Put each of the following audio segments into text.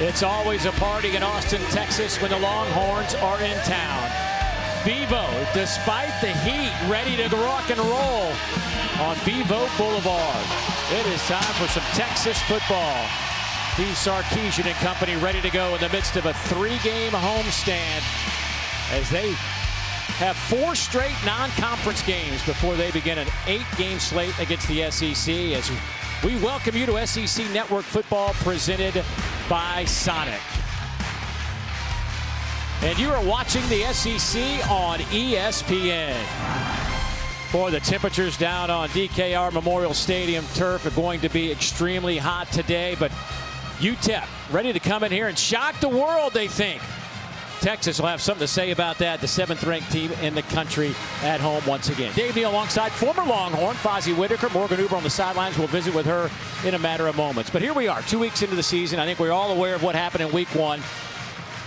It's always a party in Austin, Texas when the Longhorns are in town. Bevo, despite the heat, ready to rock and roll on Bevo Boulevard. It is time for some Texas football. Steve Sarkisian and company ready to go in the midst of a 3-game homestand as they have 4 straight non-conference games before they begin an 8-game slate against the SEC. As we welcome you to SEC Network Football presented by Sonic. And you are watching the SEC on ESPN. Boy, the temperatures down on DKR Memorial Stadium turf are going to be extremely hot today, but UTEP ready to come in here and shock the world, they think. Texas will have something to say about that. The 7th-ranked team in the country at home once again. Dave Neal alongside former Longhorn Fozzie Whitaker. Morgan Uber on the sidelines. We'll visit with her in a matter of moments. But here we are, 2 weeks into the season. I think we're all aware of what happened in week 1.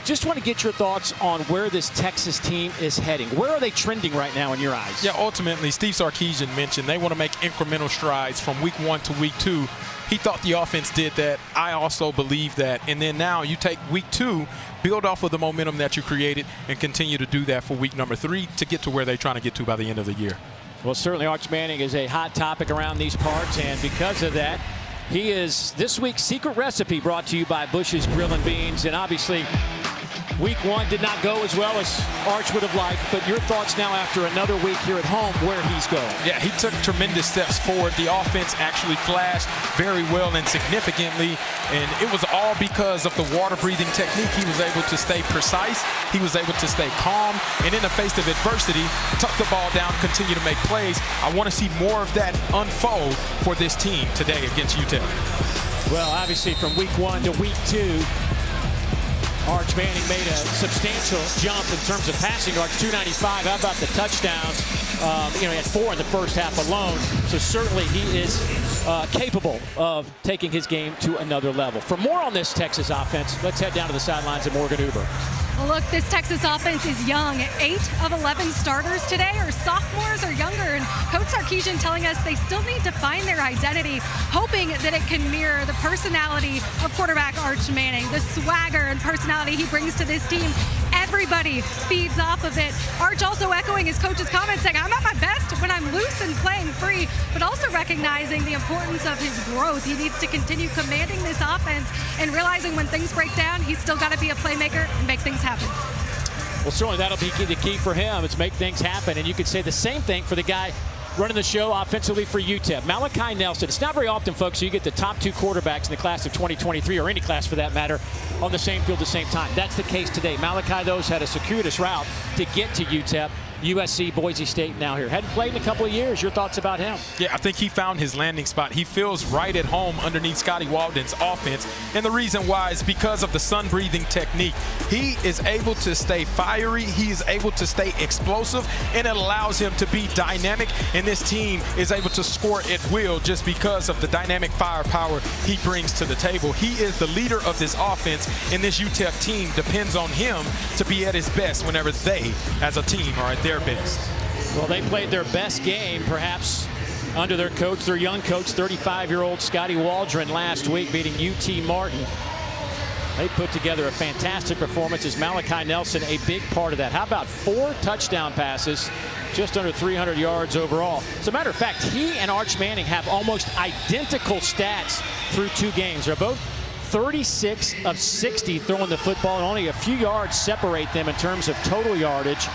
Just want to get your thoughts on where this Texas team is heading. Where are they trending right now in your eyes? Yeah, ultimately, Steve Sarkisian mentioned they want to make incremental strides from week 1 to week 2. He thought the offense did that. I also believe that. And then now you take week 2, build off of the momentum that you created, and continue to do that for week number 3 to get to where they're trying to get to by the end of the year. Well, certainly Arch Manning is a hot topic around these parts, and because of that, he is this week's secret recipe brought to you by Bush's Grill and Beans. And obviously, week 1 did not go as well as Arch would have liked, but your thoughts now after another week here at home where he's going. Yeah, he took tremendous steps forward. The offense actually flashed very well and significantly, and it was all because of the water-breathing technique. He was able to stay precise. He was able to stay calm, and in the face of adversity, tuck the ball down, continue to make plays. I want to see more of that unfold for this team today against UTEP. Well, obviously from week 1 to week 2, Arch Manning made a substantial jump in terms of passing yards, 295. How about the touchdowns? He had 4 in the first half alone. So certainly he is capable of taking his game to another level. For more on this Texas offense, let's head down to the sidelines of Morgan Uber. Well, look, this Texas offense is young. 8 of 11 starters today are sophomores or younger. And Coach Sarkisian telling us they still need to find their identity, hoping that it can mirror the personality of quarterback Arch Manning, the swagger and personality he brings to this team. Everybody feeds off of it. Arch also echoing his coach's comments, saying, I'm at my best when I'm loose and playing free, but also recognizing the importance of his growth. He needs to continue commanding this offense and realizing when things break down, he's still got to be a playmaker and make things happen. Well, certainly that'll be the key for him. It's make things happen. And you could say the same thing for the guy running the show offensively for UTEP, Malachi Nelson. It's not very often, folks, you get the top 2 quarterbacks in the class of 2023, or any class for that matter, on the same field at the same time. That's the case today. Malachi, though, had a circuitous route to get to UTEP. USC, Boise State now here. Hadn't played in a couple of years. Your thoughts about him? Yeah, I think he found his landing spot. He feels right at home underneath Scotty Walden's offense. And the reason why is because of the sun-breathing technique. He is able to stay fiery. He is able to stay explosive, and it allows him to be dynamic. And this team is able to score at will just because of the dynamic firepower he brings to the table. He is the leader of this offense, and this UTEP team depends on him to be at his best whenever they, as a team, are at their best. Well, they played their best game, perhaps, under their coach, their young coach, 35-year-old Scotty Waldron last week, beating UT Martin. They put together a fantastic performance. As Malachi Nelson a big part of that? How about 4 touchdown passes, just under 300 yards overall? As a matter of fact, he and Arch Manning have almost identical stats through 2 games. They're both 36 of 60 throwing the football, and only a few yards separate them in terms of total yardage,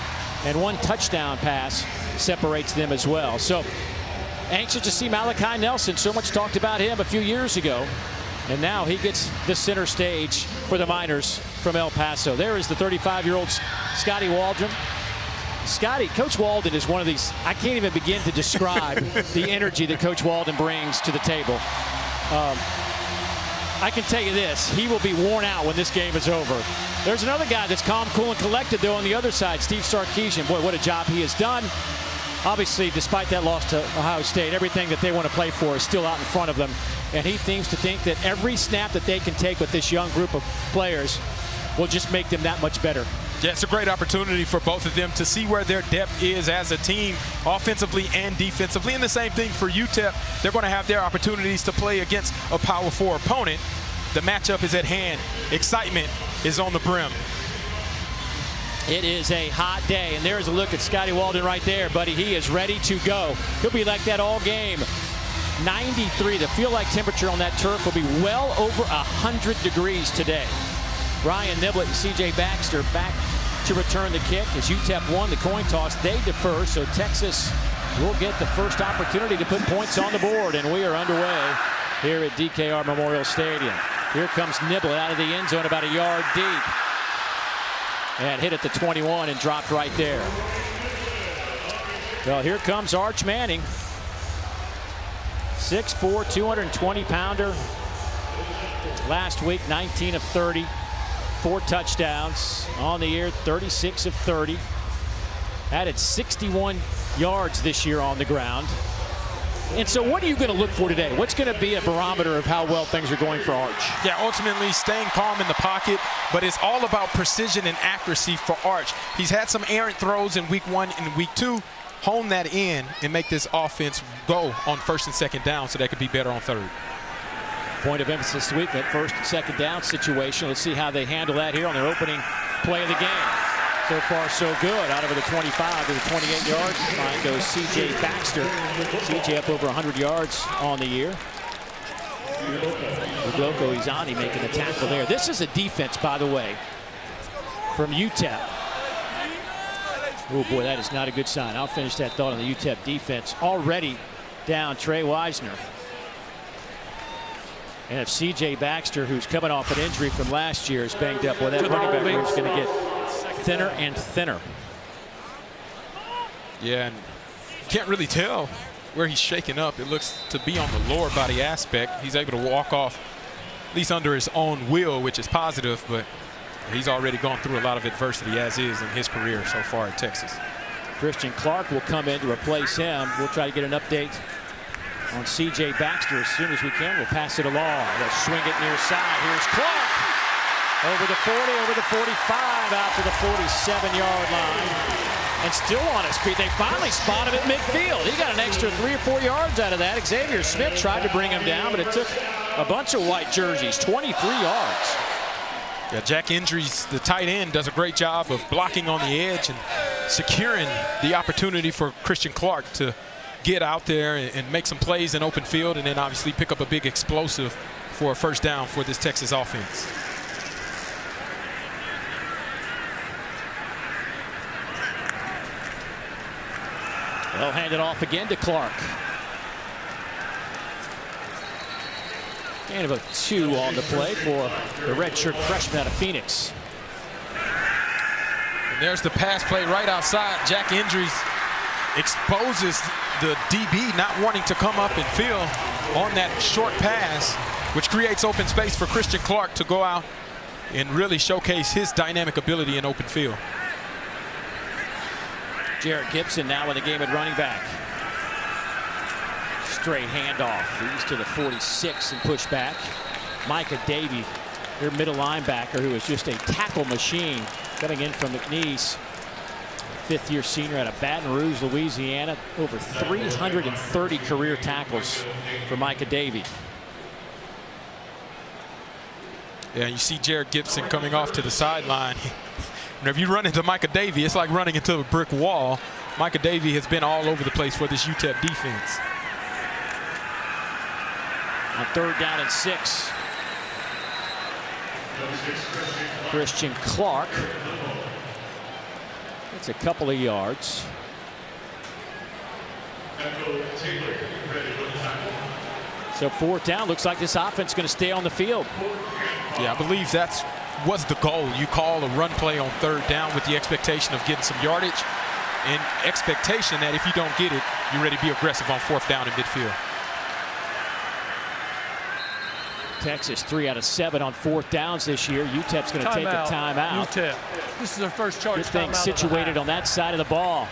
and 1 touchdown pass separates them as well. So anxious to see Malachi Nelson. So much talked about him a few years ago, and now he gets the center stage for the Miners from El Paso. There is the 35-year-old Scotty Waldron. Scotty, Coach Walden is one of these, I can't even begin to describe the energy that Coach Walden brings to the table. I can tell you this, he will be worn out when this game is over. There's another guy that's calm, cool, and collected, though, on the other side, Steve Sarkisian. Boy, what a job he has done. Obviously, despite that loss to Ohio State, everything that they want to play for is still out in front of them. And he seems to think that every snap that they can take with this young group of players will just make them that much better. Yeah, it's a great opportunity for both of them to see where their depth is as a team, offensively and defensively. And the same thing for UTEP. They're going to have their opportunities to play against a Power 4 opponent. The matchup is at hand. Excitement is on the brim. It is a hot day, and there's a look at Scotty Walden right there, buddy. He is ready to go. He'll be like that all game. 93. The feel-like temperature on that turf will be well over 100 degrees today. Ryan Niblett and C.J. Baxter back to return the kick as UTEP won the coin toss. They defer, so Texas will get the first opportunity to put points on the board, and we are underway here at DKR Memorial Stadium. Here comes Niblett out of the end zone about a yard deep. And hit at the 21 and dropped right there. Well, here comes Arch Manning. 6'4", 220-pounder. Last week, 19 of 30. 4 touchdowns on the year, 36 of 30. Added 61 yards this year on the ground. And so what are you going to look for today? What's going to be a barometer of how well things are going for Arch? Yeah, ultimately staying calm in the pocket, but it's all about precision and accuracy for Arch. He's had some errant throws in week 1 and week 2. Hone that in and make this offense go on first and second down so they could be better on third. Point of emphasis this week, that first and second down situation. Let's see how they handle that here on their opening play of the game. So far, so good. Out over the 25 to the 28-yard line goes C.J. Baxter. C.J. up over 100 yards on the year. Udoko Izani making the tackle there. This is a defense, by the way, from UTEP. Oh, boy, that is not a good sign. I'll finish that thought on the UTEP defense. Already down Trey Wisner. And if C.J. Baxter, who's coming off an injury from last year, is banged up, well, that running back room is going to get thinner and thinner. Yeah, and can't really tell where he's shaking up. It looks to be on the lower body aspect. He's able to walk off at least under his own will, which is positive, but he's already gone through a lot of adversity as is in his career so far at Texas. Christian Clark will come in to replace him. We'll try to get an update on C.J. Baxter as soon as we can. We'll pass it along. They'll swing it near side. Here's Clark. Over the 40, over the 45, out to the 47-yard line. And still on his feet. They finally spot him at midfield. He got an extra 3 or 4 yards out of that. Xavier Smith tried to bring him down, but it took a bunch of white jerseys. 23 yards. Yeah, Jack Indries, the tight end, does a great job of blocking on the edge and securing the opportunity for Christian Clark to get out there and make some plays in open field, and then obviously pick up a big explosive for a first down for this Texas offense. They'll hand it off again to Clark. And about 2 on the play for the redshirt freshman out of Phoenix. And there's the pass play right outside. Jack Indries exposes the DB not wanting to come up and fill on that short pass, which creates open space for Christian Clark to go out and really showcase his dynamic ability in open field. Jarrett Gibson now in the game at running back. Straight handoff. He's to the 46 and push back. Micah Davey, their middle linebacker, who is just a tackle machine, coming in from McNeese. 5th-year senior out of Baton Rouge, Louisiana. Over 330 career tackles for Micah Davey. Yeah, you see Jarrett Gibson coming off to the sideline. Whenever you run into Micah Davey, it's like running into a brick wall. Micah Davey has been all over the place for this UTEP defense. On 3rd down and 6. Christian Clark. It's a couple of yards. So 4th down. Looks like this offense is going to stay on the field. Yeah, I believe that's was the goal. You call a run play on 3rd down with the expectation of getting some yardage and expectation that if you don't get it, you're ready to be aggressive on 4th down in midfield. Texas 3 out of 7 on 4th downs this year. UTEP's going to take a timeout. UTEP. This is their first charge. Good thing situated on that side of the ball.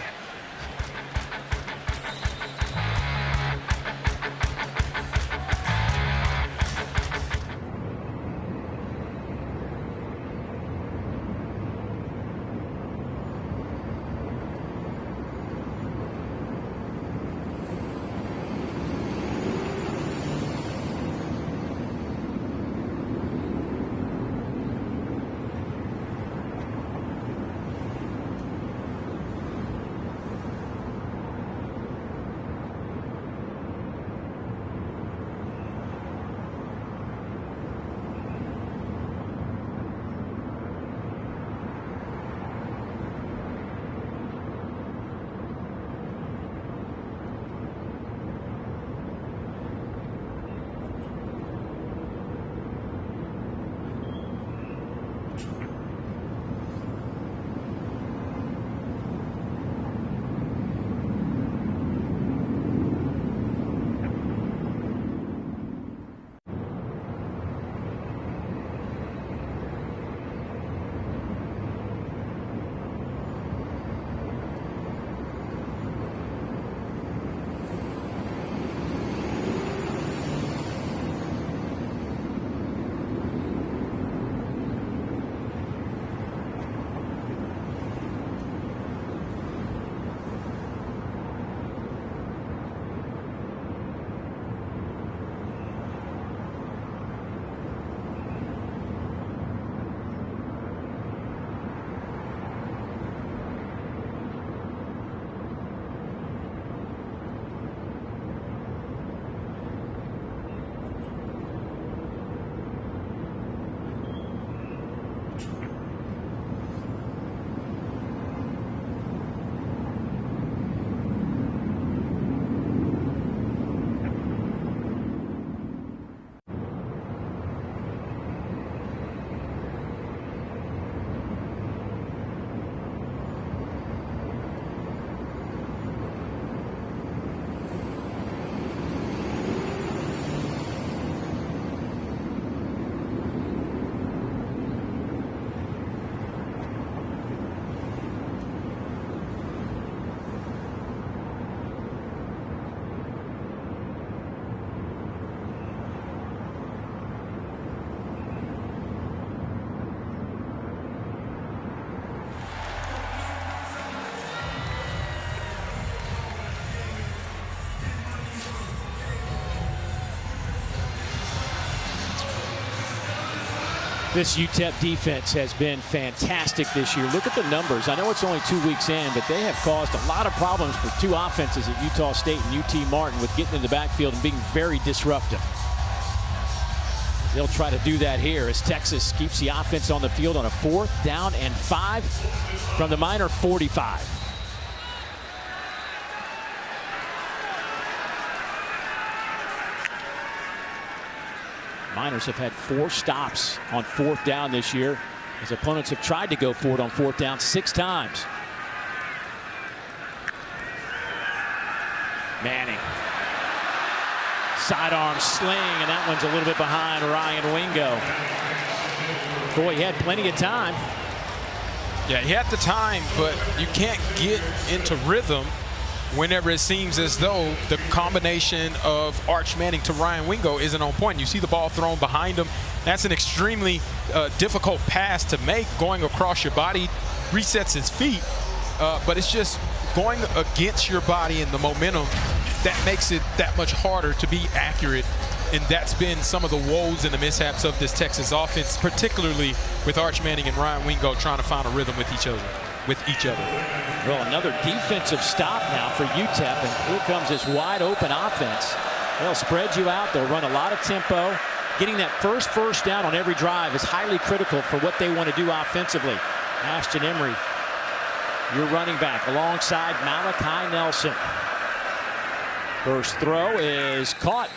This UTEP defense has been fantastic this year. Look at the numbers. I know it's only 2 weeks in, but they have caused a lot of problems for two offenses at Utah State and UT Martin with getting in the backfield and being very disruptive. They'll try to do that here as Texas keeps the offense on the field on a 4th down and 5 from the Miner 45. Miners have had 4 stops on 4th down this year, as opponents have tried to go for it on 4th down 6 times. Manning. Sidearm sling, and that one's a little bit behind Ryan Wingo. Boy, he had plenty of time. Yeah, he had the time, but you can't get into rhythm whenever it seems as though the combination of Arch Manning to Ryan Wingo isn't on point. You see the ball thrown behind him. That's an extremely difficult pass to make, going across your body, resets his feet, but it's just going against your body and the momentum that makes it that much harder to be accurate. And that's been some of the woes and the mishaps of this Texas offense, particularly with Arch Manning and Ryan Wingo trying to find a rhythm with each other. Well, another defensive stop now for UTEP, and here comes this wide open offense. They'll spread you out. They'll run a lot of tempo. Getting that first down on every drive is highly critical for what they want to do offensively. Ashton Emery, your running back, alongside Malachi Nelson. First throw is caught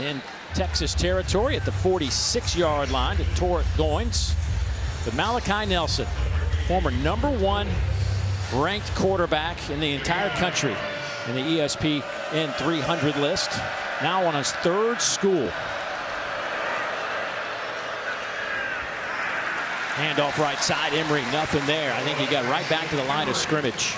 in Texas territory at the 46-yard line to Torrent Goins. But Malachi Nelson, former #1 ranked quarterback in the entire country in the ESPN 300 list, now on his 3rd school. Handoff right side, Emery, nothing there. I think he got right back to the line of scrimmage.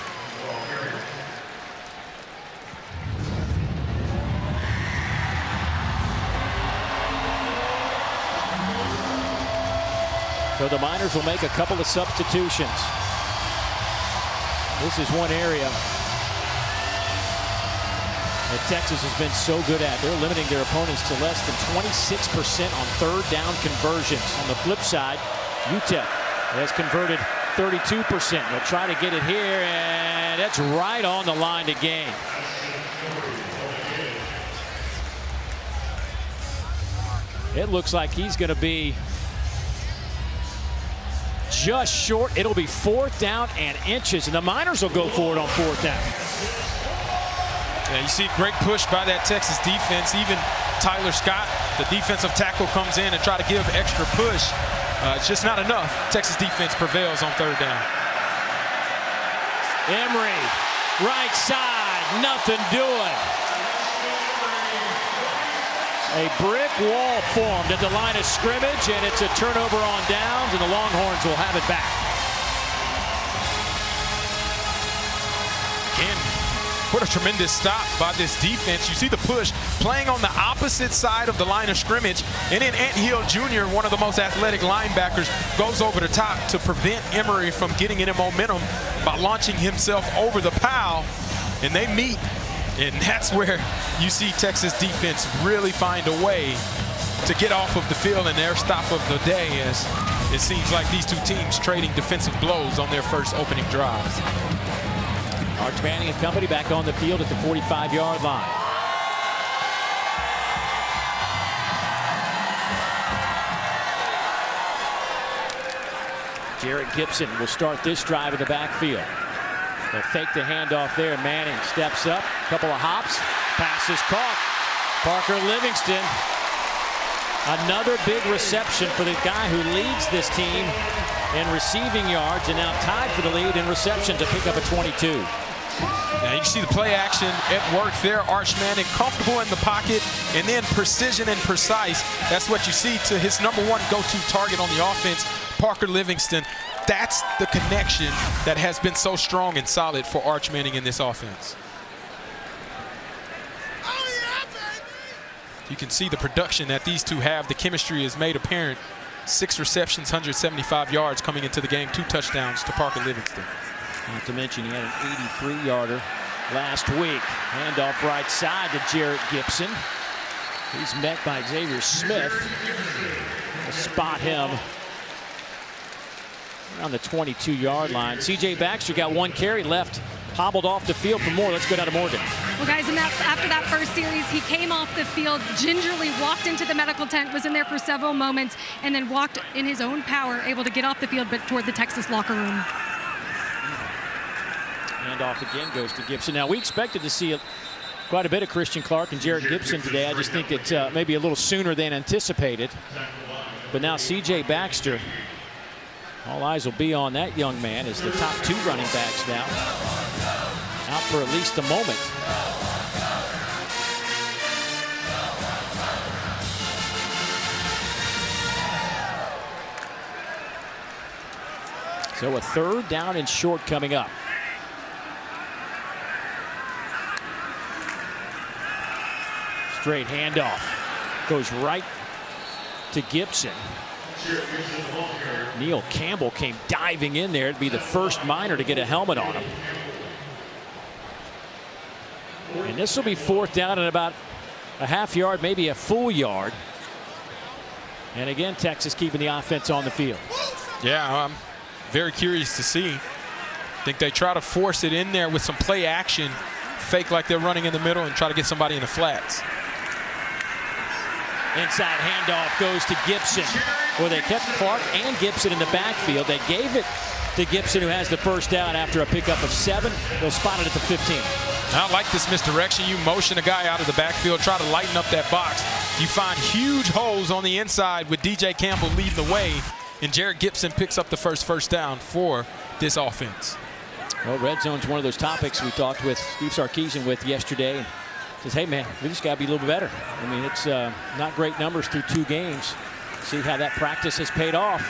So the Miners will make a couple of substitutions. This is one area that Texas has been so good at. They're limiting their opponents to less than 26% on 3rd down conversions. On the flip side, UTEP has converted 32%. They'll try to get it here, and that's right on the line to gain. It looks like he's going to be just short. It'll be 4th down and inches, and the Miners will go for it on 4th down. Yeah, you see great push by that Texas defense. Even Tyler Scott, the defensive tackle, comes in and try to give extra push. It's just not enough. Texas defense prevails on 3rd down. Emery, right side, nothing doing. A brick wall formed at the line of scrimmage, and it's a turnover on downs, and the Longhorns will have it back. Again, what a tremendous stop by this defense. You see the push playing on the opposite side of the line of scrimmage, and then Ant Hill Jr., one of the most athletic linebackers, goes over the top to prevent Emery from getting any momentum by launching himself over the pile, and they meet. And that's where you see Texas defense really find a way to get off of the field in their stop of the day, as it seems like these two teams trading defensive blows on their first opening drives. Arch Manning and company back on the field at the 45-yard line. Jarrett Gibson will start this drive in the backfield. They'll fake the handoff there. Manning steps up, couple of hops, pass is caught. Parker Livingston, another big reception for the guy who leads this team in receiving yards, and now tied for the lead in reception to pick up a 22. Now you can see the play action at work there. Arch Manning comfortable in the pocket, and then precision and precise. That's what you see to his #1 go-to target on the offense, Parker Livingston. That's the connection that has been so strong and solid for Arch Manning in this offense. You can see the production that these two have. The chemistry is made apparent. 6 receptions, 175 yards coming into the game, 2 touchdowns to Parker Livingston. Not to mention he had an 83-yarder last week. Handoff right side to Jarrett Gibson. He's met by Xavier Smith. We'll spot him on the 22-yard line. C.J. Baxter got 1 carry left, hobbled off the field for more. Let's go down to Morgan. Well, guys, and after that first series, he came off the field, gingerly walked into the medical tent, was in there for several moments, and then walked in his own power, able to get off the field, but toward the Texas locker room. Handoff again goes to Gibson. Now, we expected to see quite a bit of Christian Clark and Jared Gibson today. I just think that maybe a little sooner than anticipated. But now C.J. Baxter, all eyes will be on that young man as the top 2 running backs now out for at least a moment. So a 3rd down and short coming up. Straight handoff goes right to Gibson. Neil Campbell came diving in there. It'd be the first Miner to get a helmet on him. And this will be 4th down and about a half yard, maybe a full yard. And again, Texas keeping the offense on the field. Yeah, I'm very curious to see. I think they try to force it in there with some play action, fake like they're running in the middle and try to get somebody in the flats. Inside handoff goes to Gibson, where they kept Clark and Gibson in the backfield. They gave it to Gibson, who has the first down after a pickup of 7. They'll spot it at the 15. I like this misdirection. You motion a guy out of the backfield, try to lighten up that box. You find huge holes on the inside with DJ Campbell leading the way, and Jared Gibson picks up the first down for this offense. Well, red zone's one of those topics we talked with Steve Sarkisian with yesterday. And says, hey, man, we just got to be a little bit better. I mean, it's not great numbers through 2 games. See how that practice has paid off.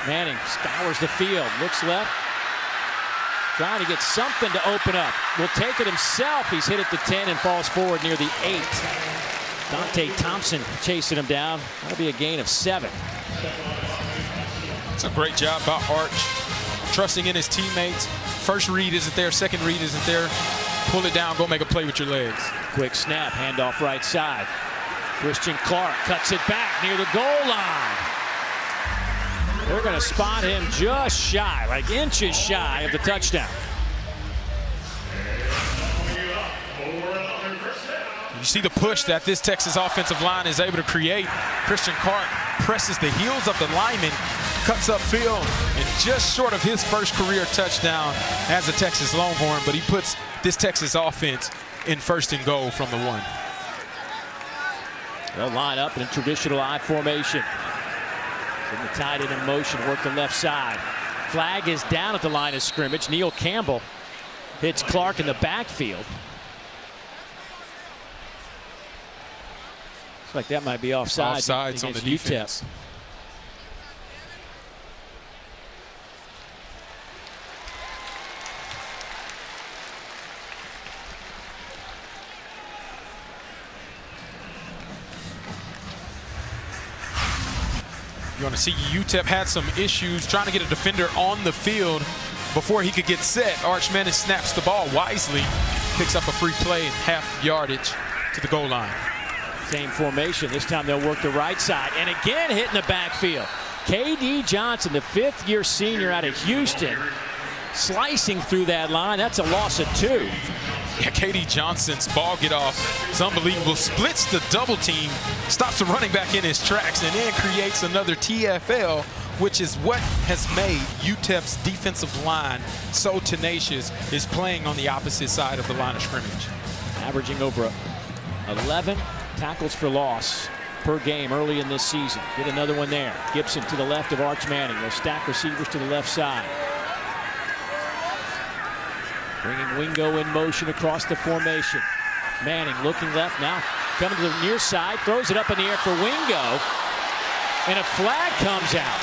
Manning scours the field, looks left, trying to get something to open up. Will take it himself. He's hit at the 10 and falls forward near the 8. Dante Thompson chasing him down. That'll be a gain of 7. It's a great job by Arch, trusting in his teammates. First read isn't there, second read isn't there. Pull it down, go make a play with your legs. Quick snap, handoff right side. Christian Clark cuts it back near the goal line. They're going to spot him just shy, like inches shy of the touchdown. You see the push that this Texas offensive line is able to create. Christian Clark presses the heels of the lineman, cuts upfield, and just short of his first career touchdown as a Texas Longhorn, but he puts this Texas offense in 1st and goal from the 1. They'll line up in a traditional I formation. The tight end in motion, work the left side. Flag is down at the line of scrimmage. Neil Campbell hits Clark in the backfield. Looks like that might be offside. Offsides on the defense. UTEP. You want to see UTEP had some issues trying to get a defender on the field before he could get set. Arch Manning snaps the ball wisely, picks up a free play and half yardage to the goal line. Same formation. This time they'll work the right side. And again hitting the backfield. K.D. Johnson, the 5th-year senior out of Houston, slicing through that line. That's a loss of 2. Yeah, K.D. Johnson's ball get off. It's unbelievable. Splits the double team, stops the running back in his tracks, and then creates another TFL, which is what has made UTEP's defensive line so tenacious, is playing on the opposite side of the line of scrimmage. Averaging over 11 tackles for loss per game early in this season. Get another one there. Gibson to the left of Arch Manning. They'll stack receivers to the left side. Bringing Wingo in motion across the formation. Manning looking left now. Coming to the near side. Throws it up in the air for Wingo. And a flag comes out.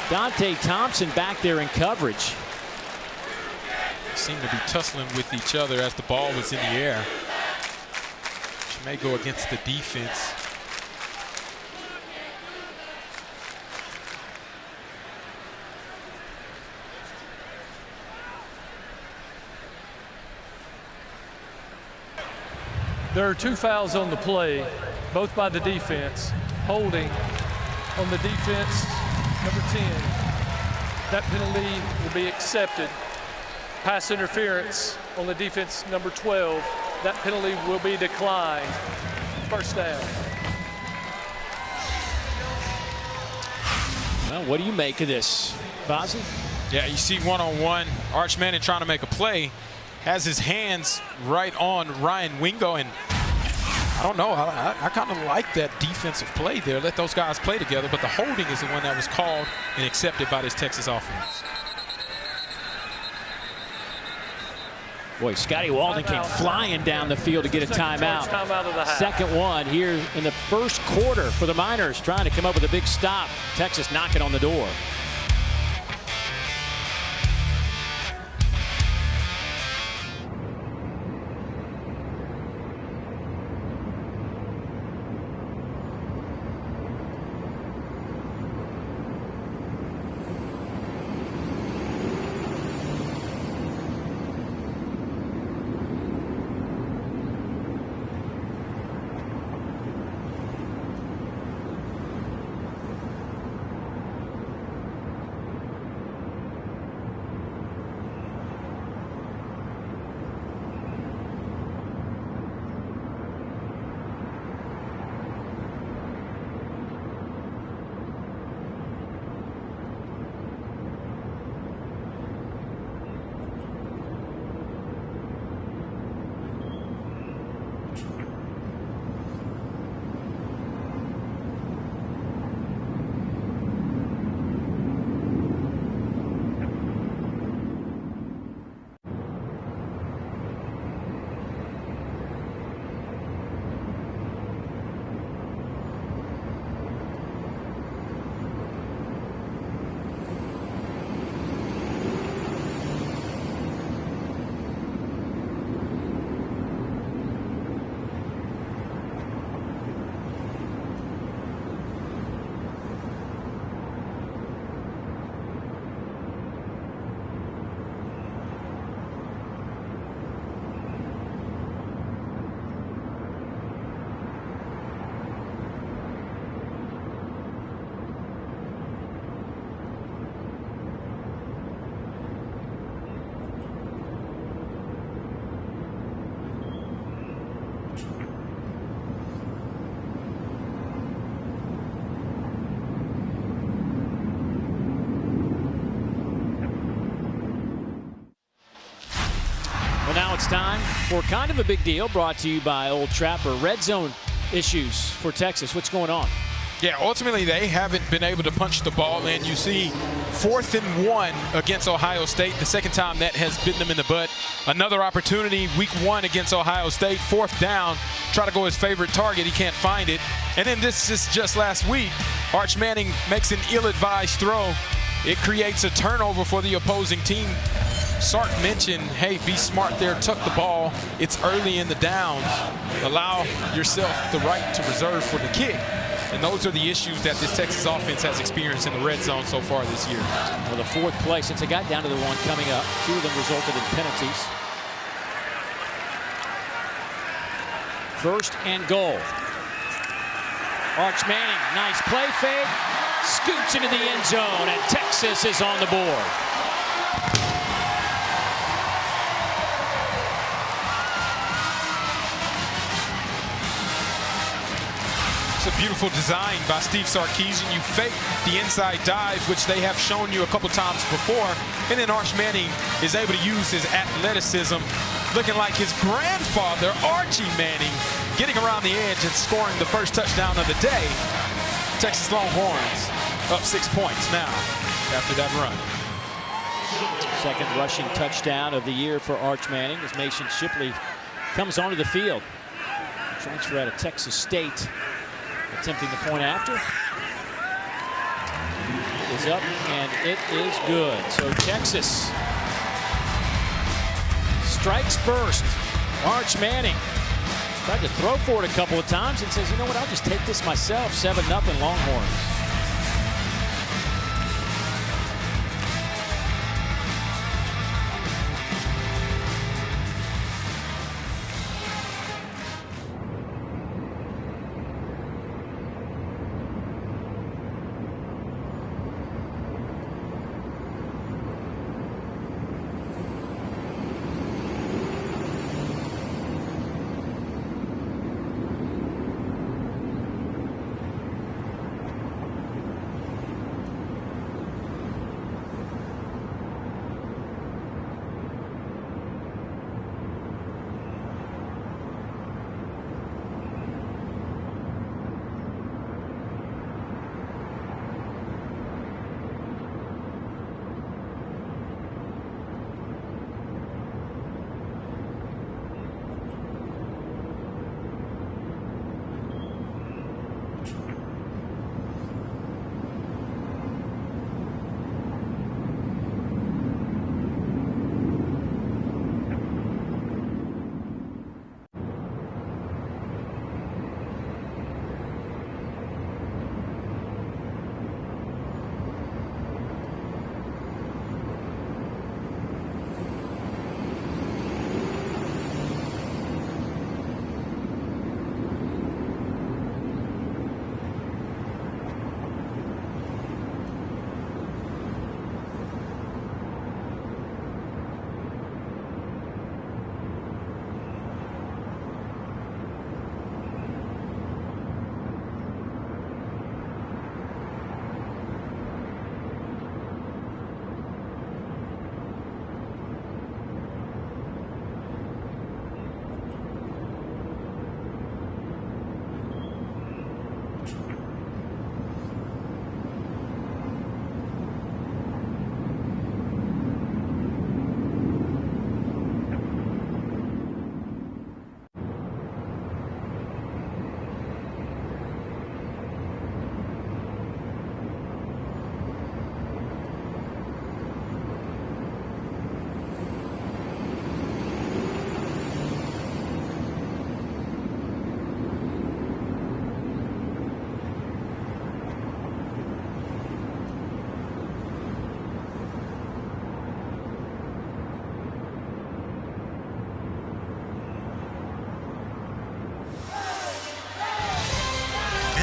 Dante Thompson back there in coverage. Seem to be tussling with each other as the ball was in the air. Which may go against the defense. There are 2 fouls on the play, both by the defense. Holding on the defense number 10. That penalty will be accepted. Pass interference on the defense, number 12. That penalty will be declined. First down. Well, what do you make of this, Fozzie? Yeah, you see one-on-one. Arch Manning trying to make a play. Has his hands right on Ryan Wingo, and I don't know. I kind of like that defensive play there. Let those guys play together, but the holding is the one that was called and accepted by this Texas offense. Boy, Scotty Walden came flying down the field to get a timeout. Second one here in the first quarter for the Miners, trying to come up with a big stop. Texas knocking on the door. Now it's time for kind of a big deal, brought to you by Old Trapper. Red zone issues for Texas. What's going on? Yeah, ultimately they haven't been able to punch the ball in. You see 4th and 1 against Ohio State, the second time that has bitten them in the butt. Another opportunity, week 1 against Ohio State, 4th down, try to go his favorite target, he can't find it. And then this is just last week, Arch Manning makes an ill-advised throw. It creates a turnover for the opposing team. Sark mentioned, hey, be smart there, tuck the ball. It's early in the downs. Allow yourself the right to reserve for the kick. And those are the issues that this Texas offense has experienced in the red zone so far this year. Well, the 4th play, since it got down to the one coming up, 2 of them resulted in penalties. 1st and goal. Arch Manning, nice play fake, scoots into the end zone, and Texas is on the board. It's a beautiful design by Steve Sarkisian. You fake the inside dive, which they have shown you a couple times before, and then Arch Manning is able to use his athleticism, looking like his grandfather, Archie Manning, getting around the edge and scoring the first touchdown of the day. Texas Longhorns up 6 points now after that run. Second rushing touchdown of the year for Arch Manning as Mason Shipley comes onto the field. Transfer out of Texas State. Attempting the point after. Is up, and it is good. So Texas strikes first. Arch Manning tried to throw for it a couple of times and says, you know what, I'll just take this myself. 7-0 Longhorns.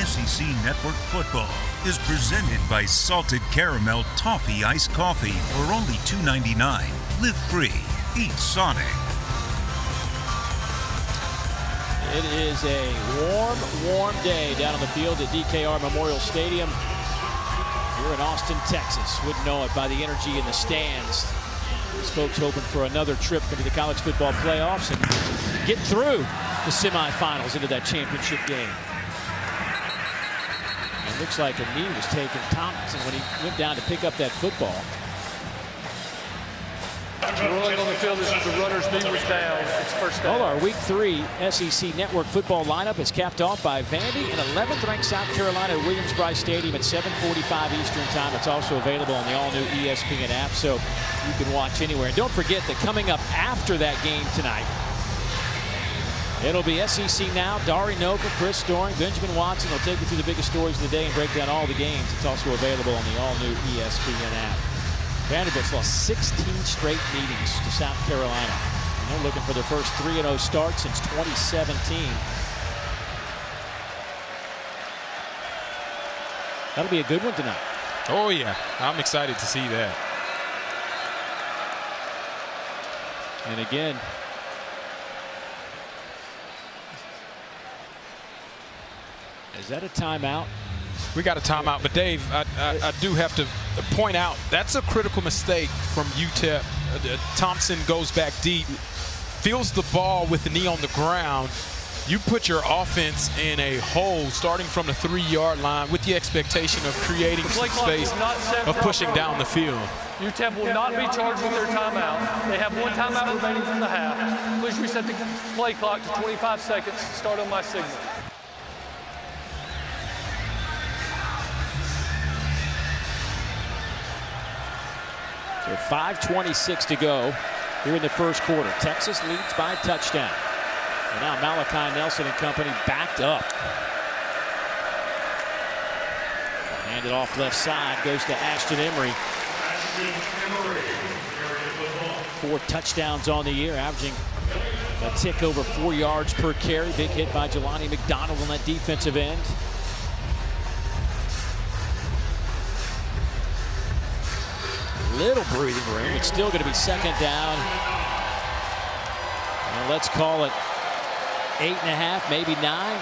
SEC Network Football is presented by Salted Caramel Toffee Iced Coffee for only $2.99. Live free. Eat Sonic. It is a warm day down on the field at DKR Memorial Stadium here in Austin, Texas. Wouldn't know it by the energy in the stands. These folks hoping for another trip into the college football playoffs and get through the semifinals into that championship game. It looks like a knee was taken Thompson when he went down to pick up that football. Rolling on the field as the runner's knee was down. It's first down. Well, our Week 3 SEC Network football lineup is capped off by Vandy and 11th-ranked South Carolina at Williams-Brice Stadium at 7:45 Eastern Time. It's also available on the all-new ESPN app, so you can watch anywhere. And don't forget that coming up after that game tonight, it'll be SEC Now, Dari Nova, Chris Storing, Benjamin Watson. They'll take you through the biggest stories of the day and break down all the games. It's also available on the all-new ESPN app. Vanderbilt's lost 16 straight meetings to South Carolina. And they're looking for their first 3-0 start since 2017. That'll be a good one tonight. Oh, yeah. I'm excited to see that. And again, is that a timeout? We got a timeout, but Dave, I do have to point out that's a critical mistake from UTEP. Thompson goes back deep, feels the ball with the knee on the ground. You put your offense in a hole starting from the 3-yard line with the expectation of creating some space, of pushing down the field. UTEP will not be charged with their timeout. They have one timeout remaining from the half. Please reset the play clock to 25 seconds. Start on my signal. So 5:26 to go here in the first quarter. Texas leads by a touchdown. And now Malachi Nelson and company backed up. Handed off left side, goes to Ashton Emery. 4 touchdowns on the year, averaging a tick over 4 yards per carry. Big hit by Jelani McDonald on that defensive end. Little breathing room. It's still going to be second down. And let's call it 8.5, maybe 9.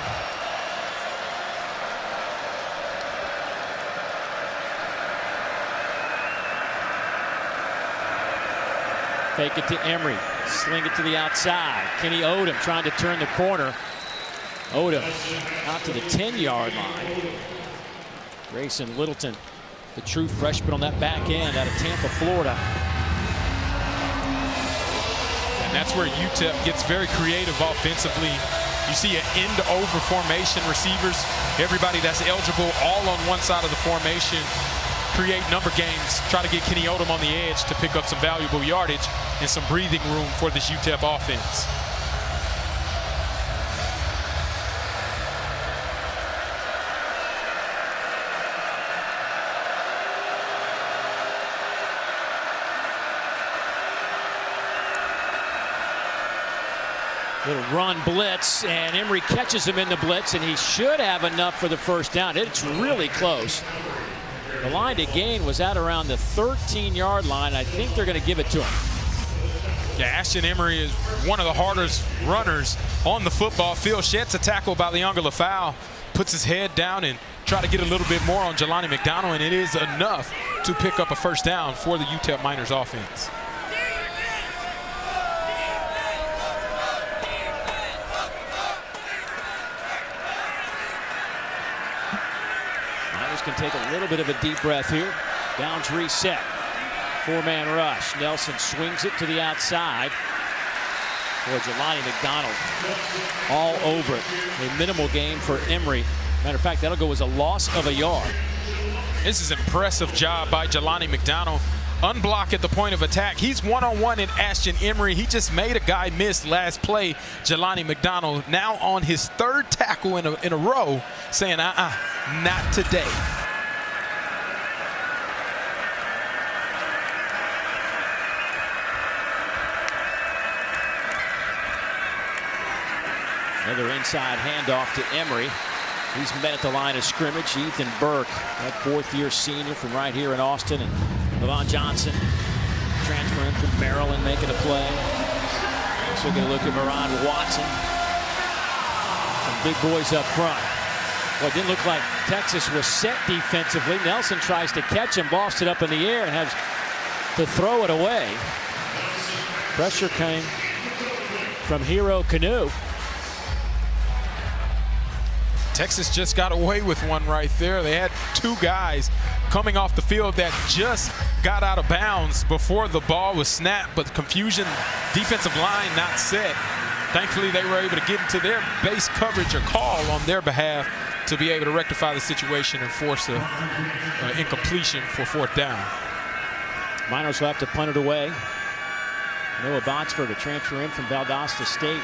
Fake it to Emery. Sling it to the outside. Kenny Odom trying to turn the corner. Odom out to the 10-yard line. Grayson Littleton, the true freshman on that back end out of Tampa, Florida. And that's where UTEP gets very creative offensively. You see an end-over formation, receivers, everybody that's eligible all on one side of the formation, create number games, try to get Kenny Odom on the edge to pick up some valuable yardage and some breathing room for this UTEP offense. Little run blitz, and Emery catches him in the blitz, and he should have enough for the first down. It's really close. The line to gain was out around the 13-yard line. I think they're going to give it to him. Yeah, Ashton Emery is one of the hardest runners on the football field. Sheds a tackle by Leonga Lafau, puts his head down and try to get a little bit more on Jelani McDonald, and it is enough to pick up a first down for the UTEP Miners offense. Can take a little bit of a deep breath here. Downs reset. 4-man rush. Nelson swings it to the outside. Boy, Jelani McDonald all over it. A minimal gain for Emery. Matter of fact, that'll go as a loss of a yard. This is an impressive job by Jelani McDonald. Unblock at the point of attack. He's one-on-one in Ashton Emery. He just made a guy miss last play. Jelani McDonald now on his 3rd tackle in a row, saying, not today. Another inside handoff to Emery. He's met at the line of scrimmage. Ethan Burke, that fourth-year senior from right here in Austin, and Levon Johnson, transferring from Maryland, making a play. Also going to look at Marad Watson. Some big boys up front. Well, it didn't look like Texas was set defensively. Nelson tries to catch him, lost it up in the air, and has to throw it away. Pressure came from Hero Canoe. Texas just got away with one right there. They had two guys coming off the field that just got out of bounds before the ball was snapped, but confusion, defensive line not set. Thankfully, they were able to get into their base coverage or call on their behalf to be able to rectify the situation and force an incompletion for fourth down. Miners will have to punt it away. Noah Botsford, a transfer in from Valdosta State,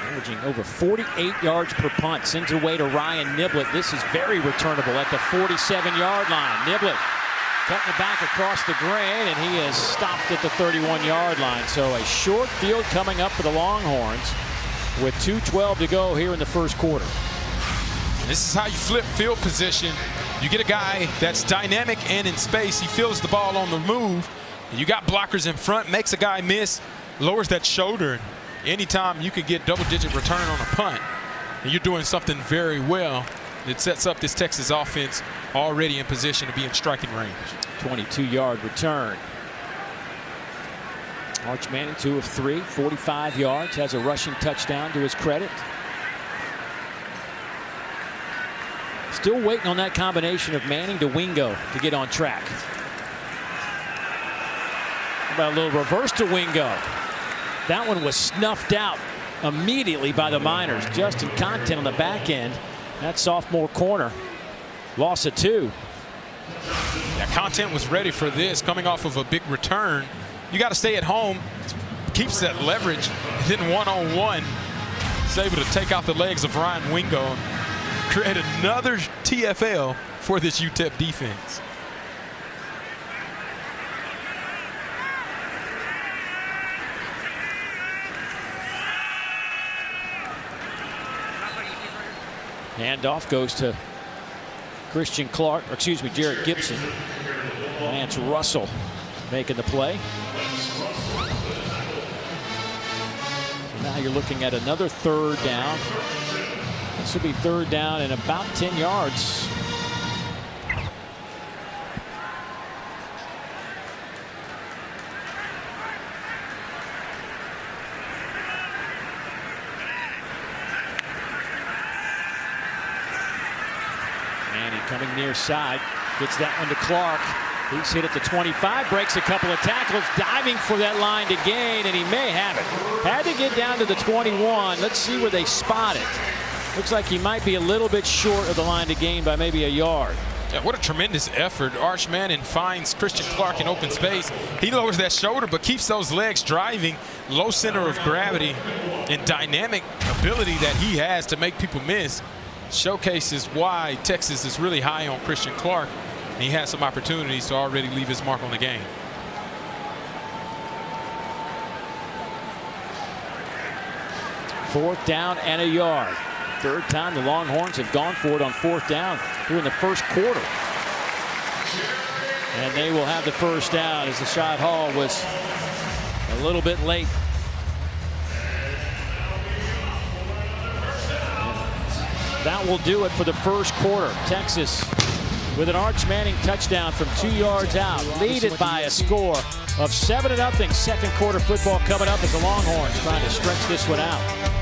averaging over 48 yards per punt. Sends it away to Ryan Niblett. This is very returnable at the 47-yard line. Niblett cutting it back across the grain, and he is stopped at the 31-yard line. So a short field coming up for the Longhorns with 2:12 to go here in the first quarter. This is how you flip field position. You get a guy that's dynamic and in space. He feels the ball on the move. You got blockers in front, makes a guy miss, lowers that shoulder. Anytime you can get double-digit return on a punt, and you're doing something very well, it sets up this Texas offense already in position to be in striking range. 22-yard return. Arch Manning 2 of 3, 45 yards, has a rushing touchdown to his credit. Still waiting on that combination of Manning to Wingo to get on track. How about a little reverse to Wingo? That one was snuffed out immediately by the Miners. Justin Content on the back end. That sophomore corner. Loss of 2. Yeah, Content was ready for this, coming off of a big return. You got to stay at home. Keeps that leverage. Hitting one-on-one. He's able to take out the legs of Ryan Wingo. Create another TFL for this UTEP defense. Handoff goes to Christian Clark, or excuse me, Jarrett Gibson. Lance Russell making the play. So now you're looking at another third down. This will be third down and about 10 yards. Coming near side, gets that one to Clark. He's hit at the 25, breaks a couple of tackles, diving for that line to gain, and he may have it. Had to get down to the 21. Let's see where they spot it. Looks like he might be a little bit short of the line to gain by maybe a yard. Yeah, what a tremendous effort. Arch Manning finds Christian Clark in open space. He lowers that shoulder but keeps those legs driving. Low center of gravity and dynamic ability that he has to make people miss. Showcases why Texas is really high on Christian Clark, and he has some opportunities to already leave his mark on the game. Fourth down and a yard. Third time the Longhorns have gone for it on fourth down here in the first quarter. And they will have the first down as the shot Hall was a little bit late. That will do it for the first quarter. Texas with an Arch Manning touchdown from 2 yards out, lead it by a score of 7-0. Second quarter football coming up as the Longhorns trying to stretch this one out.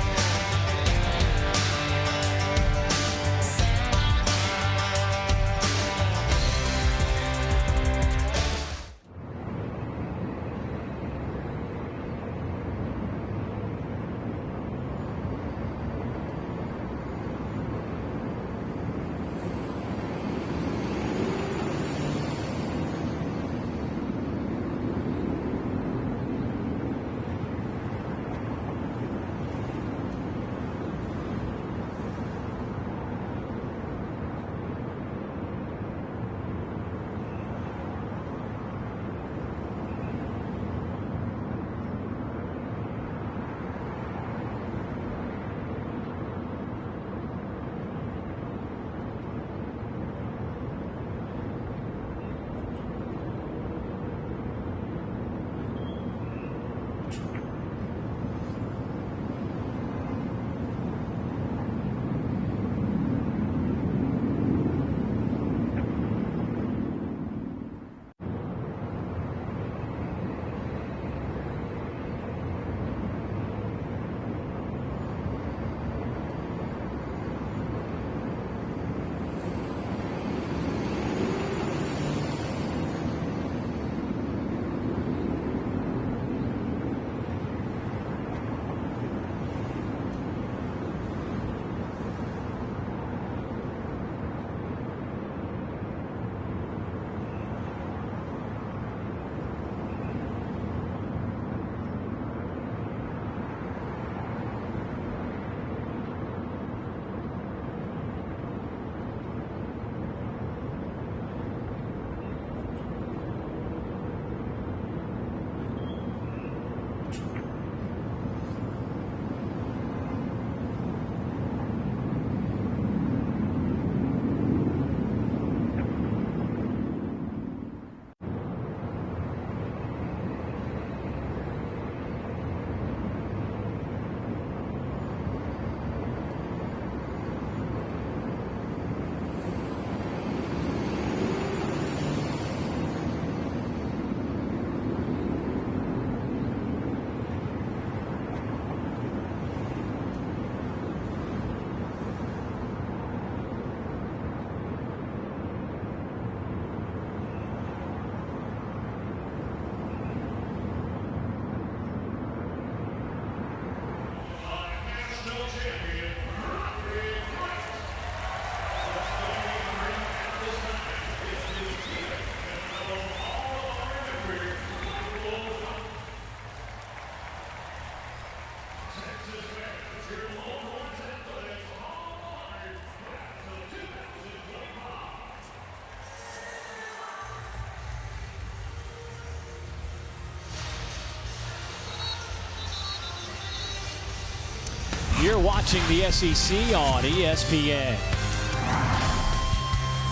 You're watching the SEC on ESPN.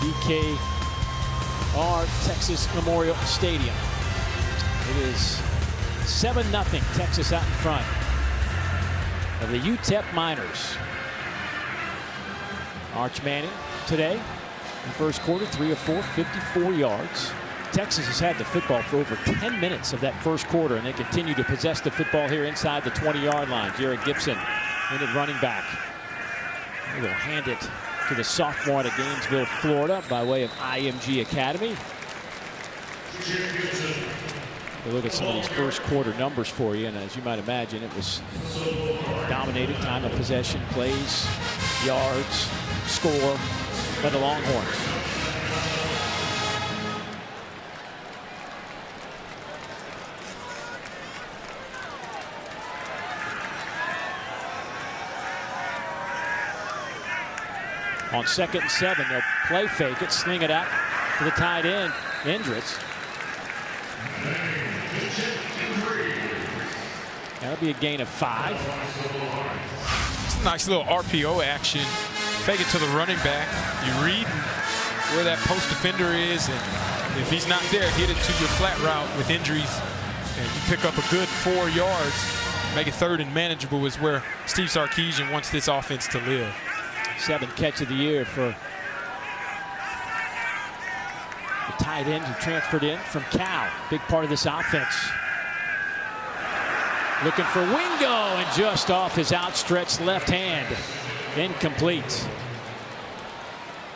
BKR Texas Memorial Stadium. It is 7-0 Texas out in front of the UTEP Miners. Arch Manning today in the first quarter, 3 of 4, 54 yards. Texas has had the football for over 10 minutes of that first quarter, and they continue to possess the football here inside the 20-yard line. Jared Gibson in at running back. He will hand it to the sophomore out of Gainesville, Florida, by way of IMG Academy. We'll look at some of these first quarter numbers for you, and as you might imagine, it was dominated time of possession, plays, yards, score by the Longhorns. On 2nd and 7, they'll play fake it, sling it out to the tight end, Endrich. That'll be a gain of 5. It's a nice little RPO action. Fake it to the running back. You read where that post defender is, and if he's not there, hit it to your flat route with injuries, and you pick up a good 4 yards. Make it 3rd and manageable is where Steve Sarkisian wants this offense to live. 7th catch of the year for the tight end who transferred in from Cal. Big part of this offense. Looking for Wingo, and just off his outstretched left hand. Incomplete.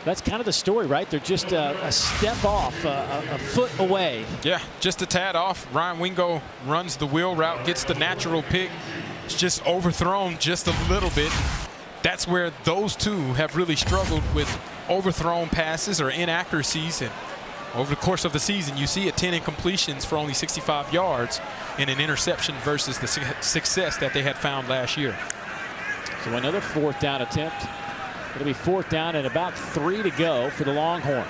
That's kind of the story, right? They're just a step off, a foot away. Yeah, just a tad off. Ryan Wingo runs the wheel route, gets the natural pick. It's just overthrown just a little bit. That's where those two have really struggled with overthrown passes or inaccuracies. And over the course of the season, you see 10 incompletions for only 65 yards and an interception versus the success that they had found last year. So another 4th down attempt. It'll be 4th down and about 3 to go for the Longhorns.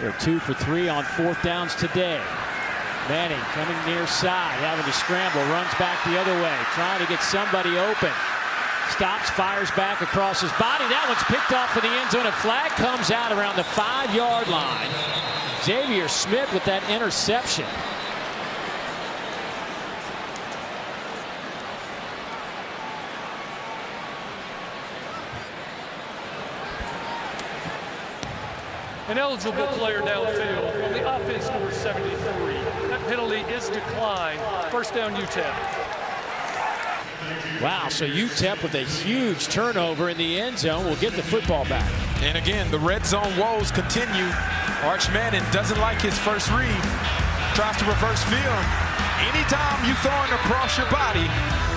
They're 2 for 3 on 4th downs today. Manning coming near side, having to scramble, runs back the other way, trying to get somebody open. Stops, fires back across his body. That one's picked off in the end zone. A flag comes out around the 5-yard line. Xavier Smith with that interception. An eligible player downfield. On the offense, number 73. That penalty is declined. 1st down, UTEP. Wow, so UTEP with a huge turnover in the end zone will get the football back. And again, the red zone woes continue. Arch Manning doesn't like his first read. Tries to reverse field. Anytime you throw it across your body,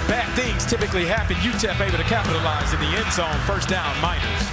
bad things typically happen. UTEP able to capitalize in the end zone. 1st down, Miners.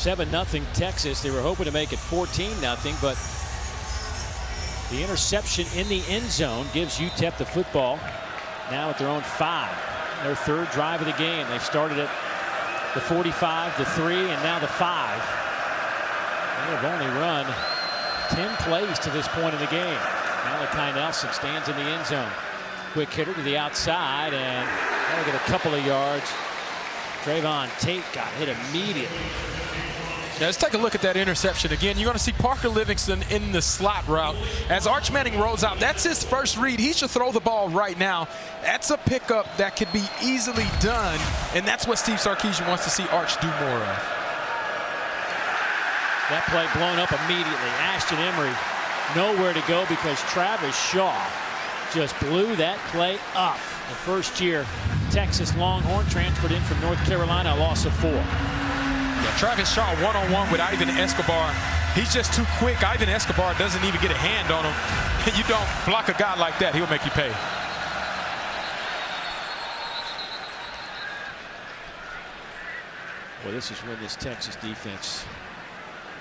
7-0 Texas. They were hoping to make it 14-0, but the interception in the end zone gives UTEP the football now at their own 5. Their third drive of the game. They started at the 45, the 3, and now the 5. They have only run 10 plays to this point in the game. Malachi Nelson stands in the end zone. Quick hitter to the outside, and that'll get a couple of yards. Trayvon Tate got hit immediately. Now let's take a look at that interception again. You're going to see Parker Livingston in the slot route. As Arch Manning rolls out, that's his first read. He should throw the ball right now. That's a pickup that could be easily done, and that's what Steve Sarkisian wants to see Arch do more of. That play blown up immediately. Ashton Emery nowhere to go because Travis Shaw just blew that play up. The first-year Texas Longhorn transferred in from North Carolina, a loss of 4. Yeah, Travis Shaw one-on-one with Ivan Escobar. He's just too quick. Ivan Escobar doesn't even get a hand on him. You don't block a guy like that, he'll make you pay. Well, this is when this Texas defense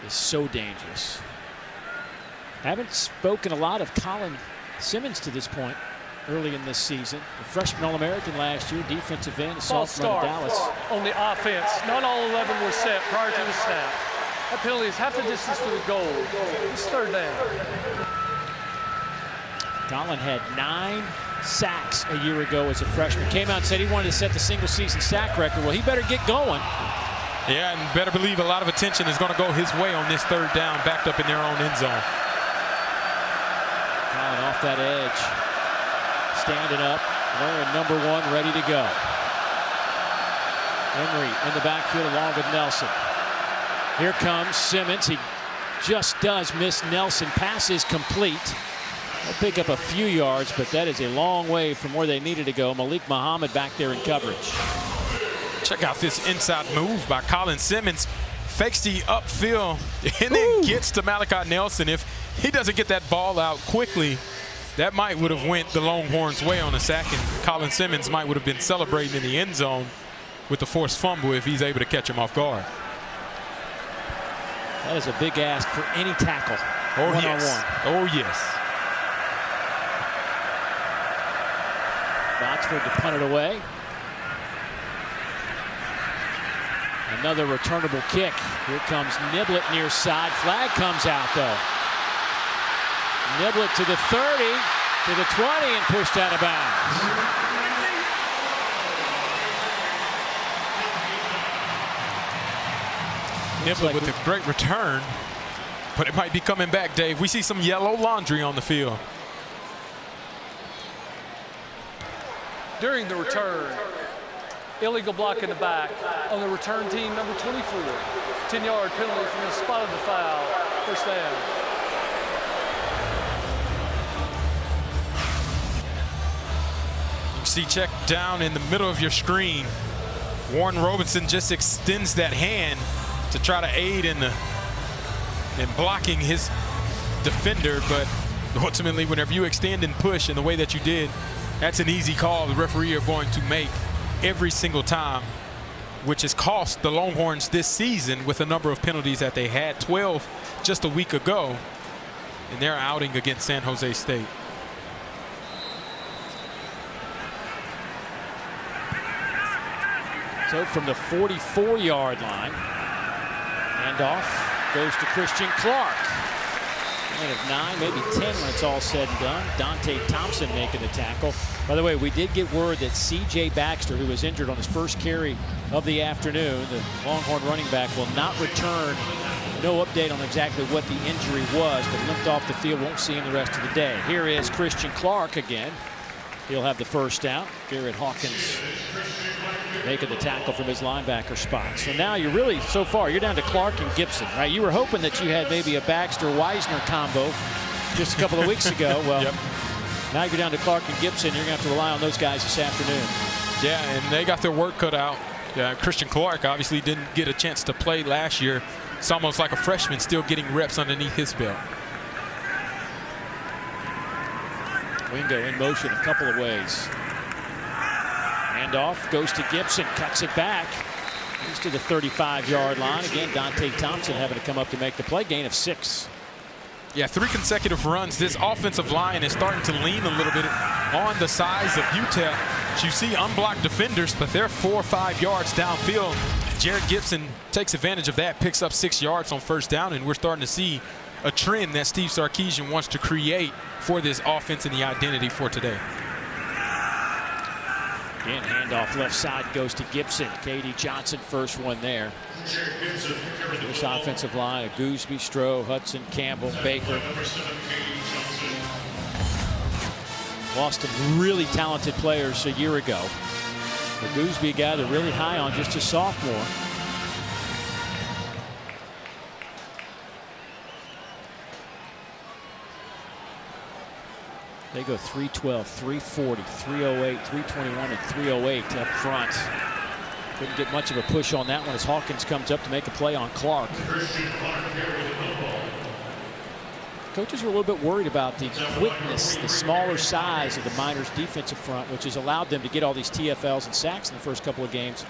is so dangerous. Haven't spoken a lot of Colin Simmons to this point early in this season. The freshman All-American last year, defensive end, sophomore in Dallas. On the offense, not all 11 were set prior to the snap. That penalty is half the distance to the goal. It's third down. Colin had 9 sacks a year ago as a freshman. Came out and said he wanted to set the single-season sack record. Well, he better get going. Yeah, and better believe a lot of attention is going to go his way on this third down, backed up in their own end zone. Colin off that edge. Standing up, wearing number 1, ready to go. Emery in the backfield along with Nelson. Here comes Simmons. He just does miss Nelson. Pass is complete. They'll pick up a few yards, but that is a long way from where they needed to go. Malik Muhammad back there in coverage. Check out this inside move by Colin Simmons. Fakes the upfield and then gets to Malachi Nelson. If he doesn't get that ball out quickly, that might would have went the Longhorns' way on a sack, and Colin Simmons might would have been celebrating in the end zone with the forced fumble if he's able to catch him off guard. That is a big ask for any tackle. Oh, yes. Oh, yes. Botsford to punt it away. Another returnable kick. Here comes Niblett near side. Flag comes out, though. Niblett to the 30, to the 20, and pushed out of bounds. Niblett with a great return, but it might be coming back, Dave. We see some yellow laundry on the field. During the return, illegal block in the back on the return team, number 24. 10-yard penalty from the spot of the foul. First down. See, check down in the middle of your screen. Warren Robinson just extends that hand to try to aid in blocking his defender, but ultimately, whenever you extend and push in the way that you did, that's an easy call the referee are going to make every single time, which has cost the Longhorns this season with a number of penalties that they had, 12 just a week ago, in their outing against San Jose State. So from the 44-yard line, handoff goes to Christian Clark. Gain of 9, maybe 10 when it's all said and done. Dante Thompson making the tackle. By the way, we did get word that C.J. Baxter, who was injured on his first carry of the afternoon, the Longhorn running back, will not return. No update on exactly what the injury was, but limped off the field. Won't see him the rest of the day. Here is Christian Clark again. He'll have the first down. Garrett Hawkins making the tackle from his linebacker spot. So now you're really, so far, you're down to Clark and Gibson, right? You were hoping that you had maybe a Baxter-Weisner combo just a couple of weeks ago. Well, yep. Now you're down to Clark and Gibson. You're going to have to rely on those guys this afternoon. Yeah, and they got their work cut out. Christian Clark obviously didn't get a chance to play last year. It's almost like a freshman still getting reps underneath his belt. Wingo in motion a couple of ways. Handoff goes to Gibson, cuts it back. He's to the 35-yard line. Again, Dante Thompson having to come up to make the play. Gain of 6. Yeah, 3 consecutive runs. This offensive line is starting to lean a little bit on the size of UTEP. You see unblocked defenders, but they're 4 or 5 yards downfield. Jared Gibson takes advantage of that, picks up 6 yards on first down, and we're starting to see a trend that Steve Sarkisian wants to create for this offense and the identity for today. Again, handoff left side goes to Gibson. K.D. Johnson, first one there. This offensive line, Gooseby, Stroh, Hudson, Campbell, Baker. Lost some really talented players a year ago. But Gooseby, a guy they're really high on, just a sophomore. They go 312, 340, 308, 321, and 308 up front. Couldn't get much of a push on that one as Hawkins comes up to make a play on Clark. Coaches were a little bit worried about the quickness, the smaller size of the Miners' defensive front, which has allowed them to get all these TFLs and sacks in the first couple of games.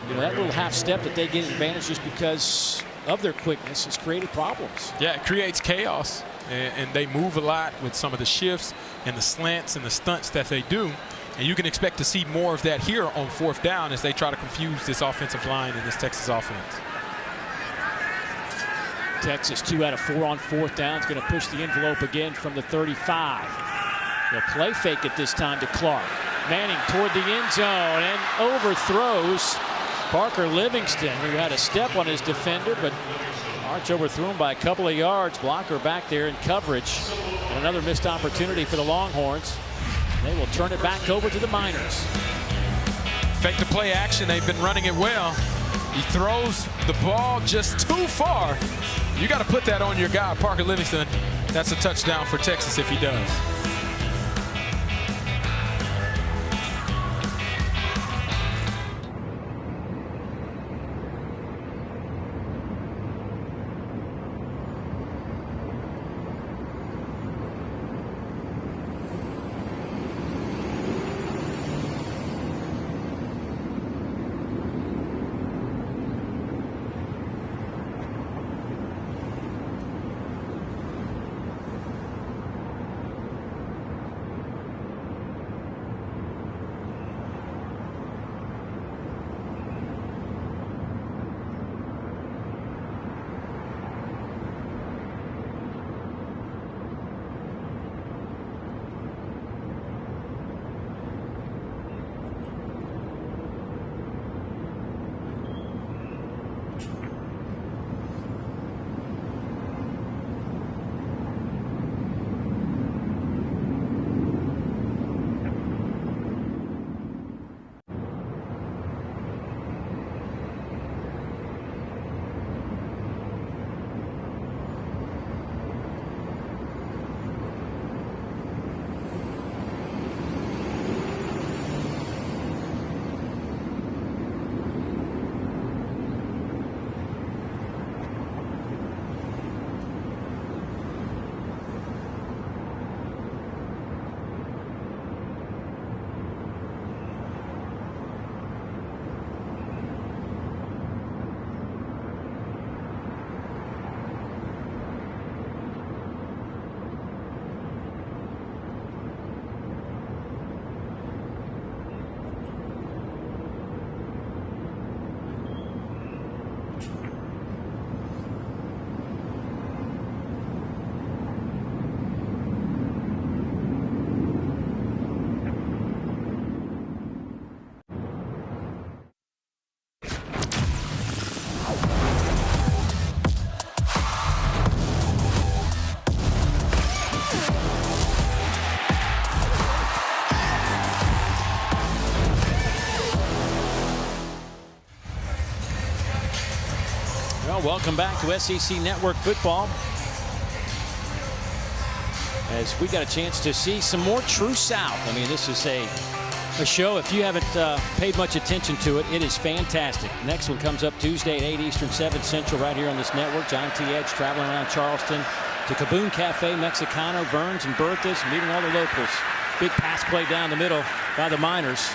You know, that little half step that they get advantage just because of their quickness has created problems. Yeah, it creates chaos. And they move a lot with some of the shifts and the slants and the stunts that they do. And you can expect to see more of that here on 4th down as they try to confuse this offensive line and this Texas offense. Texas 2 out of 4 on 4th down. Is going to push the envelope again from the 35. They'll play fake it this time to Clark. Manning toward the end zone and overthrows Parker Livingston, who had a step on his defender, but Arch overthrew him by a couple of yards. Blocker back there in coverage. And another missed opportunity for the Longhorns. They will turn it back over to the Miners. Fake the play action. They've been running it well. He throws the ball just too far. You got to put that on your guy, Parker Livingston. That's a touchdown for Texas if he does. Welcome back to SEC Network Football. As we got a chance to see some more True South. I mean, this is a show, if you haven't paid much attention to it, it is fantastic. Next one comes up Tuesday at 8 Eastern, 7 Central, right here on this network. John T. Edge traveling around Charleston to Caboon Cafe, Mexicano, Burns, and Bertha's, meeting all the locals. Big pass play down the middle by the Miners.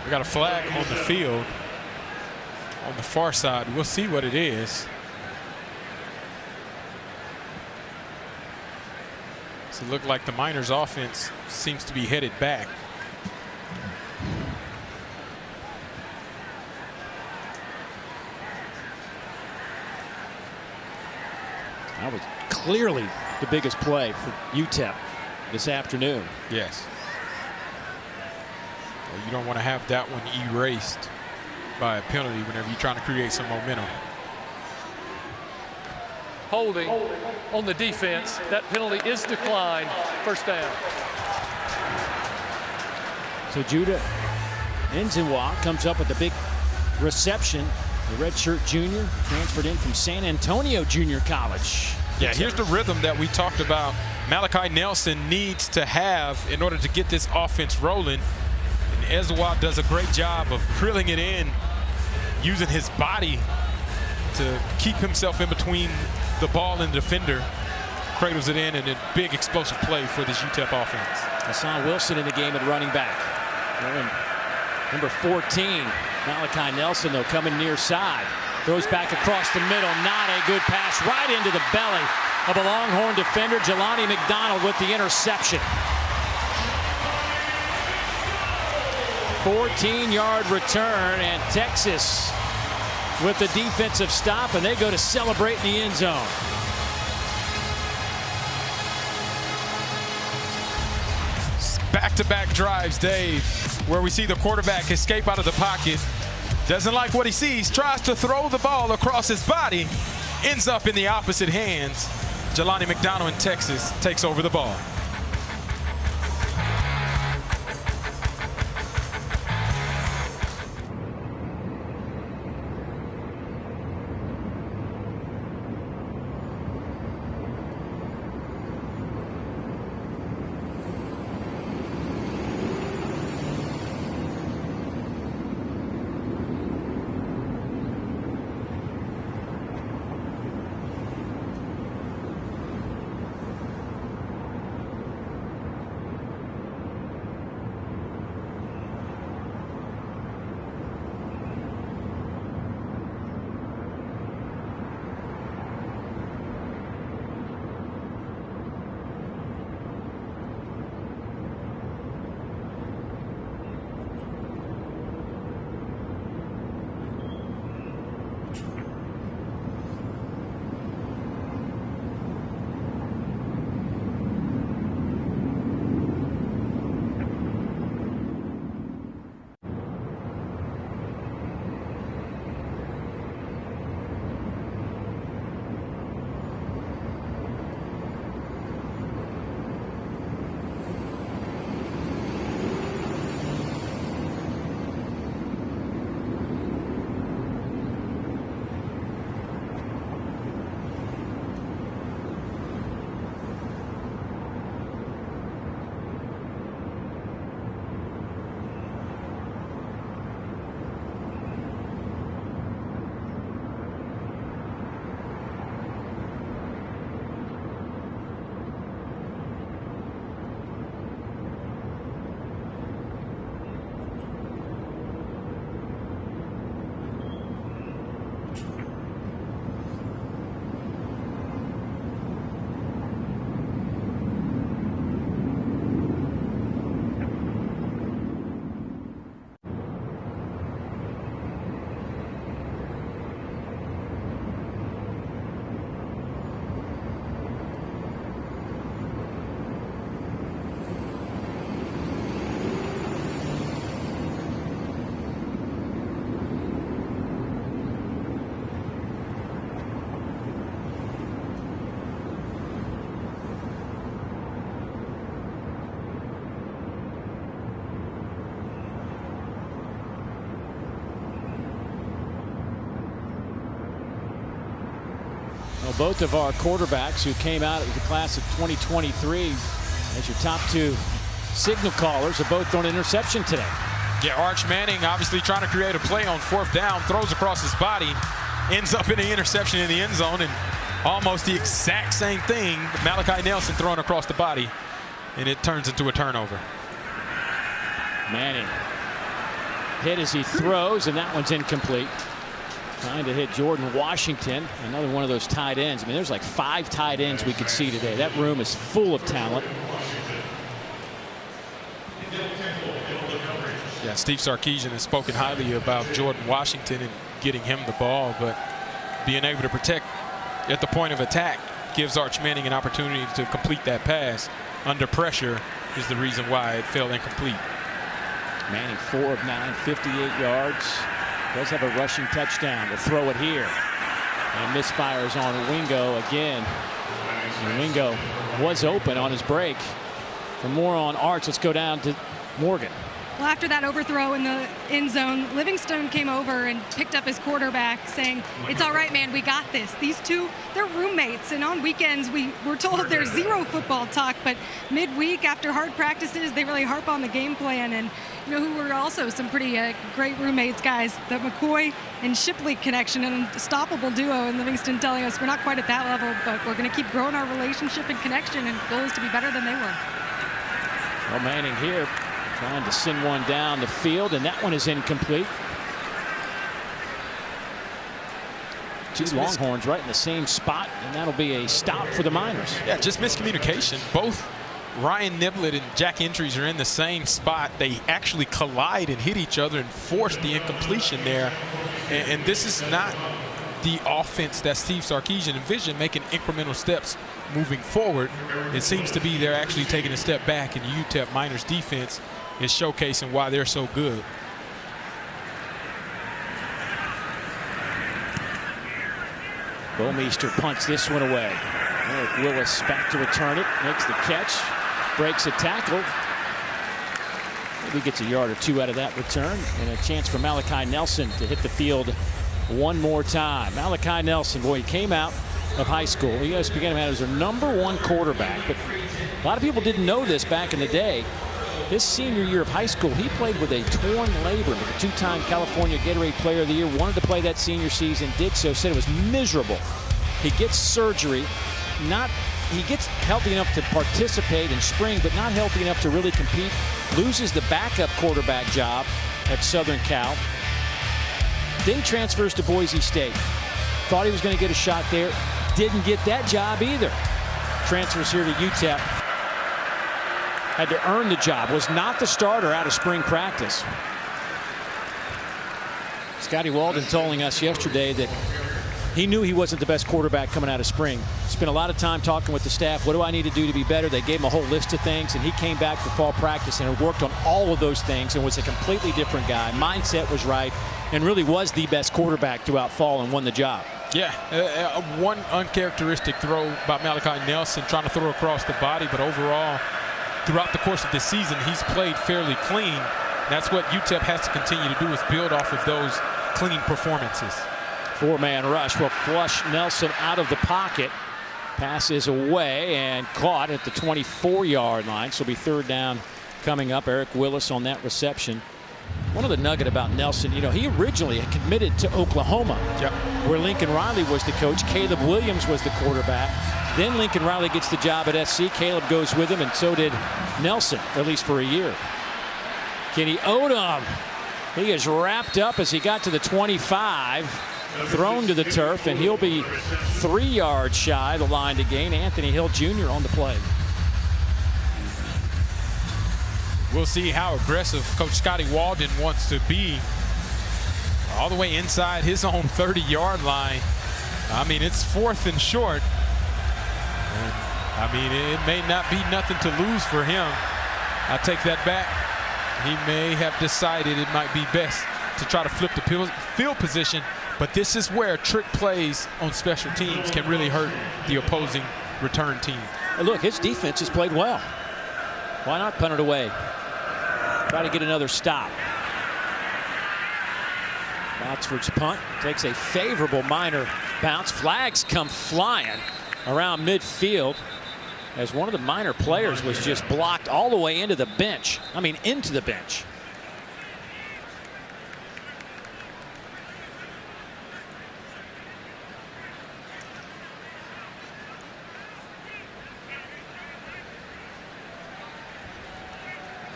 We got a flag on the field on the far side. We'll see what it is. So it looked like the Miners offense seems to be headed back. That was clearly the biggest play for UTEP this afternoon. Yes. Well, you don't want to have that one erased by a penalty whenever you're trying to create some momentum. Holding on the defense. That penalty is declined. First down. So Judah Nzinwa comes up with a big reception. The redshirt junior transferred in from San Antonio Junior College. Yeah, here's the rhythm that we talked about. Malachi Nelson needs to have in order to get this offense rolling. And Nzinwa does a great job of drilling it in, using his body to keep himself in between the ball and the defender. Cradles it in, and a big explosive play for this UTEP offense. Hassan Wilson in the game at running back. Number 14, Malachi Nelson, though, coming near side. Throws back across the middle. Not a good pass. Right into the belly of a Longhorn defender. Jelani McDonald with the interception. 14-yard return, and Texas with the defensive stop, and they go to celebrate in the end zone. Back-to-back drives, Dave, where we see the quarterback escape out of the pocket. Doesn't like what he sees, tries to throw the ball across his body, ends up in the opposite hands. Jelani McDonald in Texas takes over the ball. Well, both of our quarterbacks who came out of the class of 2023 as your top two signal callers are both thrown an interception today. Yeah, Arch Manning obviously trying to create a play on fourth down, throws across his body, ends up in an interception in the end zone, and almost the exact same thing, Malachi Nelson throwing across the body, and it turns into a turnover. Manning hit as he throws, and that one's incomplete. Trying to hit Jordan Washington, another one of those tight ends. I mean, there's like 5 tight ends we could see today. That room is full of talent. Yeah, Steve Sarkisian has spoken highly about Jordan Washington and getting him the ball, but being able to protect at the point of attack gives Arch Manning an opportunity to complete that pass under pressure is the reason why it fell incomplete. Manning 4 of 9, 58 yards. Does have a rushing touchdown. We'll throw it here. And misfires on Wingo again. And Wingo was open on his break. For more on Arch, let's go down to Morgan. Well, after that overthrow in the end zone, Livingstone came over and picked up his quarterback, saying, "It's all right, man, we got this." These two, they're roommates, and on weekends we're told there's zero football talk, but midweek after hard practices, they really harp on the game plan. And you know who were also some pretty great roommates, guys, the McCoy and Shipley connection, an unstoppable duo, and Livingston telling us we're not quite at that level, but we're going to keep growing our relationship and connection, and the goal is to be better than they were. Well, Manning here trying to send one down the field, and that one is incomplete. Two Longhorns right in the same spot, and that'll be a stop for the Miners. Yeah, just miscommunication. Both Ryan Niblett and Jack Entries are in the same spot. They actually collide and hit each other and force the incompletion there. And this is not the offense that Steve Sarkisian envisioned, making incremental steps moving forward. It seems to be they're actually taking a step back, and the UTEP Miners defense is showcasing why they're so good. Bomeister punts this one away. Eric Willis back to return it, makes the catch, breaks a tackle. Maybe gets a yard or 2 out of that return, and a chance for Malachi Nelson to hit the field one more time. Malachi Nelson, boy, he came out of high school. You guys began him out as their #1 quarterback, but a lot of people didn't know this back in the day. His senior year of high school, he played with a torn labrum. A 2-time California Gatorade Player of the Year, wanted to play that senior season, did so, said it was miserable. He gets surgery, he gets healthy enough to participate in spring, but not healthy enough to really compete. Loses the backup quarterback job at Southern Cal. Then transfers to Boise State. Thought he was going to get a shot there. Didn't get that job either. Transfers here to UTEP. Had to earn the job. Was not the starter out of spring practice. Scotty Walden telling us yesterday that he knew he wasn't the best quarterback coming out of spring. Spent a lot of time talking with the staff. What do I need to do to be better? They gave him a whole list of things, and he came back for fall practice and worked on all of those things and was a completely different guy. Mindset was right and really was the best quarterback throughout fall and won the job. Yeah, one uncharacteristic throw by Malachi Nelson, trying to throw across the body, but overall, throughout the course of this season, he's played fairly clean. That's what UTEP has to continue to do, is build off of those clean performances. 4-man rush will flush Nelson out of the pocket. Pass is away and caught at the 24-yard line. So it'll be 3rd down coming up. Eric Willis on that reception. One of the nugget about Nelson, you know, he originally had committed to Oklahoma, where Lincoln Riley was the coach. Caleb Williams was the quarterback. Then Lincoln Riley gets the job at SC. Caleb goes with him, and so did Nelson, at least for a year. Kenny Odom, he is wrapped up as he got to the 25. Thrown to the turf, and he'll be 3 yards shy of the line to gain. Anthony Hill Jr. on the play. We'll see how aggressive Coach Scotty Walden wants to be. All the way inside his own 30-yard line. I mean, it's 4th and short. And, I mean, it may not be nothing to lose for him. I take that back. He may have decided it might be best to try to flip the field position. But this is where trick plays on special teams can really hurt the opposing return team. Look, his defense has played well. Why not punt it away? Try to get another stop. Botsford's punt takes a favorable Miner bounce. Flags come flying around midfield as one of the Miner players was just blocked all the way into the bench. I mean, into the bench.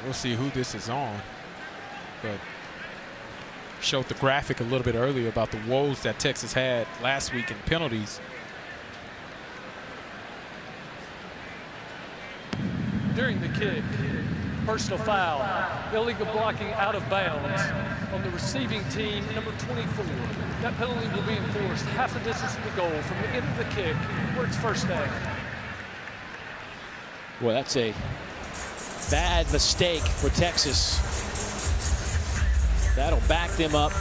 We'll see who this is on, but showed the graphic a little bit earlier about the woes that Texas had last week in penalties. During the kick, personal foul, illegal blocking out of bounds on the receiving team, number 24. That penalty will be enforced half the distance to the goal from the end of the kick where it's first down. Well, that's a bad mistake for Texas. That'll back them up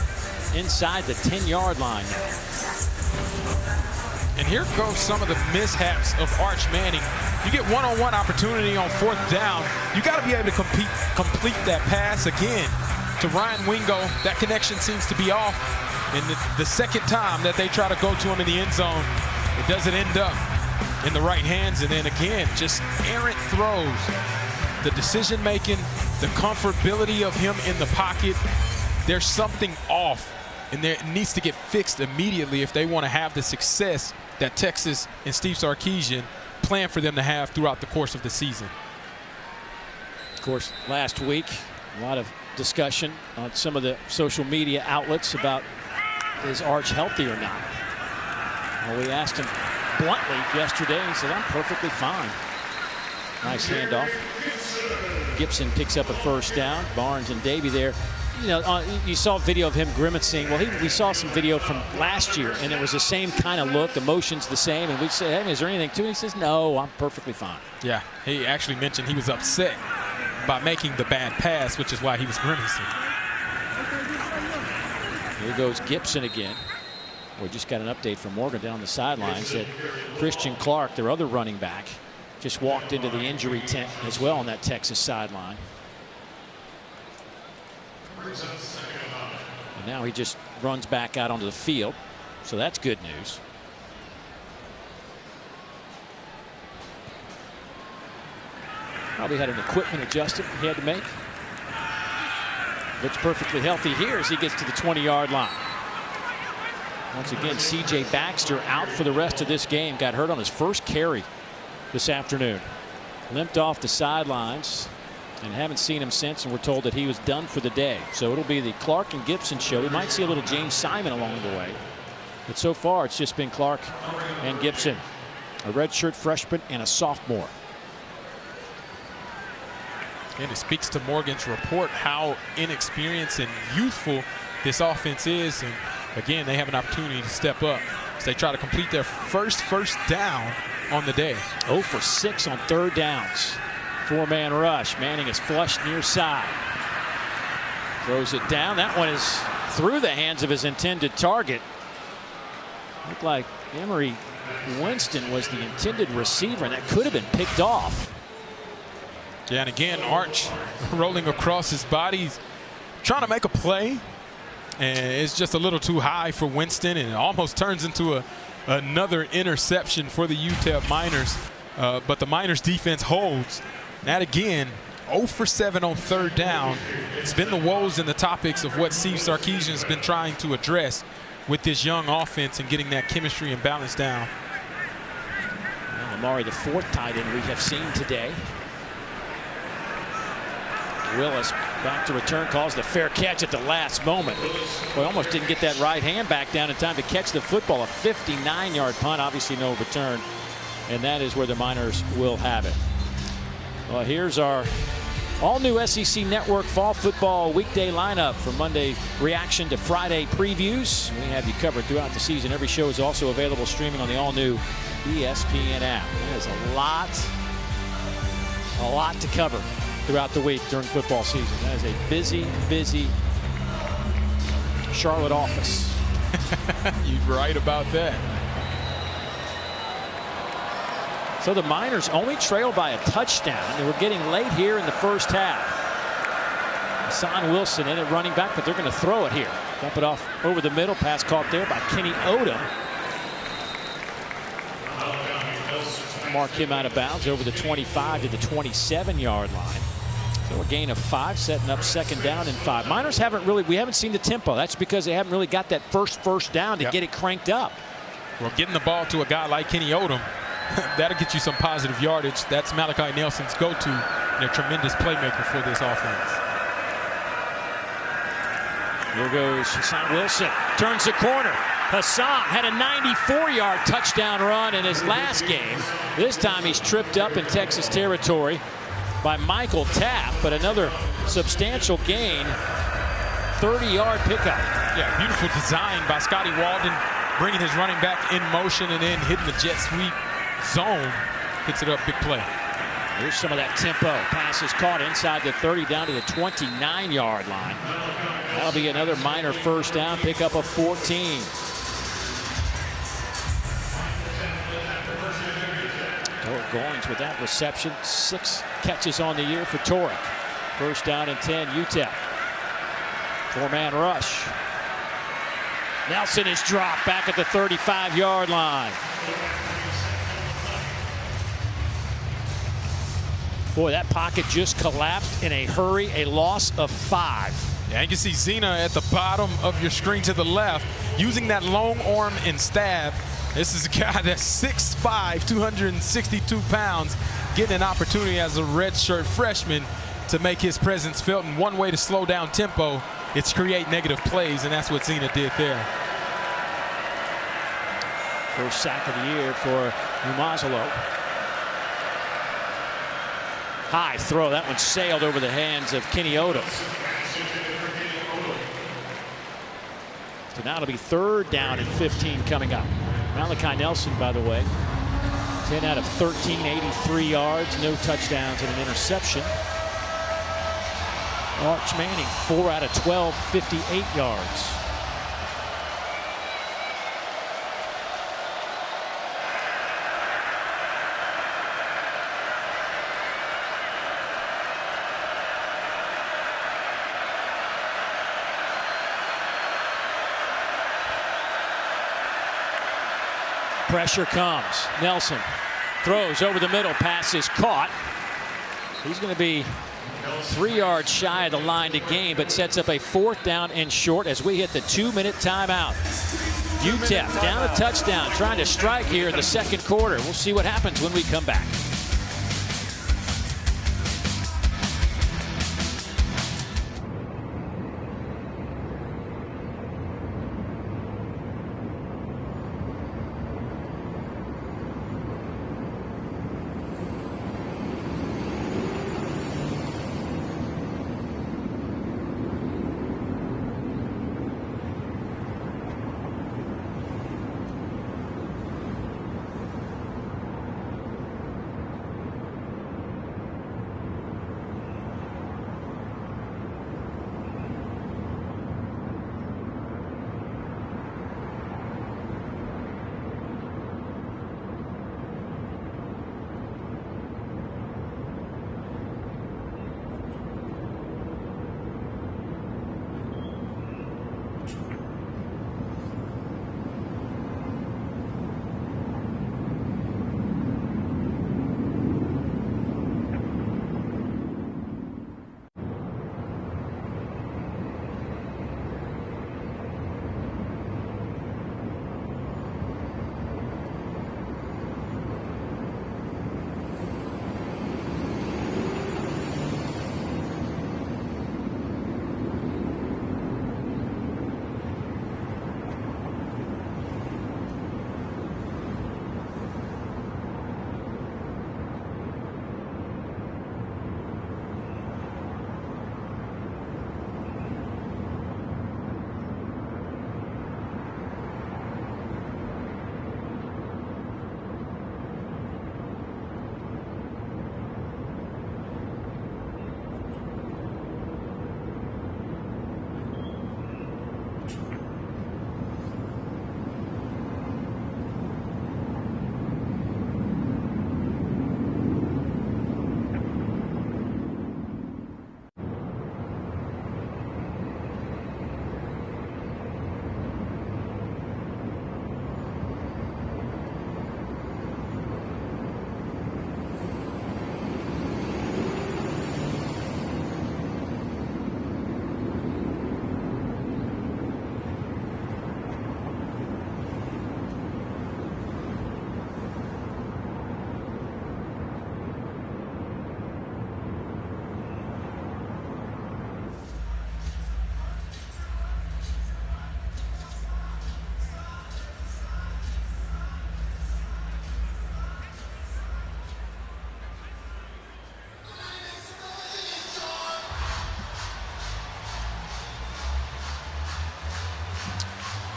inside the 10-yard line. And here goes some of the mishaps of Arch Manning. You get one-on-one opportunity on 4th down. You got to be able to complete that pass again to Ryan Wingo. That connection seems to be off. And the second time that they try to go to him in the end zone, it doesn't end up in the right hands. And then again, just errant throws. The decision-making, the comfortability of him in the pocket, there's something off. And there needs to get fixed immediately if they want to have the success that Texas and Steve Sarkisian plan for them to have throughout the course of the season. Of course, last week, a lot of discussion on some of the social media outlets about is Arch healthy or not. Well, we asked him bluntly yesterday, and he said, I'm perfectly fine. Nice handoff. Gibson picks up a first down. Barnes and Davey there. You know, you saw video of him grimacing. Well, we saw some video from last year, and it was the same kind of look. The motion's the same. And we said, hey, is there anything to it? He says, no, I'm perfectly fine. Yeah, he actually mentioned he was upset by making the bad pass, which is why he was grimacing. Here goes Gibson again. We just got an update from Morgan down the sidelines that Christian Clark, their other running back, just walked into the injury tent as well on that Texas sideline. And now he just runs back out onto the field, so that's good news. Probably had an equipment adjustment he had to make. Looks perfectly healthy here as he gets to the 20-yard line. Once again, C.J. Baxter out for the rest of this game. Got hurt on his first carry this afternoon. Limped off the sidelines. And haven't seen him since, and we're told that he was done for the day. So it'll be the Clark and Gibson show. We might see a little James Simon along the way. But so far, it's just been Clark and Gibson. A redshirt freshman and a sophomore. And it speaks to Morgan's report how inexperienced and youthful this offense is. And again, they have an opportunity to step up as they try to complete their first down on the day. 0 for 6 on 3rd downs. 4-man rush. Manning is flushed near side. Throws it down. That one is through the hands of his intended target. Looked like Emery Winston was the intended receiver, and that could have been picked off. Yeah, and again, Arch rolling across his body. He's trying to make a play, and it's just a little too high for Winston, and it almost turns into another interception for the UTEP Miners. But the Miners defense holds. That again, 0 for 7 on 3rd down. It's been the woes and the topics of what Steve Sarkisian has been trying to address with this young offense and getting that chemistry and balance down. Well, Amari, the 4th tight end we have seen today. Willis back to return, calls the fair catch at the last moment. Boy, almost didn't get that right hand back down in time to catch the football. A 59-yard punt, obviously no return. And that is where the Miners will have it. Well, here's our all-new SEC Network fall football weekday lineup from Monday reaction to Friday previews. We have you covered throughout the season. Every show is also available streaming on the all-new ESPN app. There's a lot to cover throughout the week during football season. That is a busy, busy Charlotte office. You're right about that. So the Miners only trail by a touchdown. They were getting late here in the first half. Hassan Wilson in at running back, but they're going to throw it here. Dump it off over the middle. Pass caught there by Kenny Odom. Mark him out of bounds over the 25 to the 27-yard line. So a gain of 5, setting up 2nd down and 5. Miners we haven't seen the tempo. That's because they haven't really got that first down to get it cranked up. Well, getting the ball to a guy like Kenny Odom, that'll get you some positive yardage. That's Malachi Nelson's go-to and a tremendous playmaker for this offense. Here goes Hassan Wilson. Turns the corner. Hassan had a 94-yard touchdown run in his last game. This time he's tripped up in Texas territory by Michael Taft, but another substantial gain. 30-yard pickup. Yeah, beautiful design by Scotty Walden, bringing his running back in motion and then hitting the jet sweep zone. Hits it up, big play. Here's some of that tempo. Pass is caught inside the 30 down to the 29-yard line. That'll be another minor first down, pickup of 14. Torek Goins with that reception. 6 catches on the year for Torek. First down and 10, UTEP. 4-man rush. Nelson is dropped back at the 35-yard line. Boy, that pocket just collapsed in a hurry. A loss of 5. Yeah, you can see Zena at the bottom of your screen to the left using that long arm and stab. This is a guy that's 6'5", 262 pounds, getting an opportunity as a redshirt freshman to make his presence felt. And one way to slow down tempo, it's create negative plays, and that's what Zena did there. First sack of the year for Umazalo. High throw. That one sailed over the hands of Kenny Odom. So now it'll be 3rd down and 15 coming up. Malachi Nelson, by the way, 10 out of 13, 83 yards, no touchdowns and an interception. Arch Manning, 4 out of 12, 58 yards. Pressure comes. Nelson throws over the middle. Pass is caught. He's going to be 3 yards shy of the line to gain, but sets up a 4th down and short as we hit the 2-minute timeout. UTEP down a touchdown, trying to strike here in the 2nd quarter. We'll see what happens when we come back.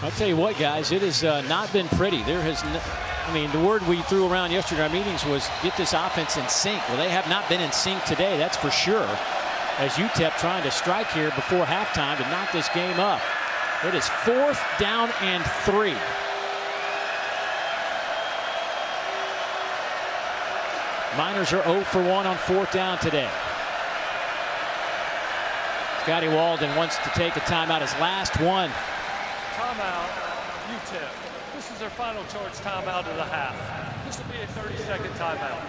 I'll tell you what, guys, it has not been pretty. There has, I mean, the word we threw around yesterday in our meetings was get this offense in sync. Well, they have not been in sync today, that's for sure. As UTEP trying to strike here before halftime to knock this game up. It is 4th down and 3. Miners are 0 for 1 on 4th down today. Scotty Walden wants to take a timeout, his last one. Timeout, UTEP. This is their final charge timeout of the half. This will be a 30-second timeout.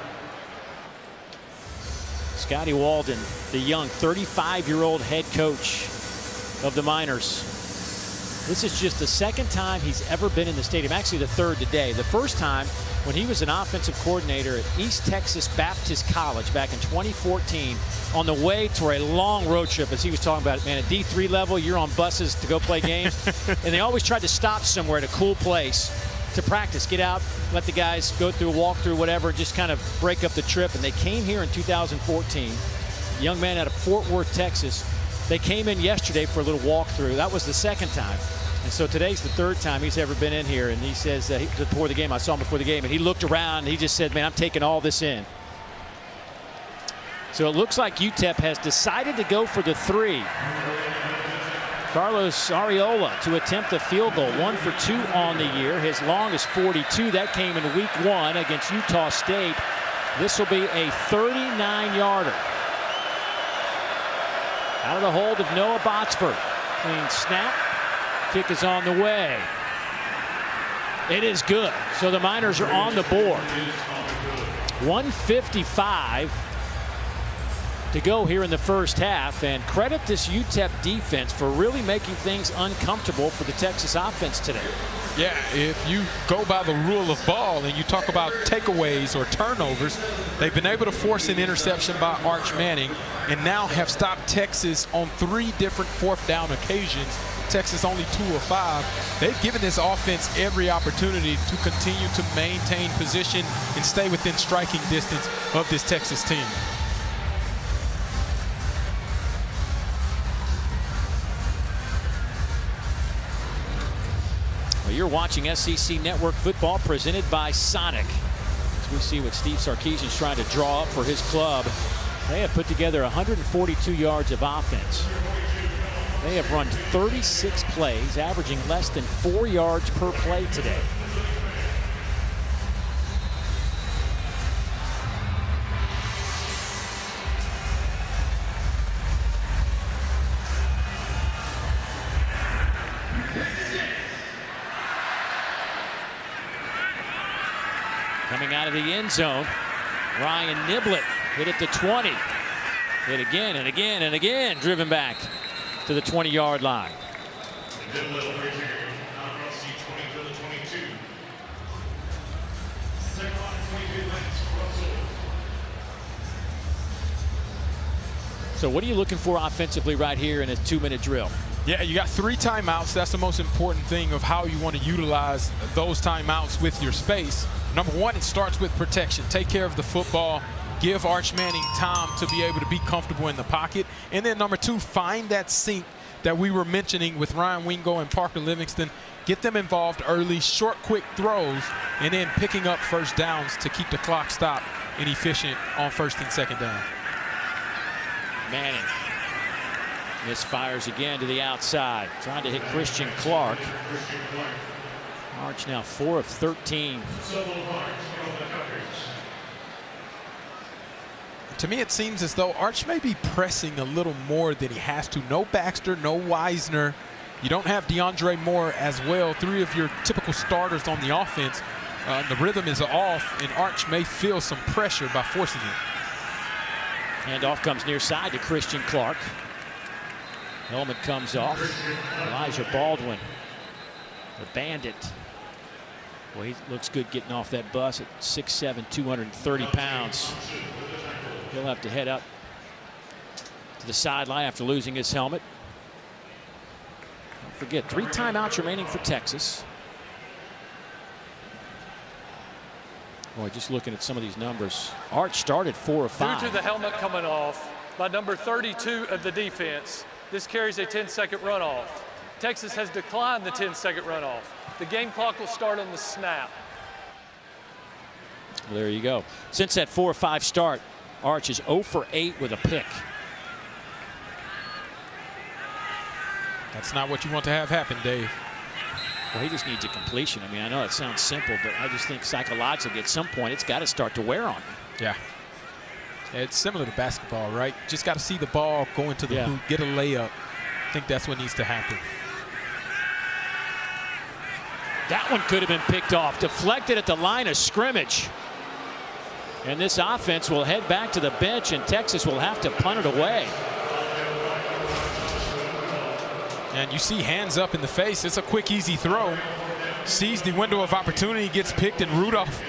Scotty Walden, the young 35-year-old head coach of the Miners. This is just the second time he's ever been in the stadium, actually the third today. The first time when he was an offensive coordinator at East Texas Baptist College back in 2014 on the way to a long road trip, as he was talking about, man, at D3 level, you're on buses to go play games. And they always tried to stop somewhere at a cool place to practice, get out, let the guys go through a walkthrough, whatever, just kind of break up the trip. And they came here in 2014, a young man out of Fort Worth, Texas. They came in yesterday for a little walkthrough. That was the second time. And so today's the third time he's ever been in here. And he says before the game, I saw him before the game, and he looked around and he just said, man, I'm taking all this in. So it looks like UTEP has decided to go for the 3. Carlos Arreola to attempt a field goal, 1 for 2 on the year. His longest 42. That came in week 1 against Utah State. This will be a 39-yarder. Out of the hold of Noah Botsford. Clean snap. Kick is on the way. It is good. So the Miners are on the board. 1:55 to go here in the first half, and credit this UTEP defense for really making things uncomfortable for the Texas offense today. Yeah, if you go by the rule of ball and you talk about takeaways or turnovers, they've been able to force an interception by Arch Manning and now have stopped Texas on 3 different 4th down occasions. Texas only 2 of 5. They've given this offense every opportunity to continue to maintain position and stay within striking distance of this Texas team. Well, you're watching SEC Network football presented by Sonic. As we see what Steve Sarkisian's trying to draw up for his club. They have put together 142 yards of offense. They have run 36 plays, averaging less than 4 yards per play today. Coming out of the end zone, Ryan Niblett hit at the 20. Hit again and again and again, driven back to the 20-yard line. So what are you looking for offensively right here in a 2-minute drill? Yeah, you got 3 timeouts. That's the most important thing of how you want to utilize those timeouts with your space. Number 1, it starts with protection. Take care of the football. Give Arch Manning time to be able to be comfortable in the pocket. And then number 2, find that sync that we were mentioning with Ryan Wingo and Parker Livingston. Get them involved early, short, quick throws, and then picking up first downs to keep the clock stopped and efficient on 1st and 2nd down. Manning misfires again to the outside, trying to hit Christian Clark. Arch now 4 of 13. To me, it seems as though Arch may be pressing a little more than he has to. No Baxter, no Wisner. You don't have DeAndre Moore as well. 3 of your typical starters on the offense. The rhythm is off, and Arch may feel some pressure by forcing it. Handoff comes near side to Christian Clark. Helmet comes off. Elijah Baldwin, the bandit. Well, he looks good getting off that bus at 6'7", 230 pounds. He'll have to head up to the sideline after losing his helmet. Don't forget, 3 timeouts remaining for Texas. Boy, just looking at some of these numbers. Arch started 4 of 5. Due to the helmet coming off by number 32 of the defense, this carries a 10-second runoff. Texas has declined the 10-second runoff. The game clock will start on the snap. There you go. Since that 4-5 start, Arch is 0 for 8 with a pick. That's not what you want to have happen, Dave. Well, he just needs a completion. I mean, I know it sounds simple, but I just think psychologically at some point it's got to start to wear on him. Yeah. It's similar to basketball, right? Just got to see the ball go into the hoop, get a layup. I think that's what needs to happen. That one could have been picked off, deflected at the line of scrimmage. And this offense will head back to the bench, and Texas will have to punt it away. And you see hands up in the face. It's a quick, easy throw. Sees the window of opportunity, gets picked, and Rudolph,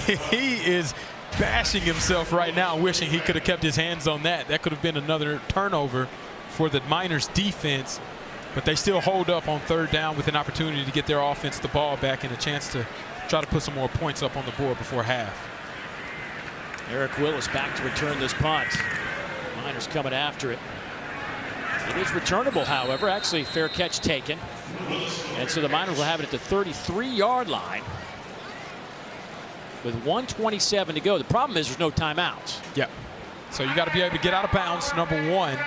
he is bashing himself right now, wishing he could have kept his hands on that. That could have been another turnover for the Miners defense, but they still hold up on 3rd down with an opportunity to get their offense the ball back and a chance to try to put some more points up on the board before half. Eric Willis back to return this punt. Miners coming after it. It is returnable, however. Actually, fair catch taken. And so the Miners will have it at the 33-yard line with 1:27 to go. The problem is there's no timeouts. Yep. So you got to be able to get out of bounds, number one.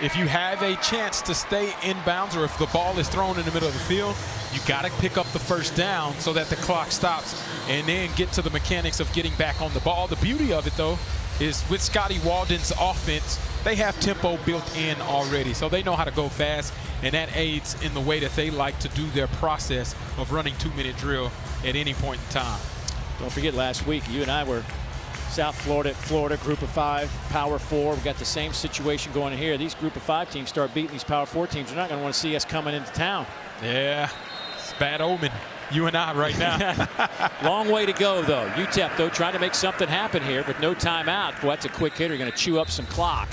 If you have a chance to stay in bounds, or if the ball is thrown in the middle of the field, you got to pick up the 1st down so that the clock stops and then get to the mechanics of getting back on the ball. The beauty of it, though, is with Scotty Walden's offense, they have tempo built in already, so they know how to go fast, and that aids in the way that they like to do their process of running 2-minute drill at any point in time. Don't forget, last week you and I were South Florida, Group of 5, Power 4. We got the same situation going here. These Group of 5 teams start beating these Power 4 teams. They're not going to want to see us coming into town. Yeah, it's bad omen. You and I right now. Long way to go, though. UTEP, though, trying to make something happen here with no timeout. Boy, that's a quick hitter. Going to chew up some clock.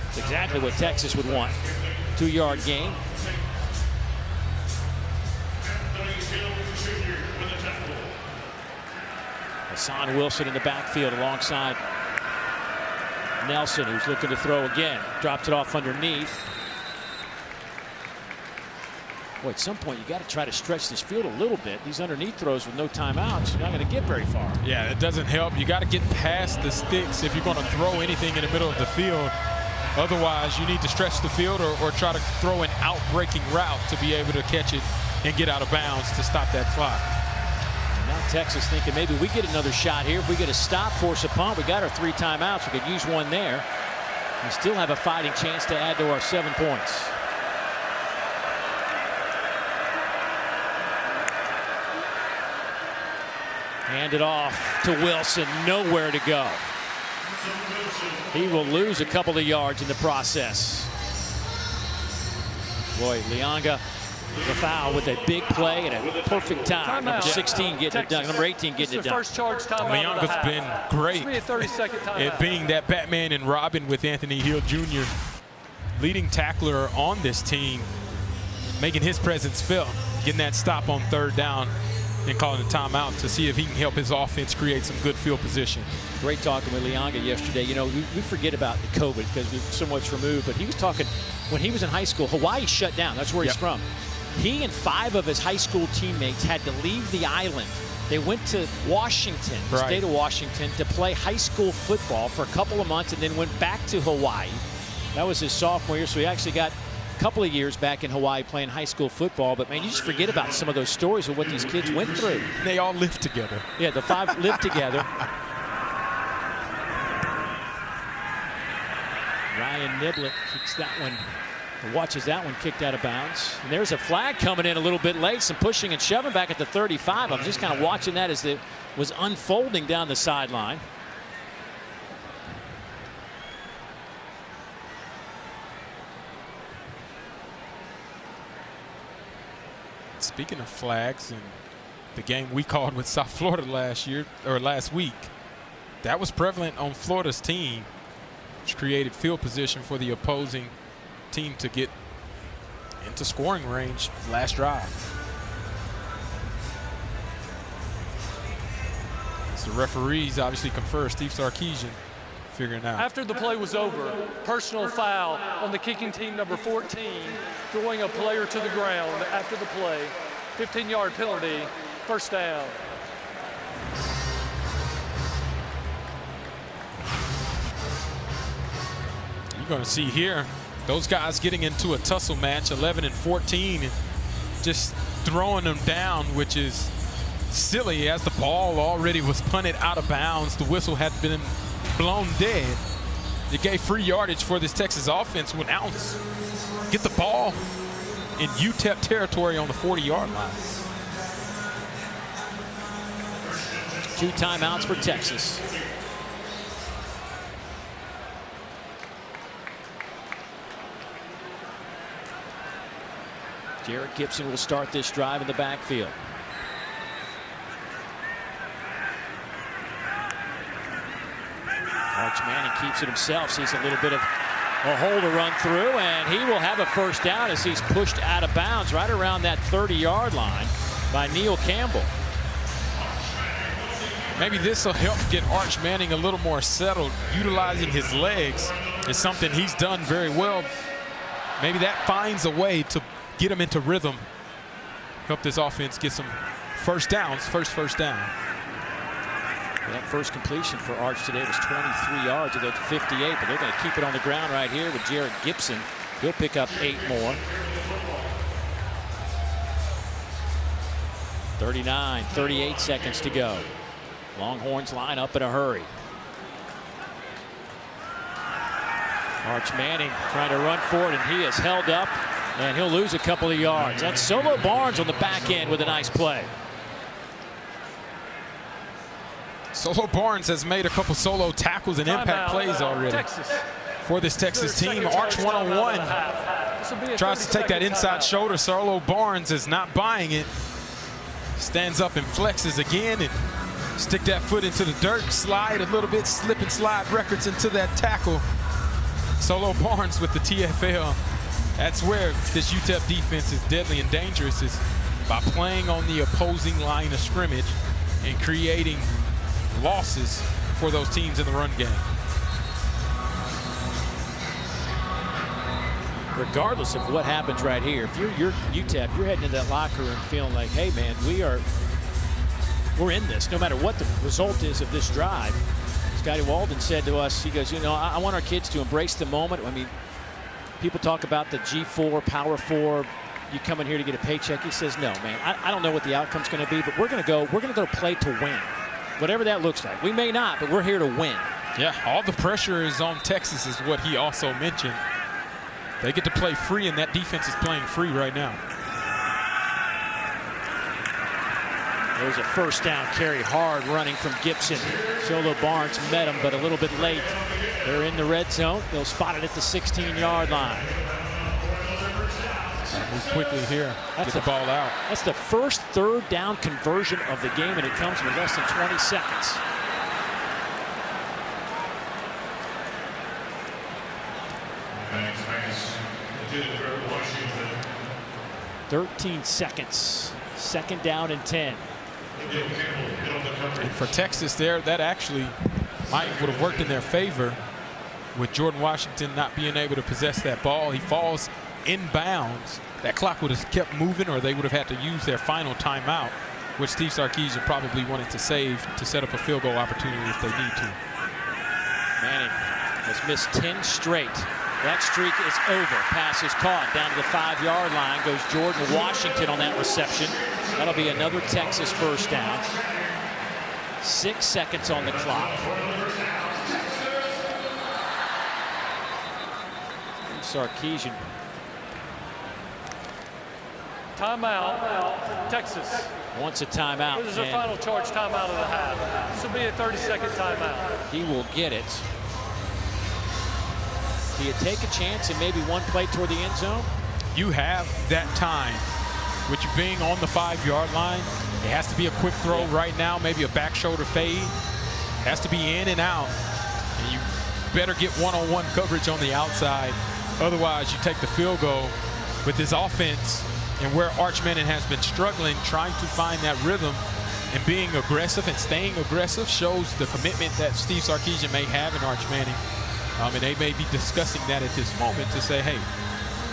It's exactly what Texas would want. 2-yard gain. Hassan Wilson in the backfield alongside Nelson, who's looking to throw again. Dropped it off underneath. Boy, at some point you got to try to stretch this field a little bit. These underneath throws with no timeouts, you're not going to get very far. Yeah, it doesn't help. You got to get past the sticks if you're going to throw anything in the middle of the field. Otherwise, you need to stretch the field or try to throw an out-breaking route to be able to catch it and get out of bounds to stop that clock. Now Texas thinking maybe we get another shot here. If we get a stop, force a punt, we got our 3 timeouts. We could use one there. We still have a fighting chance to add to our 7 points. Hand it off to Wilson. Nowhere to go. He will lose a couple of yards in the process. Boy, Lianga, the foul with a big play and a perfect time. Number 16 getting it done. Number 18 getting it done. First charge timeout. Lianga's been great at being that Batman and Robin with Anthony Hill Jr. Leading tackler on this team, making his presence felt, getting that stop on 3rd down and calling a timeout to see if he can help his offense create some good field position. Great talking with Lianga yesterday. You know, we forget about the COVID because we're so much removed, but he was talking when he was in high school. Hawaii shut down. That's where he's from. He and 5 of his high school teammates had to leave the island. They went to Washington, the state of Washington, to play high school football for a couple of months and then went back to Hawaii. That was his sophomore year, so he actually got a couple of years back in Hawaii playing high school football. But, man, you just forget about some of those stories of what these kids went through. They all lived together. Yeah, the 5 lived together. Ryan Niblett kicks that one. Watches that one kicked out of bounds. And there's a flag coming in a little bit late. Some pushing and shoving back at the 35. I'm just kind of watching that as it was unfolding down the sideline. Speaking of flags and the game we called with South Florida last week, that was prevalent on Florida's team, which created field position for the opposing team to get into scoring range last drive. As the referees obviously confer, Steve Sarkisian figuring out. After the play was over, personal foul on the kicking team, number 14, throwing a player to the ground after the play. 15-yard penalty, first down. You're going to see here those guys getting into a tussle match, 11 and 14, and just throwing them down, which is silly as the ball already was punted out of bounds. The whistle had been blown dead. It gave free yardage for this Texas offense when now get the ball in UTEP territory on the 40-yard line. 2 timeouts for Texas. Jared Gibson will start this drive in the backfield. Arch Manning keeps it himself, sees a little bit of a hole to run through, and he will have a first down as he's pushed out of bounds right around that 30-yard line by Neil Campbell. Maybe this will help get Arch Manning a little more settled. Utilizing his legs is something he's done very well. Maybe that finds a way to get him into rhythm, help this offense get some first downs, first down. That first completion for Arch today was 23 yards. They're at 58, but they're going to keep it on the ground right here with Jared Gibson. He'll pick up 8 more. 38 seconds to go. Longhorns line up in a hurry. Arch Manning trying to run for it, and he is held up, and he'll lose a couple of yards. That's Solo Barnes on the back end with a nice play. Solo Barnes has made a couple solo tackles and impact plays already for this Texas team. Arch 1-on-1 tries to take that inside shoulder. Solo Barnes is not buying it. Stands up and flexes again and stick that foot into the dirt, slide a little bit, slip and slide records into that tackle. Solo Barnes with the TFL. That's where this UTEP defense is deadly and dangerous, is by playing on the opposing line of scrimmage and creating losses for those teams in the run game. Regardless of what happens right here, if you're UTEP, you're heading into that locker room feeling like, hey man, we're in this no matter what the result is of this drive. Scotty Walden said to us, he goes, you know, I want our kids to embrace the moment. I mean, people talk about the G4, Power 4, you come in here to get a paycheck. He says, no, man, I don't know what the outcome's going to be, but we're going to go play to win. Whatever that looks like. We may not, but we're here to win. Yeah, all the pressure is on Texas is what he also mentioned. They get to play free, and that defense is playing free right now. There's a first down carry, hard running from Gibson. Solo Barnes met him, but a little bit late. They're in the red zone. They'll spot it at the 16-yard line. Move quickly here. Get the ball out. That's the first third down conversion of the game, and it comes with less than 20 seconds. "13 seconds. Second down and 10. And for Texas there, that actually would have worked in their favor with Jordan Washington not being able to possess that ball. He falls inbounds. That clock would have kept moving, or they would have had to use their final timeout, which Steve Sarkisian probably wanted to save to set up a field goal opportunity if they need to. Manning has missed 10 straight. That streak is over. Pass is caught down to the 5-yard line. Goes Jordan Washington on that reception. That'll be another Texas first down. 6 seconds on the clock. Sarkisian. Timeout, Texas. Wants a timeout. This is a final charge timeout of the half. This will be a 30-second timeout. He will get it. Do you take a chance and maybe one play toward the end zone? You have that time. With you being on the 5-yard line, it has to be a quick throw right now, maybe a back shoulder fade. It has to be in and out. And you better get one-on-one coverage on the outside. Otherwise, you take the field goal. With this offense and where Arch Manning has been struggling, trying to find that rhythm, and being aggressive and staying aggressive shows the commitment that Steve Sarkisian may have in Arch Manning. And they may be discussing that at this moment to say, hey,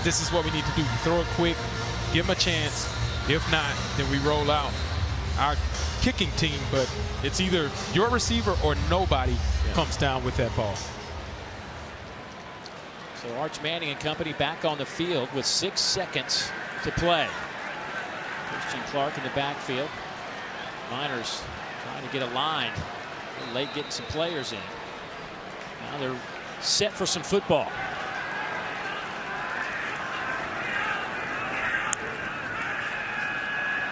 this is what we need to do. You throw it quick, give him a chance. If not, then we roll out our kicking team, but it's either your receiver or nobody comes down with that ball. So Arch Manning and company back on the field with 6 seconds to play. Christian Clark in the backfield. Miners trying to get aligned. A little late getting some players in. Now they're set for some football.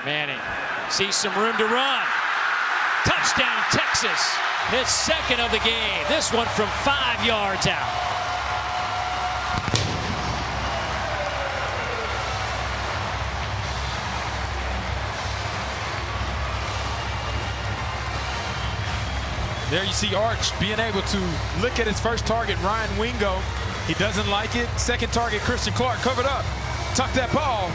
Manning sees some room to run. Touchdown, Texas. His second of the game. This one from 5 yards out. There you see Arch being able to look at his first target, Ryan Wingo. He doesn't like it. Second target, Christian Clark covered up. Tuck that ball,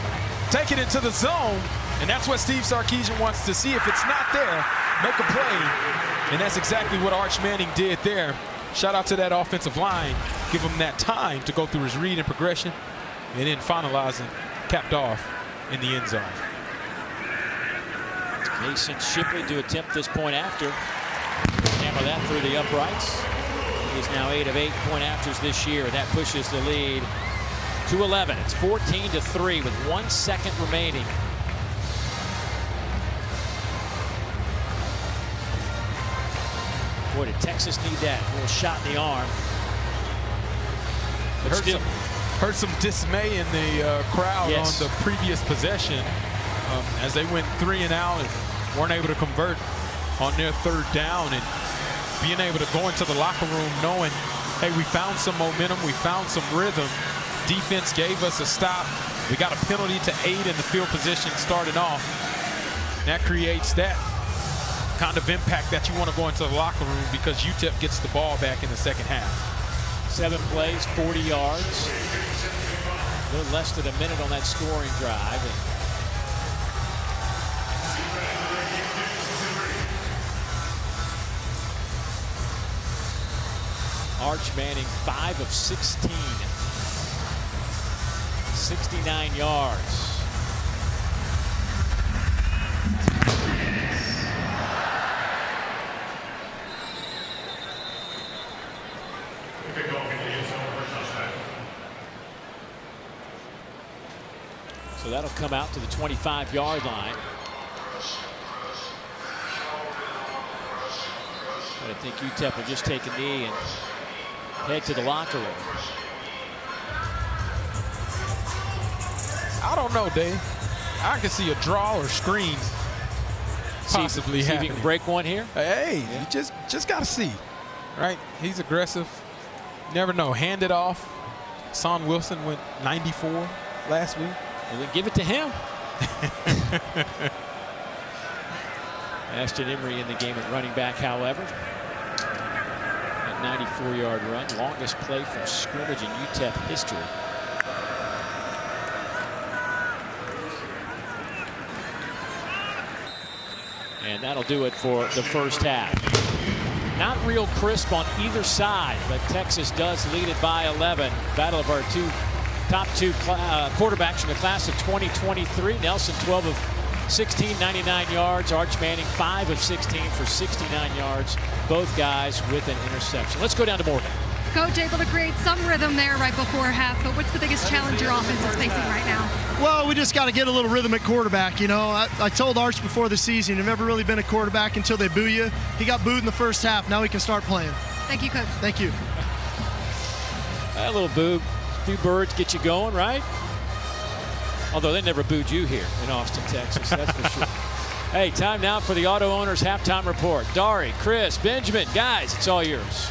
take it into the zone, and that's what Steve Sarkisian wants to see. If it's not there, make a play. And that's exactly what Arch Manning did there. Shout out to that offensive line. Give him that time to go through his read and progression, and then finalizing, capped off in the end zone. Mason Shipley to attempt this point after. Hammer that through the uprights. He is now 8 of 8 point afters this year. That pushes the lead to 11. It's 14-3 with 1 second remaining. Boy, did Texas need that. A little shot in the arm. But Heard some dismay in the crowd on the previous possession as they went 3 and out and weren't able to convert on their third down, and being able to go into the locker room knowing, hey, we found some momentum, we found some rhythm. Defense gave us a stop. We got a penalty to aid in the field position starting off. That creates that kind of impact that you want to go into the locker room because UTEP gets the ball back in the second half. 7 plays, 40 yards. A little less than a minute on that scoring drive. Arch Manning 5 of 16. 69 yards. So that'll come out to the 25-yard line. But I think UTEP will just take a knee and head to the locker room. I don't know, Dave. I can see a draw or screen possibly see if happening. he can break one here. Hey, you just got to see, right? He's aggressive. Never know. Hand it off. Son Wilson went 94 last week. Well, then give it to him. Ashton Emery in the game at running back, however. 94-yard run, longest play from scrimmage in UTEP history. And that'll do it for the first half. Not real crisp on either side, but Texas does lead it by 11. Battle of our top two quarterbacks from the class of 2023. Nelson 12 of 16, 99 yards. Arch Manning 5 of 16 for 69 yards. Both guys with an interception. Let's go down to Morgan. Coach able to create some rhythm there right before half, but what's the biggest challenge your offense is facing right now? Well, we just got to get a little rhythm at quarterback. You know, I told Arch before the season, you've never really been a quarterback until they boo you. He got booed in the first half. Now he can start playing. Thank you, Coach. Thank you. A little boo. A few birds get you going, right? Although they never booed you here in Austin, Texas, that's for sure. Hey, time now for the Auto Owners Halftime Report. Dari, Chris, Benjamin, guys, it's all yours.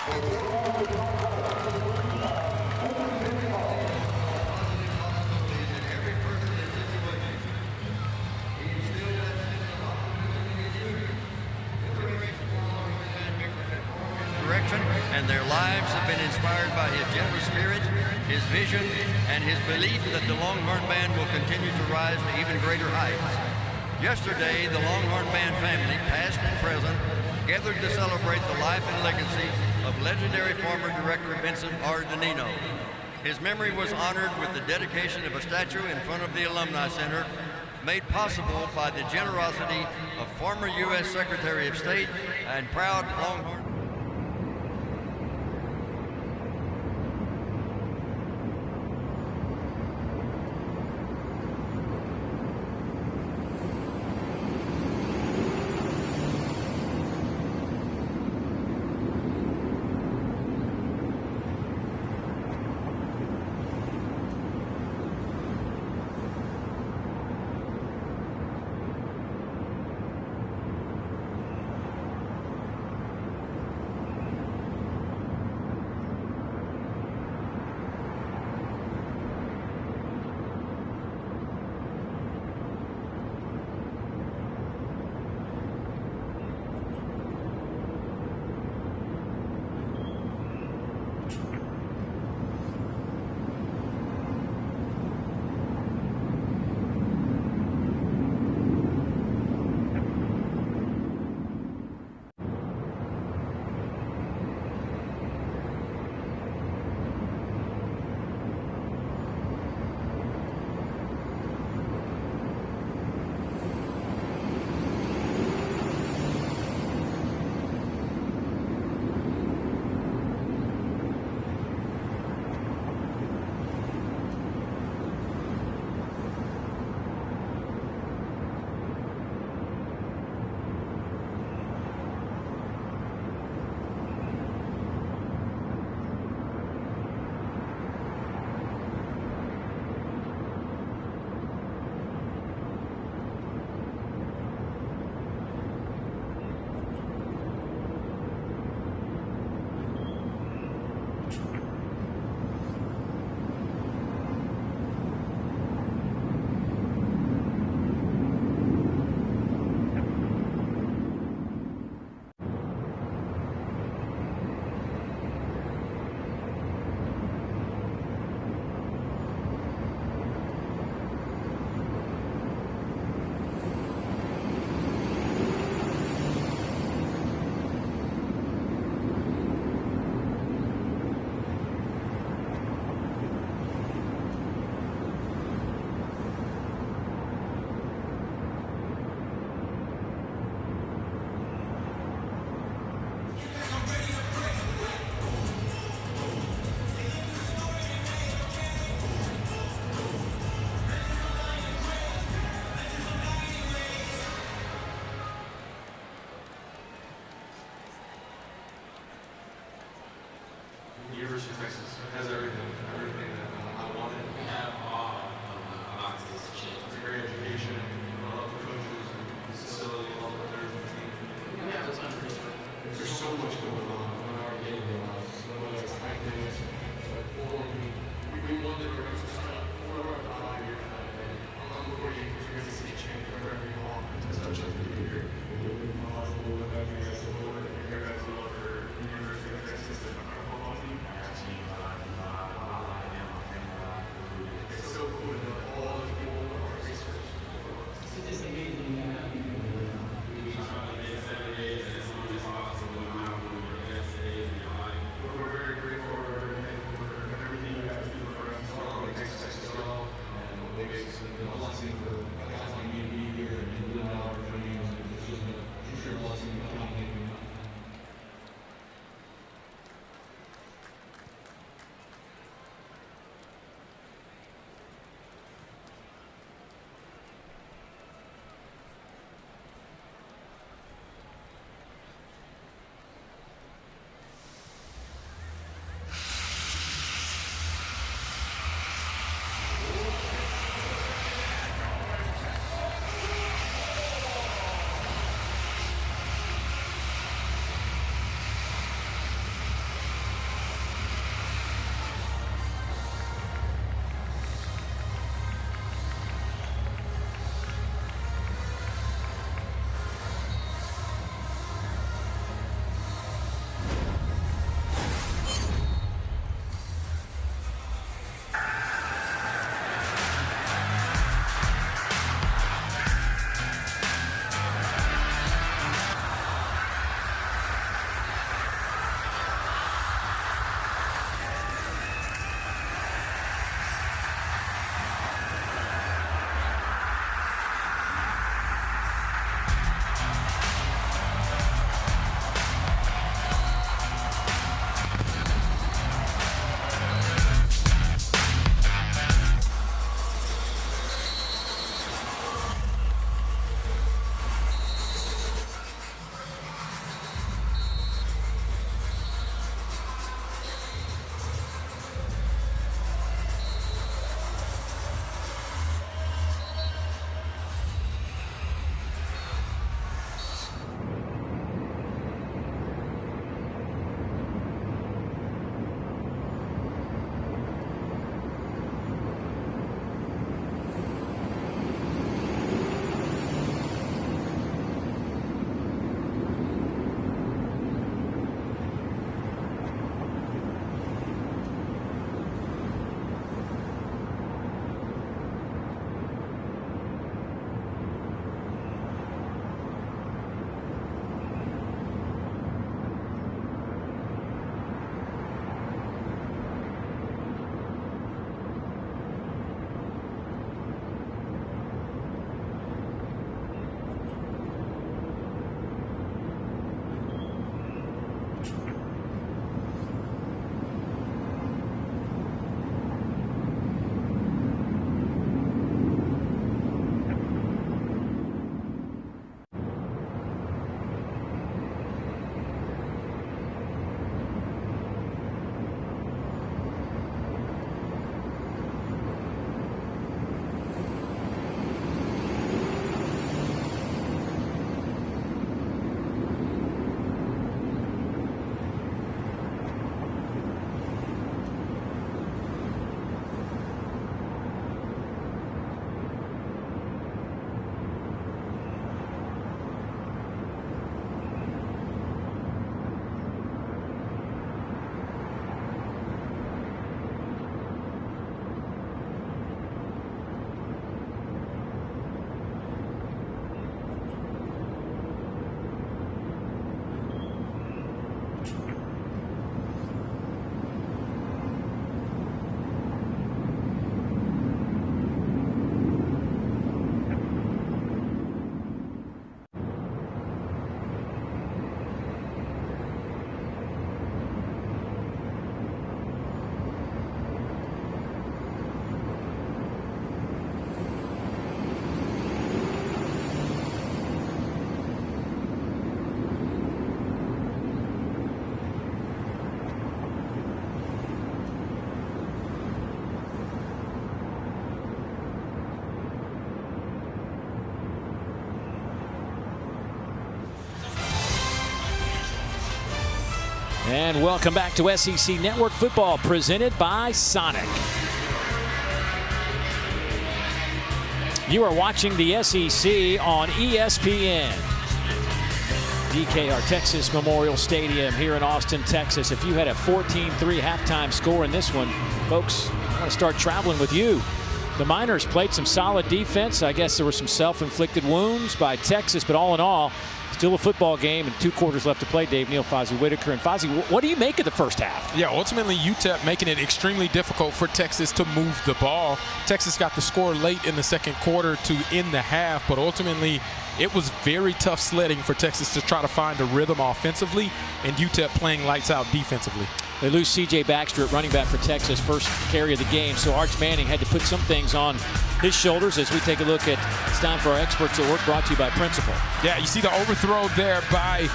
And their lives have been inspired by his generous spirit, his vision, and his belief that the Longhorn Band will continue to rise to even greater heights. Yesterday, the Longhorn Band family, past and present, gathered to celebrate the life and legacy of legendary former director Vincent R. Donino. His memory was honored with the dedication of a statue in front of the Alumni Center, made possible by the generosity of former U.S. Secretary of State and proud Longhorn. University of Texas has everything that I wanted. We have a lot of this shit. It's a great education. I love the coaches, the facility, I love the players and the team. Yeah, that's not pretty good. There's so much going on. I'm already getting going on. Whether it's practice, we wanted to do stuff. We're about 5 years now. I'm looking for you to see a change wherever you want. It's such a good year. And welcome back to SEC Network Football, presented by Sonic. You are watching the SEC on ESPN. DKR Texas Memorial Stadium here in Austin, Texas. If you had a 14-3 halftime score in this one, folks, I want to start traveling with you. The Miners played some solid defense. I guess there were some self-inflicted wounds by Texas, but all in all, still a football game and 2 quarters left to play. Dave Neal, Fozzie Whitaker. And Fozzie, what do you make of the first half? Yeah, ultimately UTEP making it extremely difficult for Texas to move the ball. Texas got the score late in the second quarter to end the half, but ultimately it was very tough sledding for Texas to try to find a rhythm offensively, and UTEP playing lights out defensively. They lose C.J. Baxter at running back for Texas, first carry of the game, so Arch Manning had to put some things on his shoulders as we take a look at It's Time for Our Experts at Work, brought to you by Principal. Yeah, you see the overthrow there by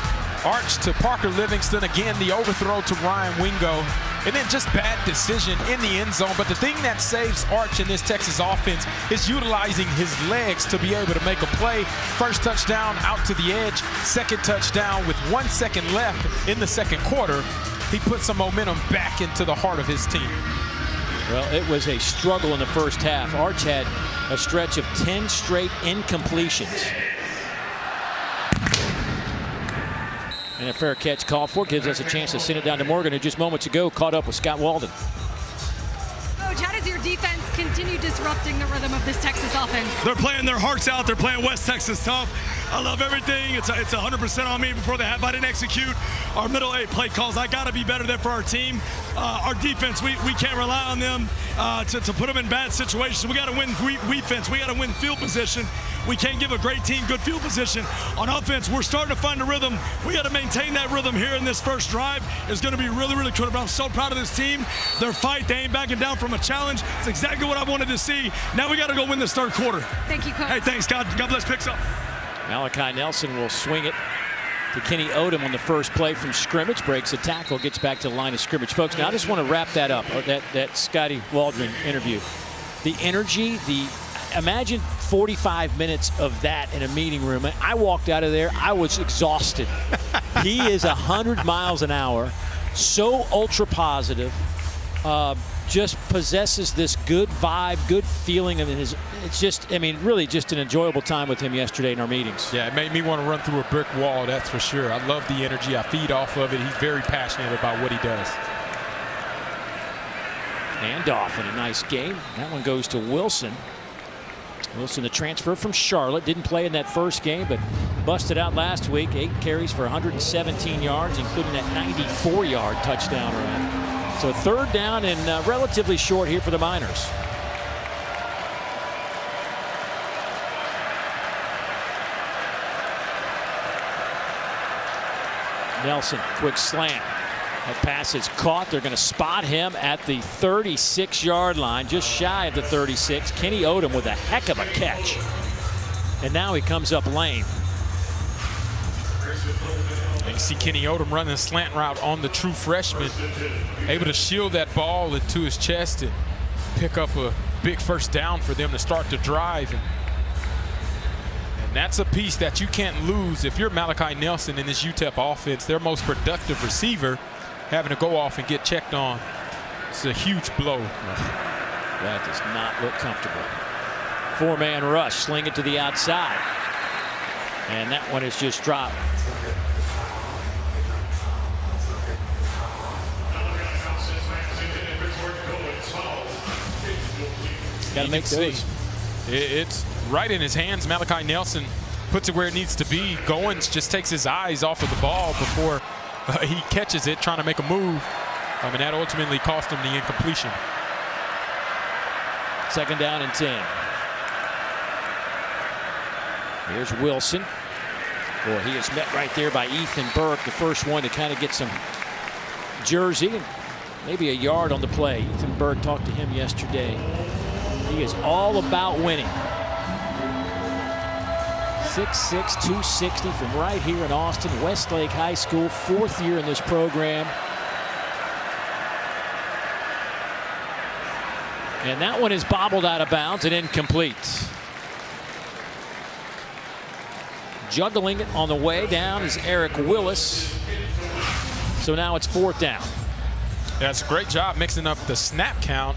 Arch to Parker Livingston. Again, the overthrow to Ryan Wingo. And then just bad decision in the end zone. But the thing that saves Arch in this Texas offense is utilizing his legs to be able to make a play. First touchdown out to the edge. Second touchdown with 1 second left in the second quarter. He put some momentum back into the heart of his team. Well, it was a struggle in the first half. Arch had a stretch of 10 straight incompletions. And a fair catch call for gives us a chance to send it down to Morgan, who just moments ago caught up with Scott Walden. Coach, how does your defense continue disrupting the rhythm of this Texas offense? They're playing their hearts out. They're playing West Texas tough. I love everything. It's 100% on me before the half. I didn't execute our middle 8 play calls. I got to be better there for our team. Our defense, we can't rely on them to put them in bad situations. We got to win defense. We got to win field position. We can't give a great team good field position. On offense, we're starting to find a rhythm. We got to maintain that rhythm here in this first drive. It's going to be really, really critical. I'm so proud of this team. Their fight, they ain't backing down from a challenge. It's exactly what I wanted to see. Now we got to go win this third quarter. Thank you, Coach. Hey, thanks, God bless, picks up. Malachi Nelson will swing it to Kenny Odom on the first play from scrimmage, breaks a tackle, gets back to the line of scrimmage. Folks, now I just want to wrap that up, that Scotty Waldron interview. The energy, imagine 45 minutes of that in a meeting room. I walked out of there, I was exhausted. He is 100 miles an hour, so ultra positive, just possesses this good vibe, good feeling. It's just, really just an enjoyable time with him yesterday in our meetings. Yeah, it made me want to run through a brick wall, that's for sure. I love the energy. I feed off of it. He's very passionate about what he does. Handoff in a nice game. That one goes to Wilson. Wilson, the transfer from Charlotte, didn't play in that first game, but busted out last week. 8 carries for 117 yards, including that 94-yard touchdown run. So third down and relatively short here for the Miners. Nelson, quick slant. That pass is caught. They're going to spot him at the 36-yard line, just shy of the 36. Kenny Odom with a heck of a catch. And now he comes up lame. And you see Kenny Odom running a slant route on the true freshman, able to shield that ball into his chest and pick up a big first down for them to start the drive. And that's a piece that you can't lose if you're Malachi Nelson in this UTEP offense, their most productive receiver, having to go off and get checked on. It's a huge blow. That does not look comfortable. 4-man rush, sling it to the outside. And that one is just dropped. Got to make those. It's right in his hands. Malachi Nelson puts it where it needs to be. Goins just takes his eyes off of the ball before he catches it, trying to make a move. That ultimately cost him the incompletion. Second down and 10. Here's Wilson. Boy, he is met right there by Ethan Burke, the first one to kind of get some jersey, maybe a yard on the play. Ethan Burke, talked to him yesterday. He is all about winning. 6'6", 260 from right here in Austin, Westlake High School, 4th year in this program. And that one is bobbled out of bounds and incomplete. Juggling it on the way down is Eric Willis. So now it's 4th down. Yeah, it's a great job mixing up the snap count,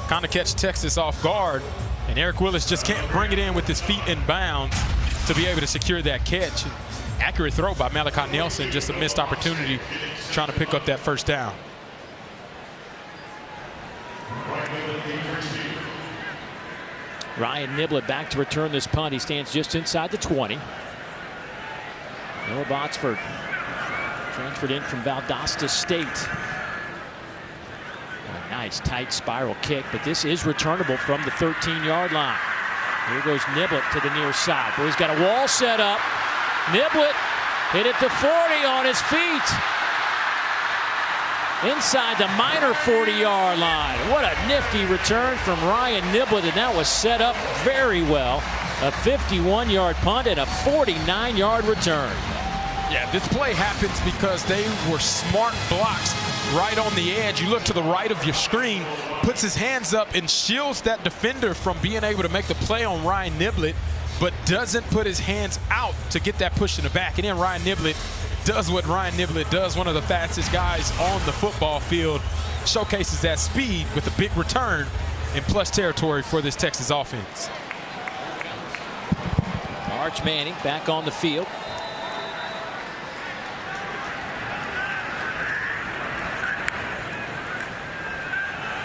kind of catch Texas off guard, and Eric Willis just can't bring it in with his feet in bounds to be able to secure that catch. Accurate throw by Malachi Nelson, just a missed opportunity trying to pick up that first down. Ryan Niblett back to return this punt. He stands just inside the 20. Noah Botsford transferred in from Valdosta State. A nice tight spiral kick, but this is returnable from the 13-yard line. Here goes Niblett to the near side. Boy, he's got a wall set up. Niblett hit it to 40 on his feet. Inside the minor 40-yard line. What a nifty return from Ryan Niblett, and that was set up very well. A 51-yard punt and a 49-yard return. Yeah, this play happens because they were smart blocks right on the edge. You look to the right of your screen, puts his hands up and shields that defender from being able to make the play on Ryan Niblett, but doesn't put his hands out to get that push in the back. And then Ryan Niblett does what Ryan Niblett does, one of the fastest guys on the football field, showcases that speed with a big return in plus territory for this Texas offense. Arch Manning back on the field.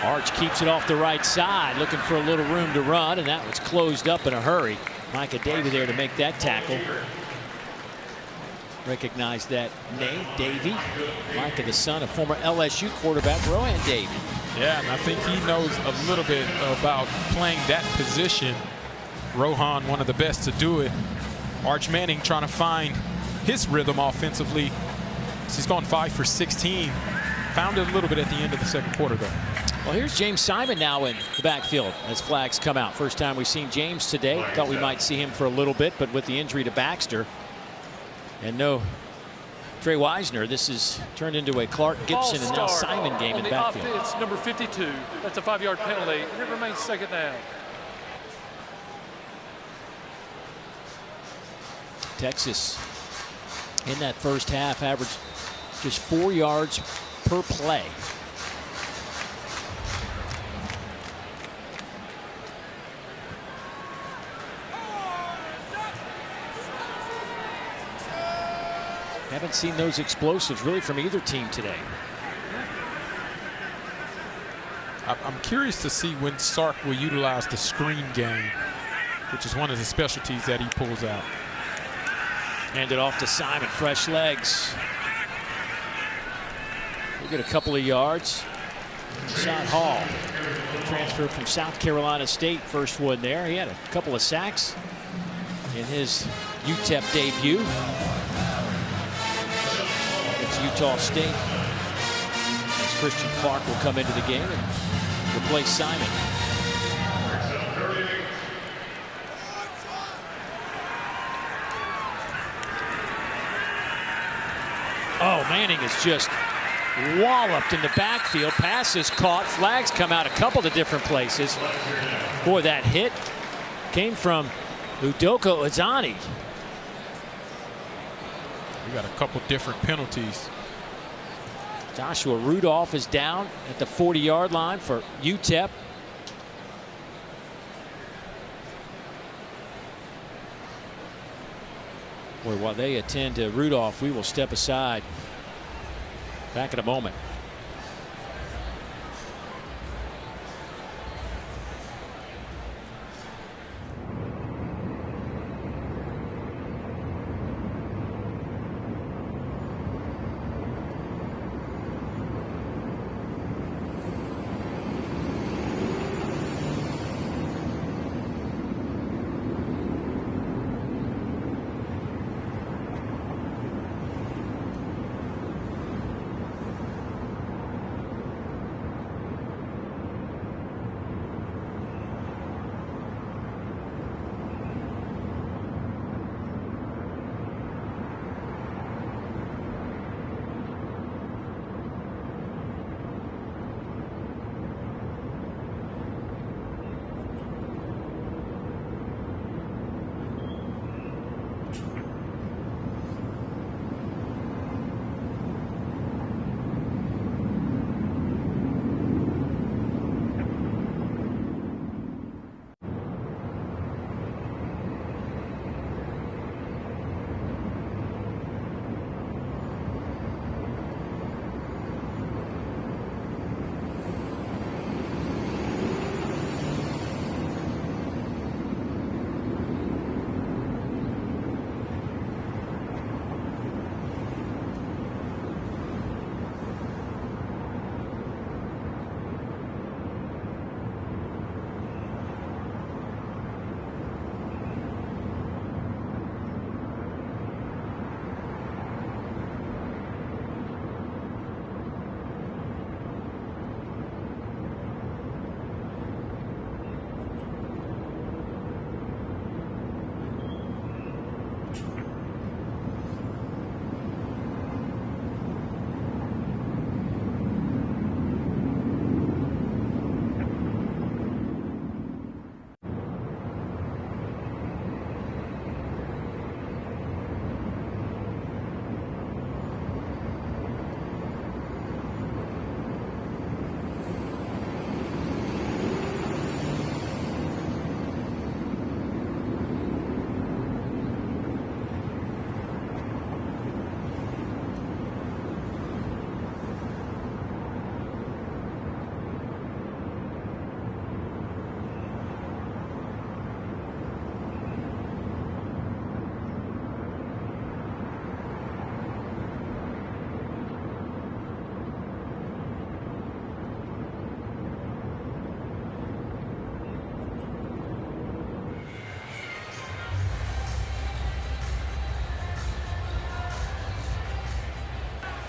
Arch keeps it off the right side, looking for a little room to run, and that was closed up in a hurry. Micah Davey there to make that tackle. Recognize that name, Davey. Micah, the son of former LSU quarterback Rohan Davey. Yeah, and I think he knows a little bit about playing that position. Rohan, one of the best to do it. Arch Manning trying to find his rhythm offensively. He's gone 5 for 16. Found it a little bit at the end of the second quarter, though. Well, here's James Simon now in the backfield as flags come out. First time we've seen James today. Thought we might see him for a little bit, but with the injury to Baxter and no Trey Wisner, this is turned into a Clark Gibson and now Simon game in the backfield. Offense, number 52. That's a 5-yard penalty, and it remains 2nd down. Texas in that first half averaged just 4 yards per play. Haven't seen those explosives really from either team today. I'm curious to see when Sark will utilize the screen game, which is one of the specialties that he pulls out. Hand it off to Simon, fresh legs. We'll get a couple of yards. Shot Hall, transfer from South Carolina State, first one there. He had a couple of sacks in his UTEP debut. Utah State, as Christian Clark will come into the game and replace Simon. Oh, Manning is just walloped in the backfield. Passes caught, flags come out a couple of different places. Boy, that hit came from Udoka Ozani. We got a couple different penalties. Joshua Rudolph is down at the 40-yard line for UTEP. Boy, while they attend to Rudolph, we will step aside. Back in a moment.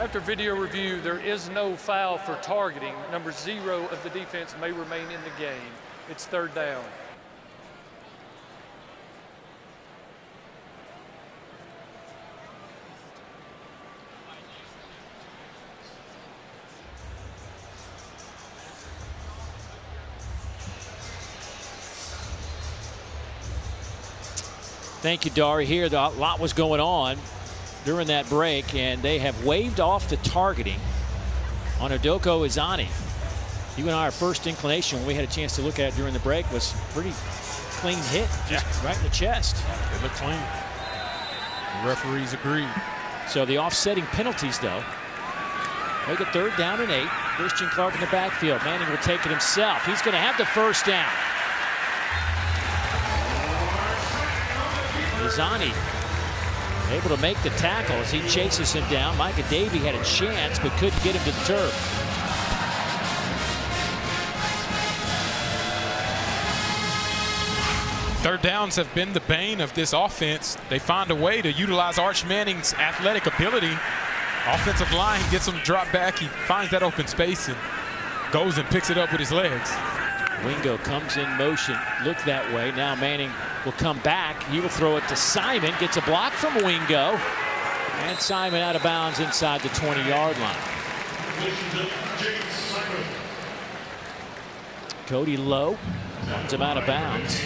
After video review, there is no foul for targeting. Number 0 of the defense may remain in the game. It's 3rd down. Thank you, Dari. Here, a lot was going on during that break, and they have waived off the targeting on Udoko Izani. You and I, our first inclination when we had a chance to look at it during the break was pretty clean hit, just right in the chest. It looked clean. The referees agreed. So the offsetting penalties, though, make it 3rd down and 8. Christian Clark in the backfield. Manning will take it himself. He's going to have the first down. Izani able to make the tackle as he chases him down. Micah Davey had a chance but couldn't get him to the turf. Third downs have been the bane of this offense. They find a way to utilize Arch Manning's athletic ability. Offensive line gets him drop back. He finds that open space and goes and picks it up with his legs. Wingo comes in motion, look that way. Now Manning will come back. He will throw it to Simon. Gets a block from Wingo. And Simon out of bounds inside the 20-yard line. Cody Lowe runs him out of bounds.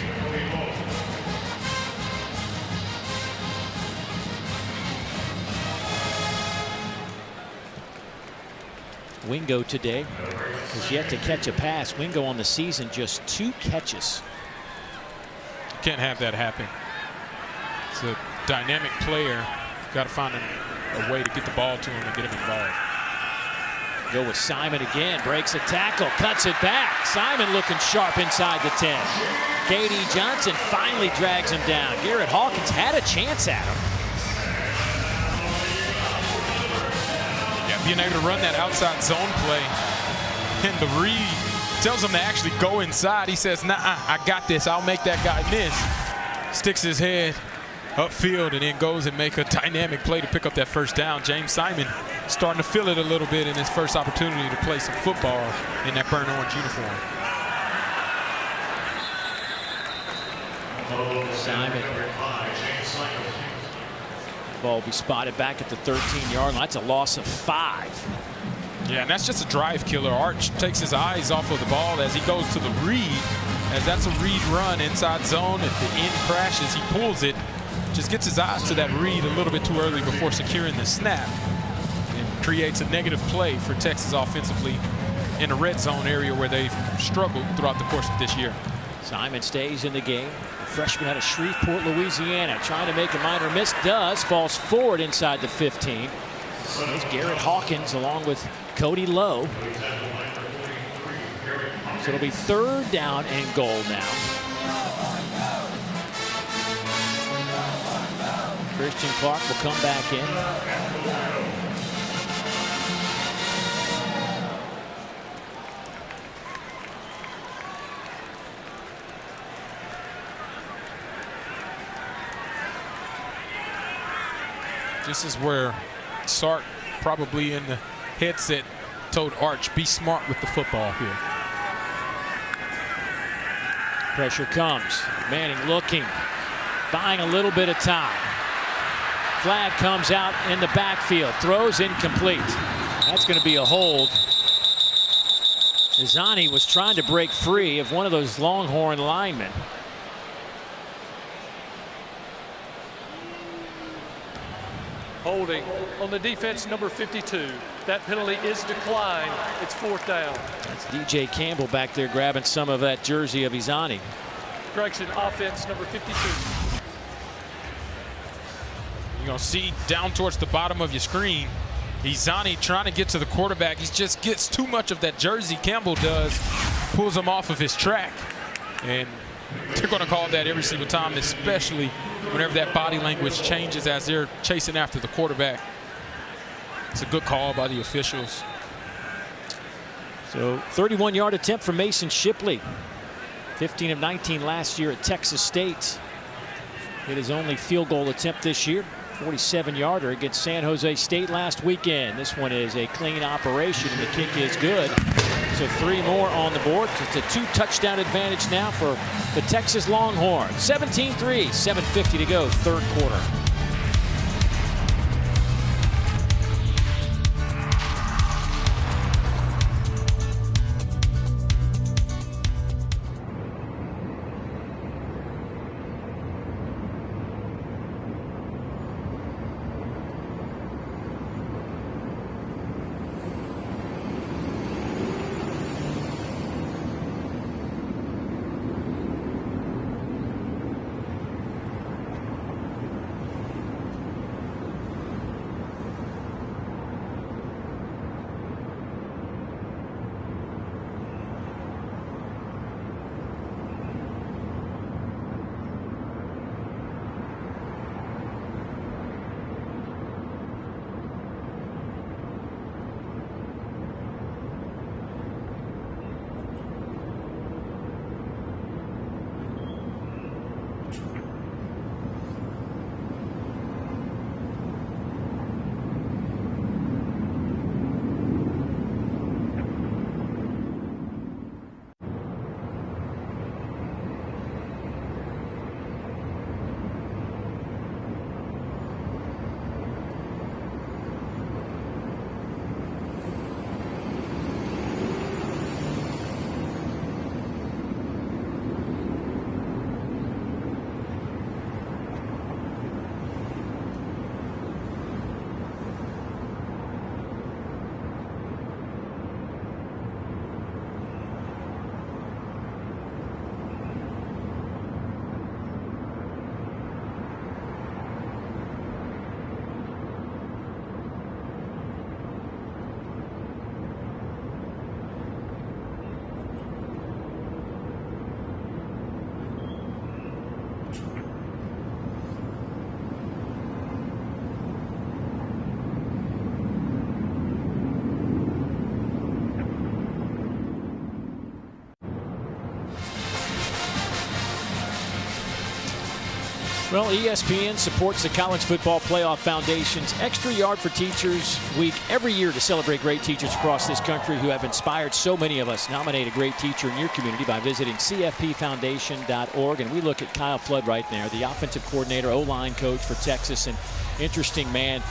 Wingo today has yet to catch a pass. Wingo on the season, just 2 catches. Can't have that happen. It's a dynamic player. Got to find a way to get the ball to him and get him involved. Go with Simon again. Breaks a tackle, cuts it back. Simon looking sharp inside the 10. K.D. Johnson finally drags him down. Garrett Hawkins had a chance at him. Being able to run that outside zone play, and the read tells him to actually go inside. He says, nah, I got this. I'll make that guy miss. Sticks his head upfield and then goes and make a dynamic play to pick up that first down. James Simon starting to feel it a little bit in his first opportunity to play some football in that burnt orange uniform. Simon. Ball will be spotted back at the 13-yard line. That's a loss of 5. Yeah, and that's just a drive killer. Arch takes his eyes off of the ball as he goes to the read, as that's a read run inside zone. If the end crashes, he pulls it, just gets his eyes to that read a little bit too early before securing the snap, and creates a negative play for Texas offensively in the red zone area where they've struggled throughout the course of this year. Simon stays in the game. The freshman out of Shreveport, Louisiana, trying to make a minor miss. Does. Falls forward inside the 15. There's Garrett Hawkins along with Cody Lowe. So it'll be 3rd down and goal now. Christian Clark will come back in. This is where Sark probably in the headset told Arch, be smart with the football here. Pressure comes. Manning looking, buying a little bit of time. Flag comes out in the backfield. Throws incomplete. That's going to be a hold. Izani was trying to break free of one of those Longhorn linemen. Holding on the defense, number 52. That penalty is declined. It's 4th down. That's DJ Campbell back there grabbing some of that jersey of Izani. Correction, offense, number 52. You're going to see down towards the bottom of your screen, Izani trying to get to the quarterback. He just gets too much of that jersey, Campbell does, pulls him off of his track. And they're going to call that every single time, especially whenever that body language changes as they're chasing after the quarterback. It's a good call by the officials. So 31-yard attempt for Mason Shipley. 15 of 19 last year at Texas State. Hit his only field goal attempt this year. 47-yarder against San Jose State last weekend. This one is a clean operation, and the kick is good. So 3 more on the board. It's a 2-touchdown advantage now for the Texas Longhorns. 17-3, 7:50 to go, third quarter. Well, ESPN supports the College Football Playoff Foundation's Extra Yard for Teachers Week every year to celebrate great teachers across this country who have inspired so many of us. Nominate a great teacher in your community by visiting cfpfoundation.org. And we look at Kyle Flood right there, the offensive coordinator, O-line coach for Texas. And interesting man.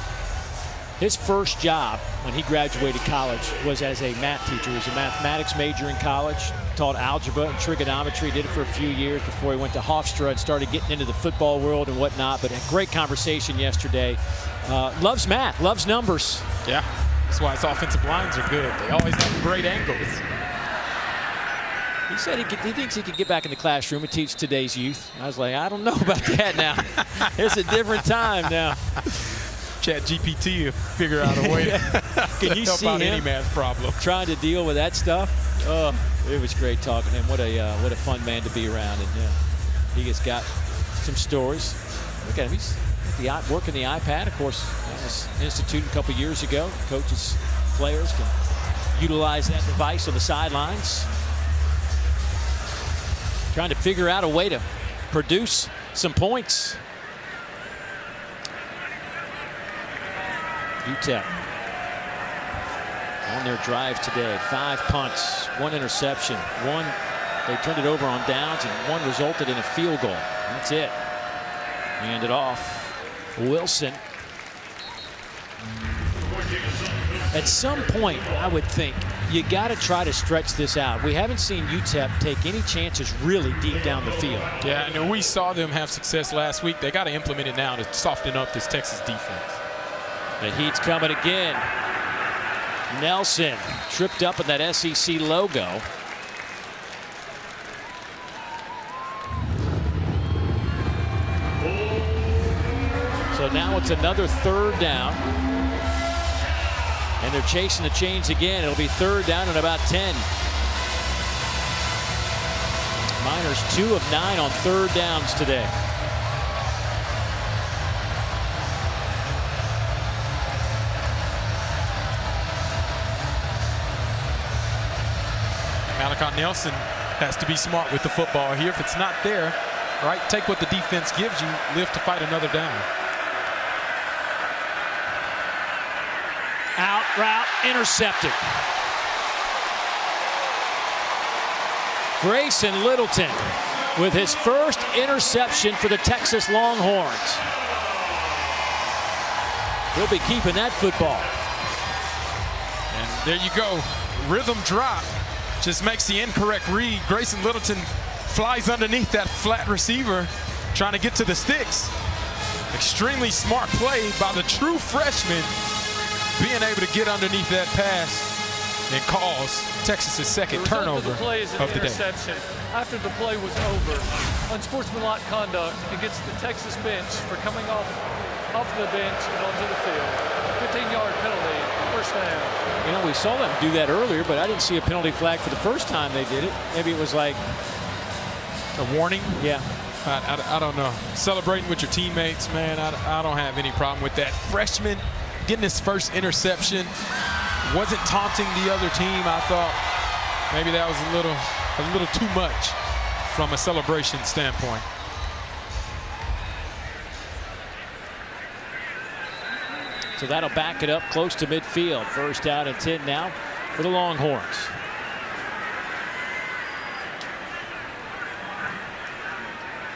His first job when he graduated college was as a math teacher. He was a mathematics major in college, taught algebra and trigonometry, did it for a few years before he went to Hofstra and started getting into the football world and whatnot. But a great conversation yesterday. Loves math, loves numbers. Yeah, that's why his offensive lines are good. They always have great angles. He said he thinks he could get back in the classroom and teach today's youth. I was like, I don't know about that now. It's a different time now. ChatGPT figure out a way to help out any math problem. Trying to deal with that stuff. Oh, it was great talking to him. What a fun man to be around. And he has got some stories. Look at him. He's working the iPad. Of course, that was instituted a couple years ago. Coaches, players can utilize that device on the sidelines. Trying to figure out a way to produce some points. UTEP on their drive today. 5 punts, 1 interception, 1 they turned it over on downs, and 1 resulted in a field goal. That's it. Hand it off. Wilson. At some point, I would think you got to try to stretch this out. We haven't seen UTEP take any chances really deep down the field. Yeah, and we saw them have success last week. They got to implement it now to soften up this Texas defense. The heat's coming again. Nelson tripped up in that SEC logo. So now it's another 3rd down. And they're chasing the chains again. It'll be 3rd down and about 10. Miners 2 of 9 on 3rd downs today. Malachi Nelson has to be smart with the football here. If it's not there, right, take what the defense gives you, live to fight another down. route intercepted. Grayson Littleton with his first interception for the Texas Longhorns. He'll be keeping that football. And there you go. Rhythm drop just makes the incorrect read. Grayson Littleton flies underneath that flat receiver, trying to get to the sticks. Extremely smart play by the true freshman, being able to get underneath that pass and cause Texas's second turnover of the day. After the play was over, unsportsmanlike conduct against the Texas bench for coming off the bench and onto the field. 15-yard penalty, first down. You know, we saw them do that earlier, but I didn't see a penalty flag for the first time they did it. Maybe it was like a warning. Yeah. I don't know. Celebrating with your teammates, man, I don't have any problem with that. Freshman getting his first interception, wasn't taunting the other team. I thought maybe that was a little too much from a celebration standpoint. So that'll back it up close to midfield. First down and 10 now for the Longhorns.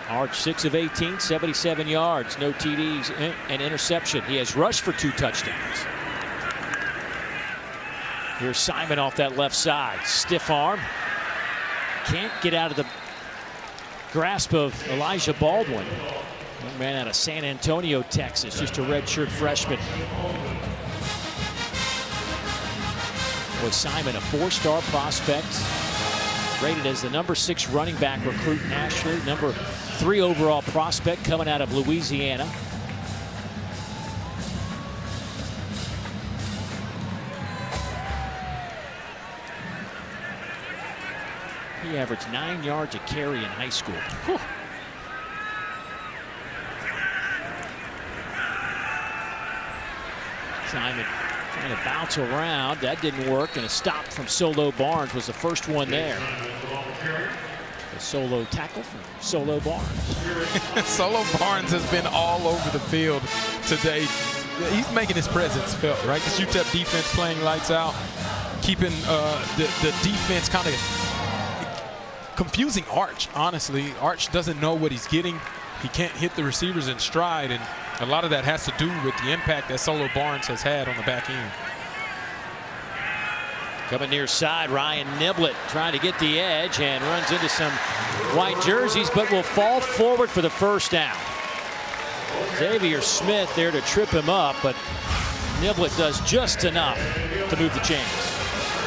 Arch 6 of 18, 77 yards, no TDs and interception. He has rushed for 2 touchdowns. Here's Simon off that left side. Stiff arm. Can't get out of the grasp of Elijah Baldwin. Young man out of San Antonio, Texas, just a redshirt freshman. Was Simon a 4-star prospect? Rated as the number 6 running back recruit nationally, number 3 overall prospect coming out of Louisiana. He averaged 9 yards a carry in high school. Whew. Simon trying to bounce around. That didn't work, and a stop from Solo Barnes was the first one there. A solo tackle from Solo Barnes. Solo Barnes has been all over the field today. He's making his presence felt, right? This UTEP defense playing lights out, keeping the defense kind of confusing Arch, honestly. Arch doesn't know what he's getting. He can't hit the receivers in stride, and a lot of that has to do with the impact that Solo Barnes has had on the back end. Coming near side, Ryan Niblett trying to get the edge and runs into some white jerseys, but will fall forward for the first down. Xavier Smith there to trip him up, but Niblett does just enough to move the chains.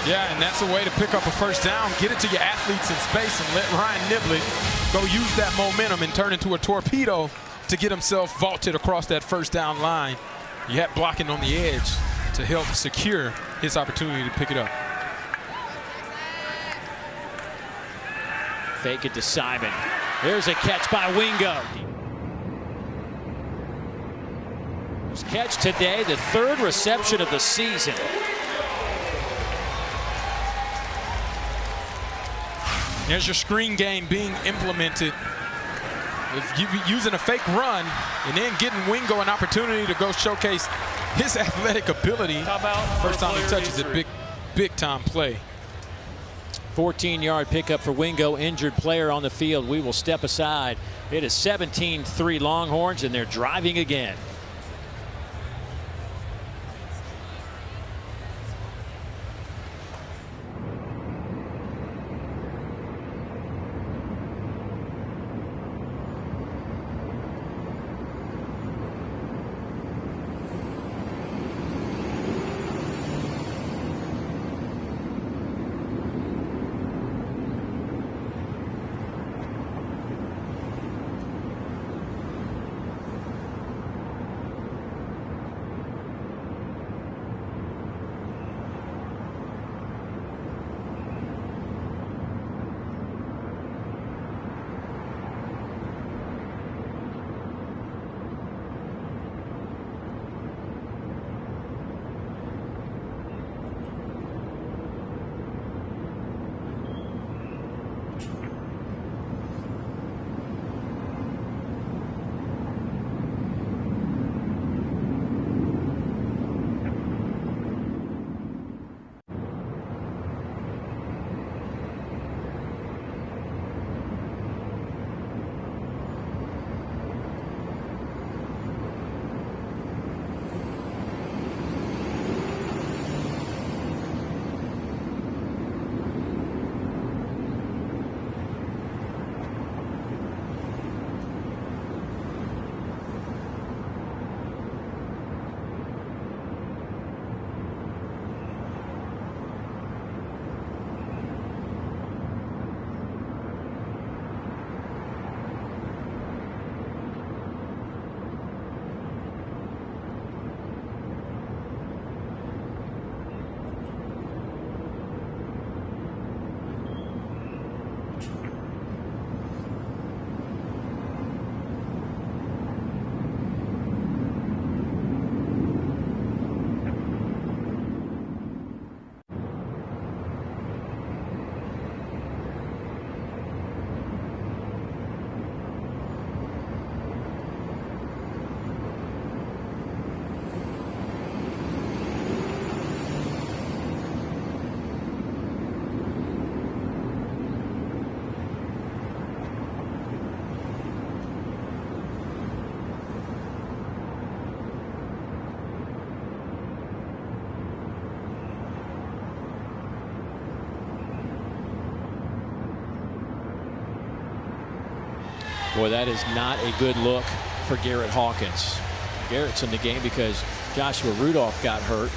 Yeah, and that's a way to pick up a first down, get it to your athletes in space, and let Ryan Niblett go use that momentum and turn into a torpedo to get himself vaulted across that first down line. You had blocking on the edge to help secure his opportunity to pick it up. Fake it to Simon. Here's a catch by Wingo. His catch today, the 3rd reception of the season. There's your screen game being implemented. If you using a fake run and then getting Wingo an opportunity to go showcase his athletic ability. First time he touches it, big time play. 14-yard pickup for Wingo, injured player on the field. We will step aside. It is 17-3 Longhorns, and they're driving again. Boy, that is not a good look for Garrett Hawkins. Garrett's in the game because Joshua Rudolph got hurt,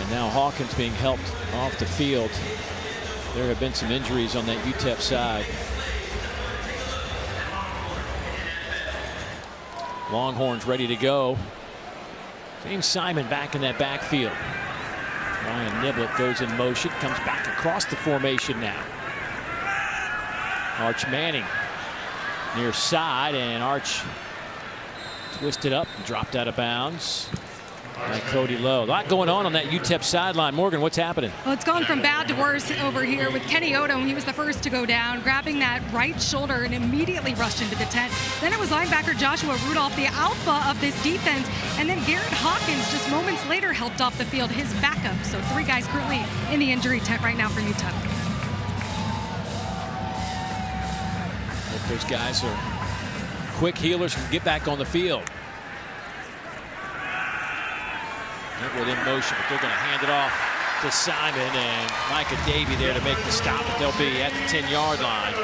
and now Hawkins being helped off the field. There have been some injuries on that UTEP side. Longhorns ready to go. James Simon back in that backfield. Ryan Niblett goes in motion, comes back across the formation now. Arch Manning near side, and Arch twisted up and dropped out of bounds by Cody Lowe. A lot going on that UTEP sideline. Morgan, what's happening? Well, it's gone from bad to worse over here with Kenny Odom. He was the first to go down, grabbing that right shoulder and immediately rushed into the tent. Then it was linebacker Joshua Rudolph, the alpha of this defense. And then Garrett Hawkins just moments later helped off the field, his backup. So 3 guys currently in the injury tent right now for UTEP. Hope those guys are quick healers and get back on the field. Niblett in motion, but they're going to hand it off to Simon, and Micah Davey there to make the stop, but they'll be at the 10-yard line.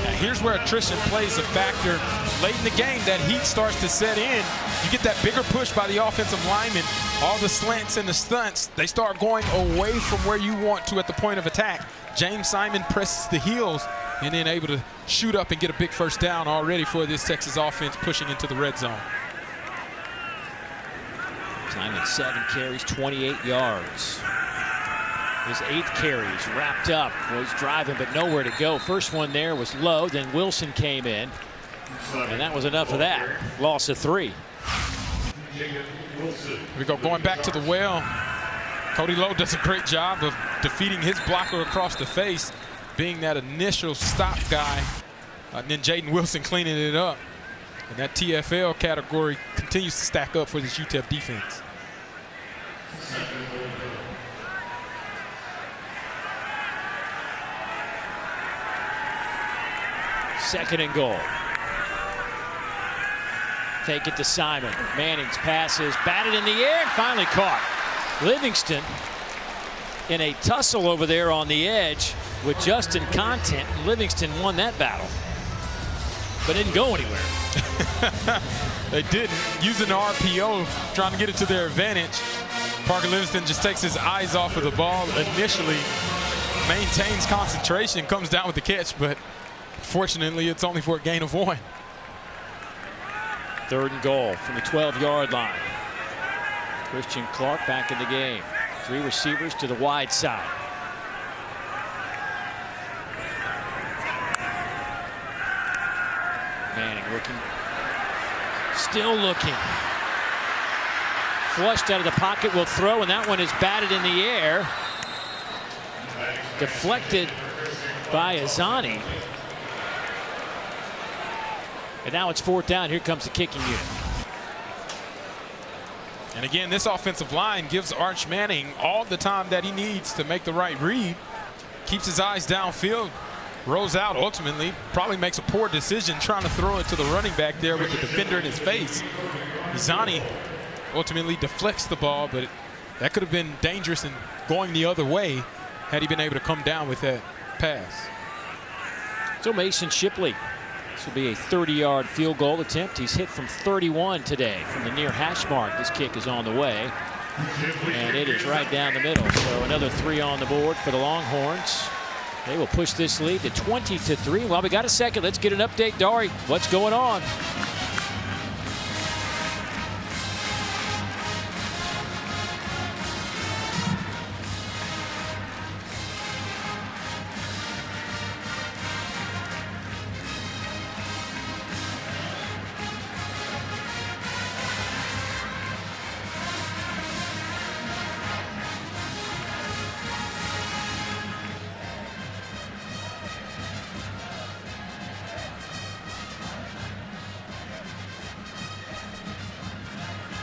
Now here's where attrition plays a factor. Late in the game, that heat starts to set in. You get that bigger push by the offensive lineman. All the slants and the stunts, they start going away from where you want to at the point of attack. James Simon presses the heels and then able to shoot up and get a big first down already for this Texas offense pushing into the red zone. Simon 7 carries, 28 yards. His 8th carries wrapped up, was driving but nowhere to go. First one there was low, then Wilson came in, and that was enough of that. Loss of 3. We go going back to the well. Cody Lowe does a great job of defeating his blocker across the face, being that initial stop guy, and then Jaden Wilson cleaning it up. And that TFL category continues to stack up for this UTEP defense. Second and goal. Take it to Simon. Manning's passes, batted in the air, and finally caught. Livingston in a tussle over there on the edge with Justin Content. Livingston won that battle, but didn't go anywhere. They didn't. Using the RPO, trying to get it to their advantage. Parker Livingston just takes his eyes off of the ball initially, maintains concentration, comes down with the catch, but fortunately it's only for a gain of 1. 3rd and goal from the 12-yard line. Christian Clark back in the game. 3 receivers to the wide side. Manning looking. Still looking. Flushed out of the pocket, will throw, and that one is batted in the air. Deflected by Azani. And now it's 4th down. Here comes the kicking unit. And again, this offensive line gives Arch Manning all the time that he needs to make the right read. Keeps his eyes downfield, rolls out ultimately, probably makes a poor decision trying to throw it to the running back there with the defender in his face. Azani ultimately deflects the ball, but that could have been dangerous and going the other way had he been able to come down with that pass. So Mason Shipley. This will be a 30-yard field goal attempt. He's hit from 31 today from the near hash mark. This kick is on the way, and it is right down the middle. So another 3 on the board for the Longhorns. They will push this lead to 20-3. Well, we got a second. Let's get an update. Dari, what's going on?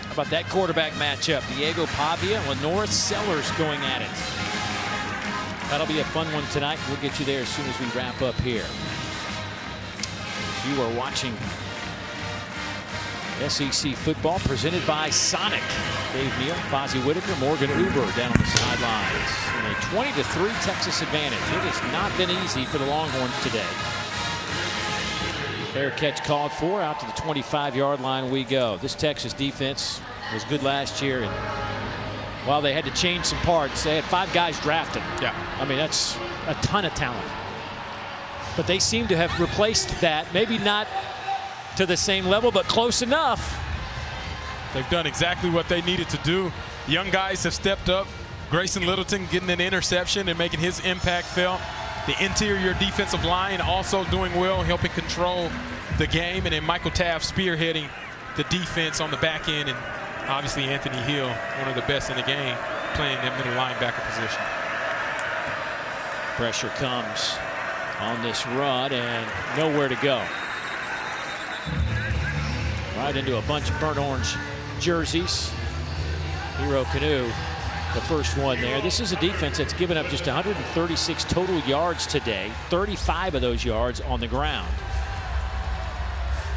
How about that quarterback matchup? Diego Pavia and Lenoris Sellers going at it. That'll be a fun one tonight. We'll get you there as soon as we wrap up here. You are watching SEC football presented by Sonic. Dave Neal, Fozzie Whitaker, Morgan Uber down on the sidelines in a 20-3 Texas advantage. It has not been easy for the Longhorns today. Fair catch called for. Out to the 25-yard line we go. This Texas defense was good last year, and while they had to change some parts, they had 5 guys drafted. Yeah. I mean, that's a ton of talent. But they seem to have replaced that. Maybe not to the same level, but close enough. They've done exactly what they needed to do. Young guys have stepped up. Grayson Littleton getting an interception and making his impact felt. The interior defensive line also doing well, helping control the game. And then Michael Taft spearheading the defense on the back end. And obviously Anthony Hill, one of the best in the game, playing that middle linebacker position. Pressure comes on this run and nowhere to go. Right into a bunch of burnt orange jerseys. Hero Canoe, the first one there. This is a defense that's given up just 136 total yards today, 35 of those yards on the ground.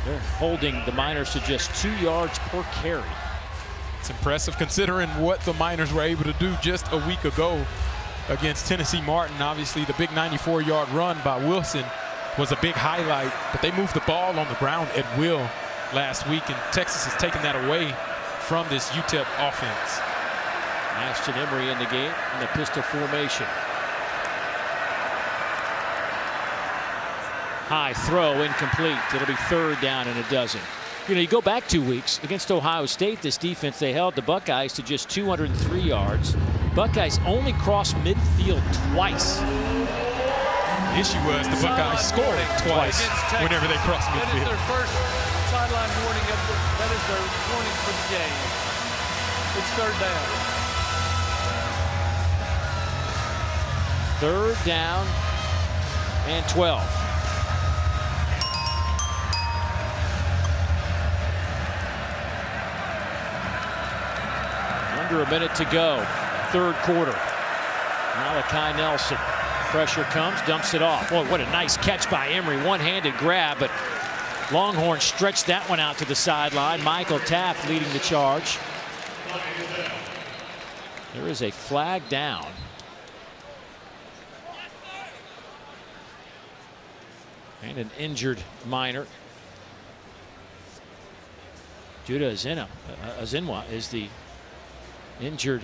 They're holding the Miners to just 2 yards per carry. It's impressive considering what the Miners were able to do just a week ago against Tennessee Martin. Obviously, the big 94-yard run by Wilson was a big highlight, but they moved the ball on the ground at will last week, and Texas has taken that away from this UTEP offense. Ashton Emery in the game in the pistol formation. High throw, incomplete. It'll be 3rd down and a dozen. You know, you go back 2 weeks against Ohio State, this defense, they held the Buckeyes to just 203 yards. Buckeyes only crossed midfield twice. The issue was the Buckeyes scored twice whenever they crossed midfield. That is their first sideline warning. That is their warning for the game. It's 3rd down. 3rd down and 12. Under a minute to go. 3rd quarter. Malachi Nelson. Pressure comes, dumps it off. Boy, what a nice catch by Emery. One-handed grab, but Longhorn stretched that one out to the sideline. Michael Taft leading the charge. There is a flag down. And an injured Miner. Judah Azinwa is the injured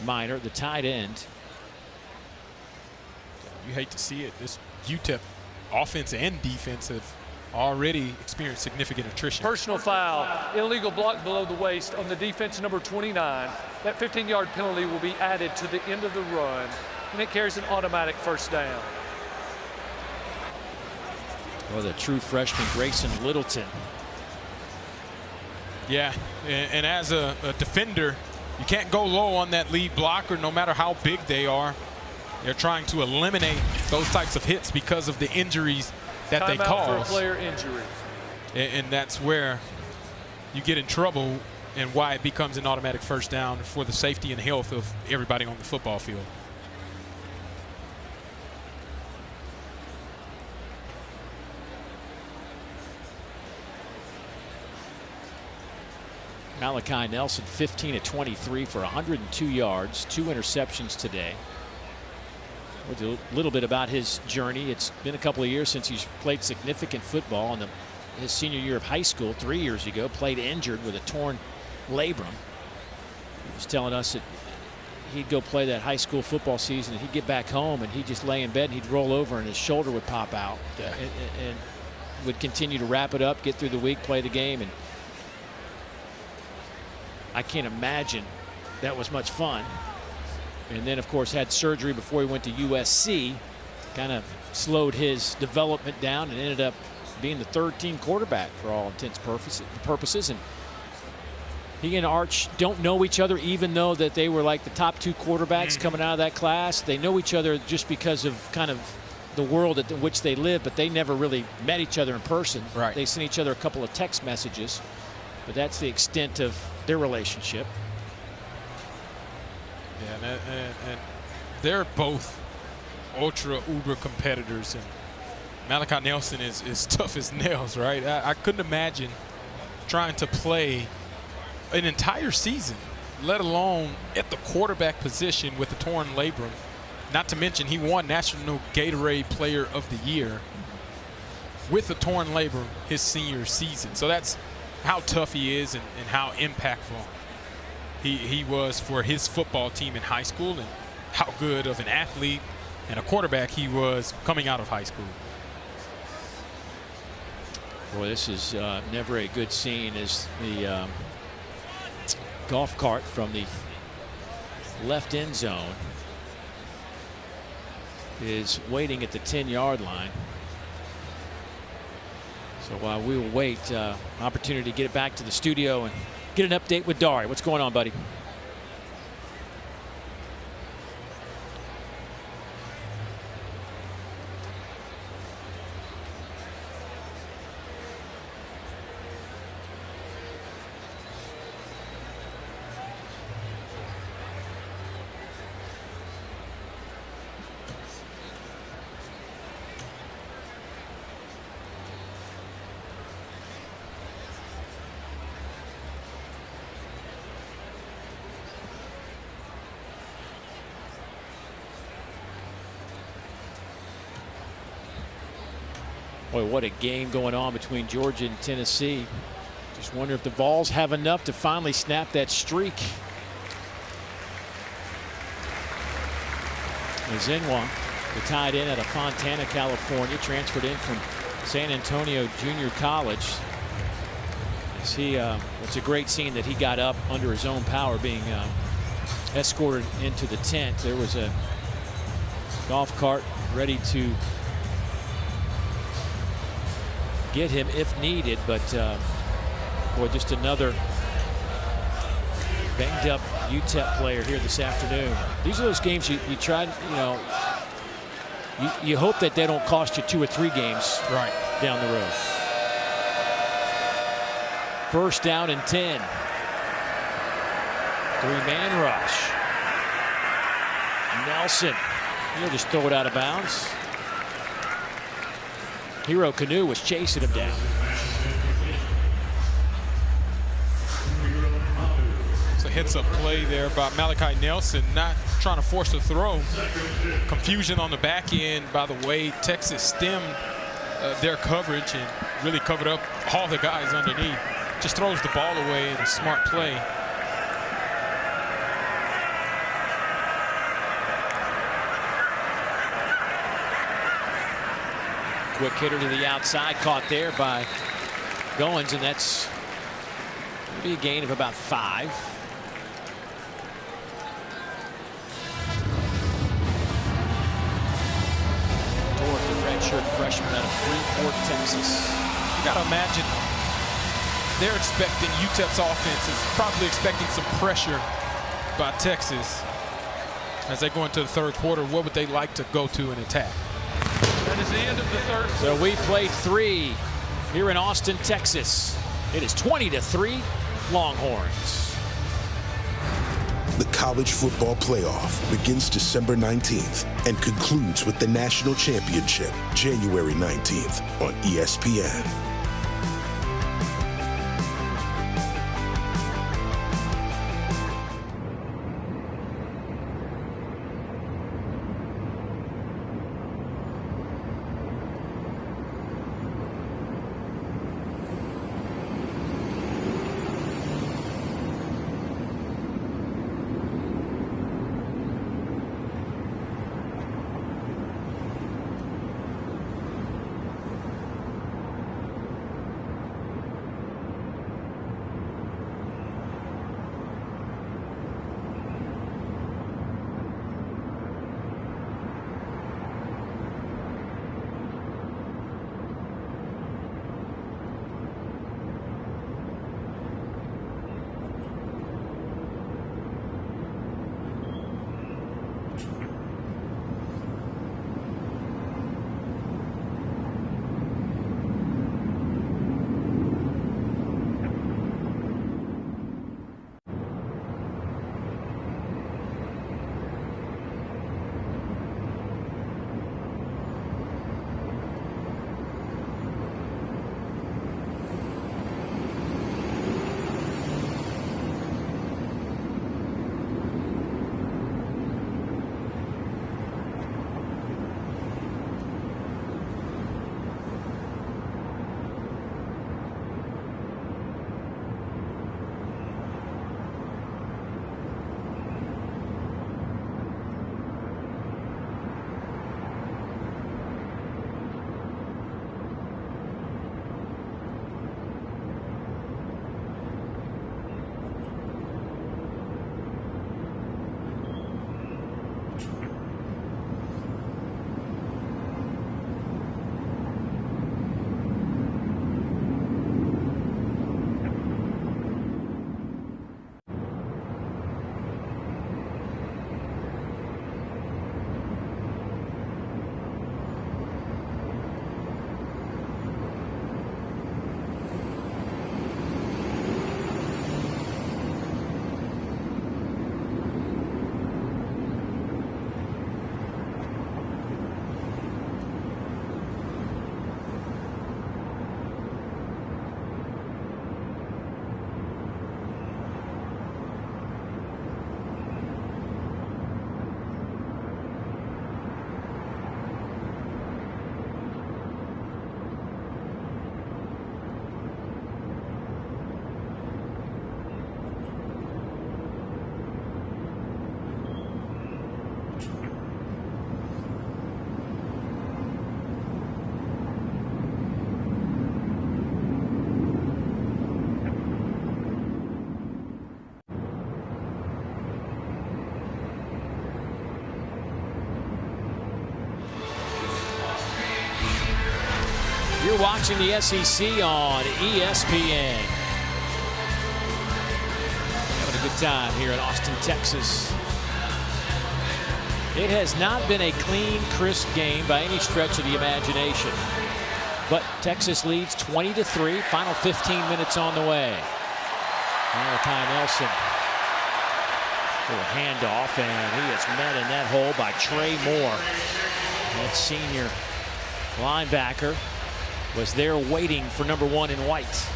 Miner, the tight end. You hate to see it. This UTEP offense and defense have already experienced significant attrition. Personal foul, illegal block below the waist on the defense number 29. That 15-yard penalty will be added to the end of the run, and it carries an automatic 1st down. Well, the true freshman Grayson Littleton. Yeah, and as a defender, you can't go low on that lead blocker no matter how big they are. They're trying to eliminate those types of hits because of the injuries that they cause. For a player injury. And that's where you get in trouble and why it becomes an automatic 1st down for the safety and health of everybody on the football field. Malachi Nelson 15 of 23 for 102 yards, 2 interceptions today. A little bit about his journey. It's been a couple of years since he's played significant football. In his senior year of high school 3 years ago, played injured with a torn labrum. He was telling us that he'd go play that high school football season and he'd get back home and he'd just lay in bed and he'd roll over and his shoulder would pop out. Yeah. And would continue to wrap it up, get through the week, play the game. And I can't imagine that was much fun. And then, of course, had surgery before he went to USC. Kind of slowed his development down and ended up being the 3rd-team quarterback for all intents and purposes. And he and Arch don't know each other, even though that they were like the top 2 quarterbacks coming out of that class. They know each other just because of kind of the world in which they live, but they never really met each other in person. Right. They sent each other a couple of text messages, but that's the extent of their relationship. Yeah, and they're both uber competitors, and Malachi Nelson is tough as nails, right? I couldn't imagine trying to play an entire season, let alone at the quarterback position with a torn labrum, Not to mention he won National Gatorade Player of the Year with a torn labrum his senior season. So that's how tough he is and how impactful he was for his football team in high school, and how good of an athlete and a quarterback he was coming out of high school. Boy, this is never a good scene as the golf cart from the left end zone is waiting at the 10-yard line. So while we will wait, opportunity to get it back to the studio and get an update with Dari. What's going on, buddy? Boy, what a game going on between Georgia and Tennessee. Just wonder if the Vols have enough to finally snap that streak. Zinwa, the tight end out of Fontana, California, transferred in from San Antonio Junior College. It's a great scene that he got up under his own power, being escorted into the tent. There was a golf cart ready to get him if needed, but boy, just another banged up UTEP player here this afternoon. These are those games you try, you hope that they don't cost you 2 or 3 games right down the road. First down and 10. 3-man rush. Nelson, he'll just throw it out of bounds. Hero Canoe was chasing him down. It's a heads-up play there by Malachi Nelson, not trying to force the throw. Confusion on the back end by the way Texas stemmed their coverage and really covered up all the guys underneath. Just throws the ball away in a smart play. Quick hitter to the outside, caught there by Goins, and that's going to be a gain of about 5. Dorf, the redshirt freshman out of Freeport, Texas. You got to imagine they're expecting UTEP's offense is probably expecting some pressure by Texas as they go into the third quarter. What would they like to go to and attack? That is the end of the third. So we played 3 here in Austin, Texas. It is 20-3 Longhorns. The college football playoff begins December 19th and concludes with the national championship January 19th on ESPN. You're watching the SEC on ESPN. Having a good time here in Austin, Texas. It has not been a clean, crisp game by any stretch of the imagination. But Texas leads 20-3. Final 15 minutes on the way. Malachi Nelson. Little handoff, and he is met in that hole by Trey Moore. That senior linebacker was there waiting for number 1 in white.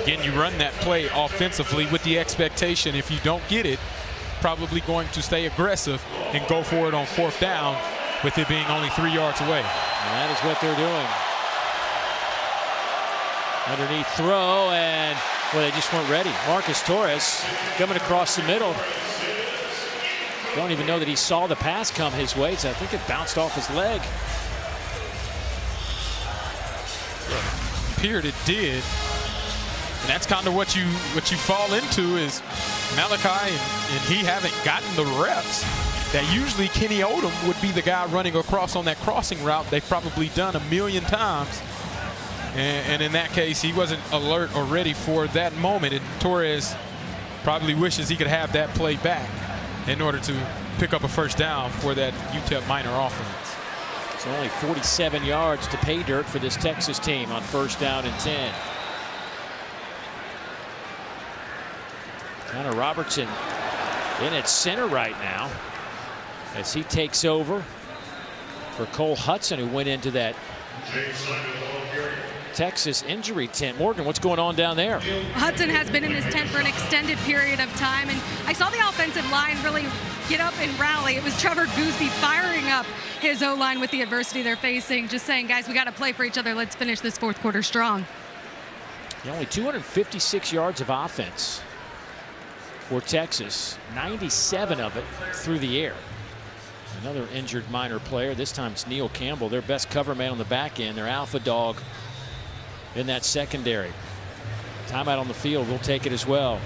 Again, you run that play offensively with the expectation, if you don't get it, probably going to stay aggressive and go for it on 4th down with it being only 3 yards away. And that is what they're doing. Underneath throw, and well, they just weren't ready. Marcus Torres coming across the middle. Don't even know that he saw the pass come his way, so I think it bounced off his leg. Appeared it did. And that's kind of what you fall into is Malachi and he haven't gotten the reps that usually Kenny Odom would be the guy running across on that crossing route they've probably done a million times. And in that case, he wasn't alert or ready for that moment. And Torres probably wishes he could have that play back in order to pick up a 1st down for that UTEP minor offense. It's only 47 yards to pay dirt for this Texas team on 1st down and 10. Connor Robertson in at center right now as he takes over for Cole Hudson, who went into that Texas injury tent. Morgan, what's going on down there? Hudson has been in his tent for an extended period of time, and I saw the offensive line really get up and rally. It was Trevor Gooseby firing up his O-line with the adversity they're facing, just saying, guys, we got to play for each other. Let's finish this 4th quarter strong. Only 256 yards of offense for Texas, 97 of it through the air. Another injured minor player. This time it's Neil Campbell, their best cover man on the back end, their alpha dog in that secondary. Timeout on the field, we'll take it as well.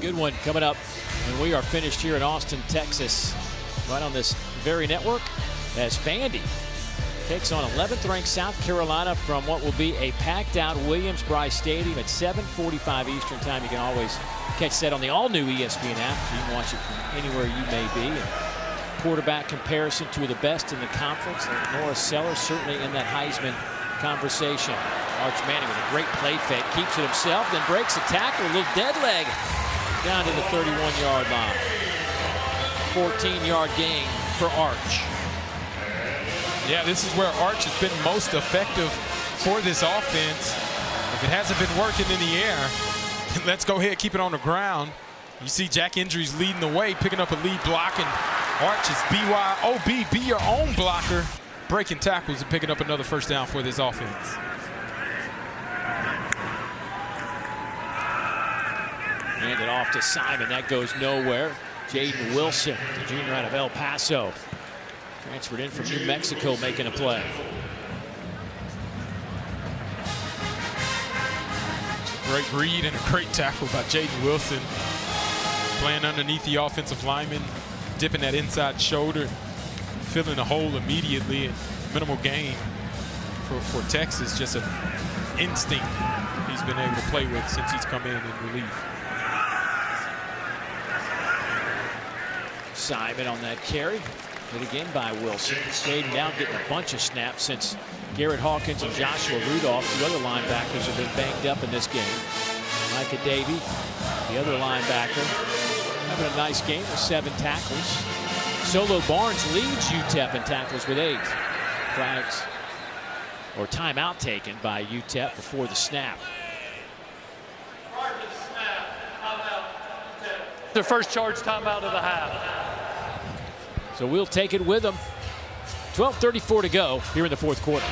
Good one coming up, and we are finished here in Austin, Texas, right on this very network, as Vandy takes on 11th ranked South Carolina from what will be a packed out Williams-Brice Stadium at 7:45 Eastern time. You can always catch that on the all new ESPN app, so you can watch it from anywhere you may be. And quarterback comparison, two of the best in the conference. Norris Sellers certainly in that Heisman conversation. Arch Manning with a great play fake, keeps it himself, then breaks a tackle, a little dead leg down to the 31-yard line. 14-yard gain for Arch. Yeah, this is where Arch has been most effective for this offense. If it hasn't been working in the air, let's go ahead, keep it on the ground. You see Jack Indries leading the way, picking up a lead block, and Arch is BYOB, be your own blocker, breaking tackles and picking up another first down for this offense. Hand it off to Simon. That goes nowhere. Jaden Wilson, the junior out of El Paso, transferred in from New Mexico, making a play. Great read and a great tackle by Jaden Wilson. Playing underneath the offensive lineman, dipping that inside shoulder, filling the hole immediately. Minimal gain for Texas. Just an instinct he's been able to play with since he's come in relief. Simon on that carry. Hit again by Wilson. Stayed down, getting a bunch of snaps since Garrett Hawkins and Joshua Rudolph, the other linebackers, have been banged up in this game. Micah Davey, the other linebacker, having a nice game with 7 tackles. Solo Barnes leads UTEP in tackles with 8. Flags or timeout taken by UTEP before the snap. Their first charge timeout of the half. So we'll take it with them. 12:34 to go here in the fourth quarter.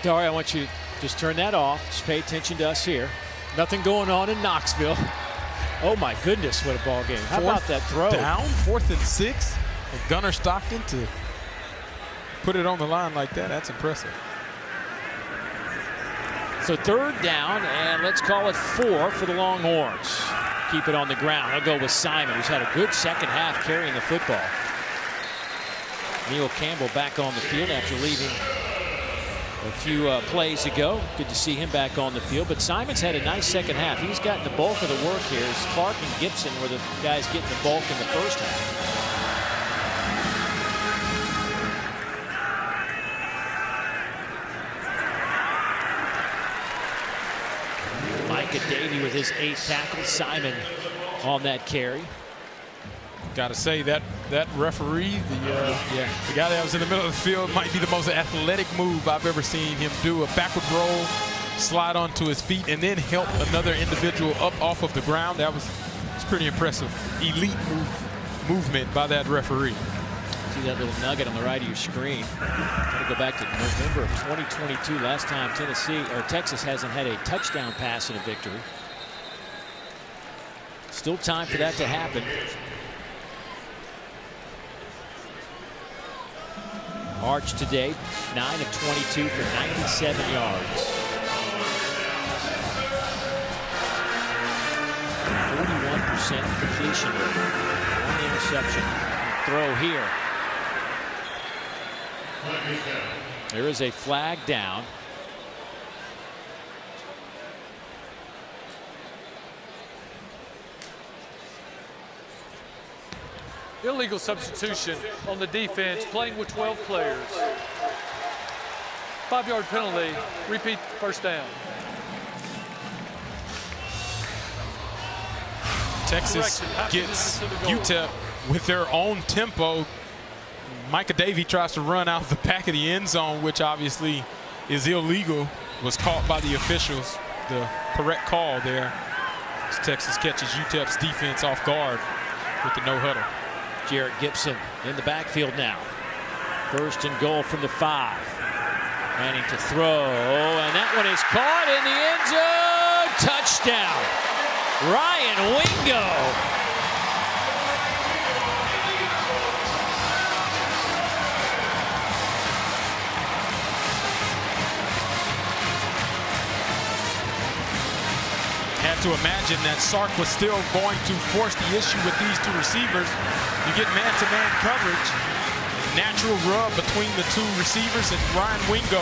Dari, I want you to just turn that off. Just pay attention to us here. Nothing going on in Knoxville. Oh my goodness, what a ball game. How about that throw? Down, 4th and 6. And Gunnar Stockton to put it on the line like that, that's impressive. So 3rd down, and let's call it 4 for the Longhorns. Keep it on the ground. They'll go with Simon, who's had a good second half carrying the football. Neil Campbell back on the field after leaving a few plays ago. Good to see him back on the field. But Simon's had a nice second half. He's gotten the bulk of the work here. As Clark and Gibson were the guys getting the bulk in the first half. Micah Davey with his 8th tackle. Simon on that carry. Got to say that referee, the guy that was in the middle of the field, might be the most athletic move I've ever seen him do. A backward roll, slide onto his feet, and then help another individual up off of the ground. It's pretty impressive. Elite movement by that referee. See that little nugget on the right of your screen. Gotta go back to November of 2022. Last time Texas hasn't had a touchdown pass in a victory. Still time for that to happen. Arch today, 9 of 22 for 97 yards. 41% completion rate. One interception. Throw here. There is a flag down. Illegal substitution on the defense, playing with 12 players. 5-yard penalty, repeat first down. Texas gets UTEP with their own tempo. Micah Davey tries to run out the back of the end zone, which obviously is illegal. Was caught by the officials. The correct call there as Texas catches UTEP's defense off guard with the no huddle. Jarrett Gibson in the backfield now. 1st and goal from the 5. Manning to throw, and that one is caught in the end zone. Touchdown, Ryan Wingo. Had to imagine that Sark was still going to force the issue with these two receivers. You get man-to-man coverage, natural rub between the two receivers, and Ryan Wingo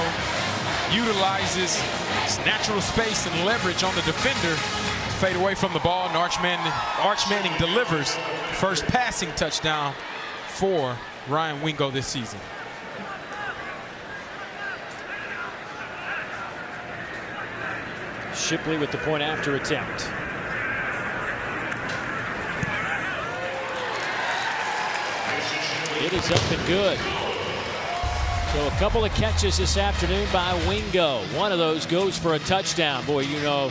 utilizes his natural space and leverage on the defender to fade away from the ball, and Arch Manning delivers the first passing touchdown for Ryan Wingo this season. Shipley with the point after attempt. It is up and good. So a couple of catches this afternoon by Wingo. One of those goes for a touchdown. Boy, you know,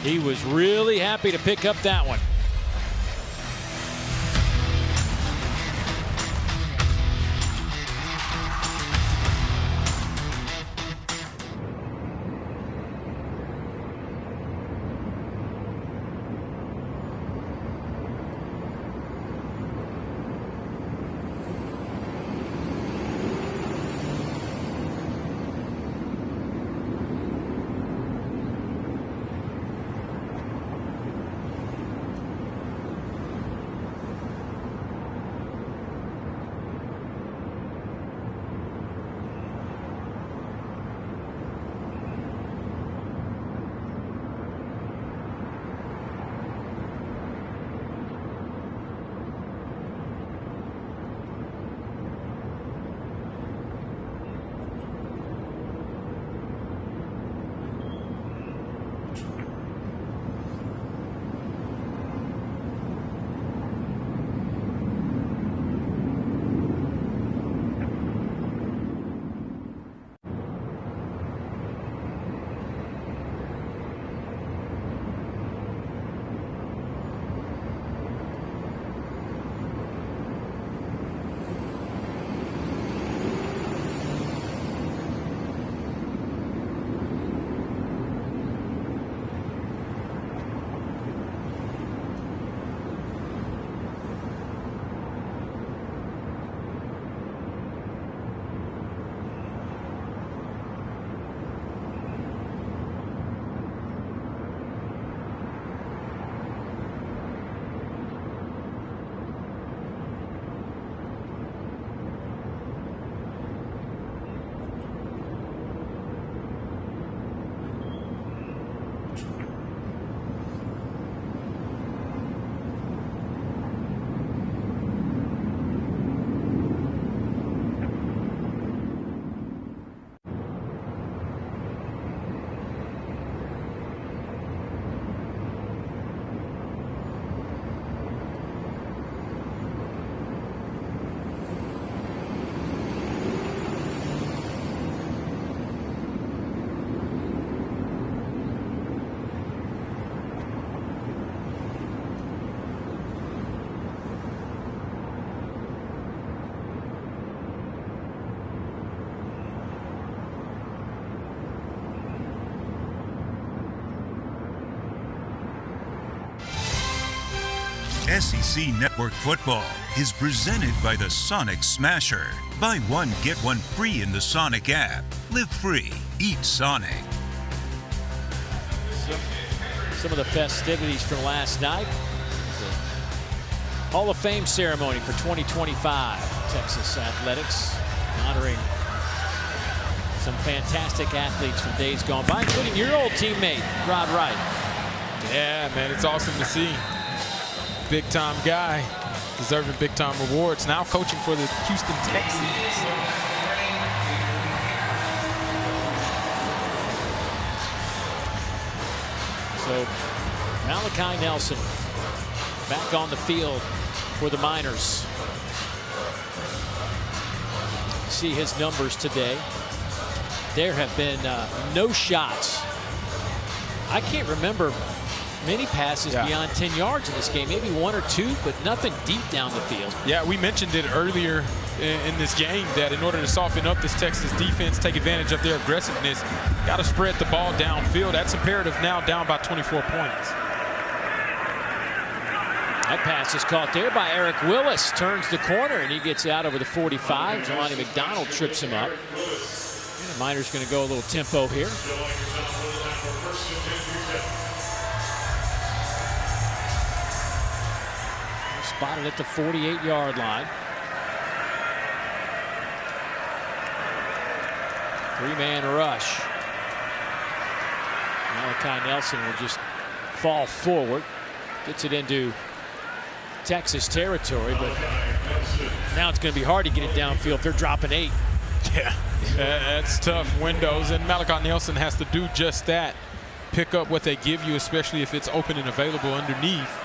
he was really happy to pick up that one. SEC Network Football is presented by the Sonic Smasher. Buy one, get one free in the Sonic app. Live free, eat Sonic. Some of the festivities from last night. The Hall of Fame ceremony for 2025. Texas Athletics honoring some fantastic athletes from days gone by, including your old teammate, Rod Wright. Yeah, man, it's awesome to see. Big time guy, deserving big time rewards. Now coaching for the Houston Texans. So Malachi Nelson back on the field for the Miners. See his numbers today. There have been no shots. I can't remember many passes beyond 10 yards in this game, maybe one or two, but nothing deep down the field. Yeah, we mentioned it earlier in this game that in order to soften up this Texas defense, take advantage of their aggressiveness, got to spread the ball downfield. That's imperative now, down by 24 points. That pass is caught there by Eric Willis. Turns the corner and he gets out over the 45. Jelani McDonald trips him up. And the Miners going to go a little tempo here. Spotted at the 48-yard line. Three-man rush. Malachi Nelson will just fall forward. Gets it into Texas territory, but now it's going to be hard to get it downfield if they're dropping 8. Yeah, that's tough windows, and Malachi Nelson has to do just that. Pick up what they give you, especially if it's open and available underneath.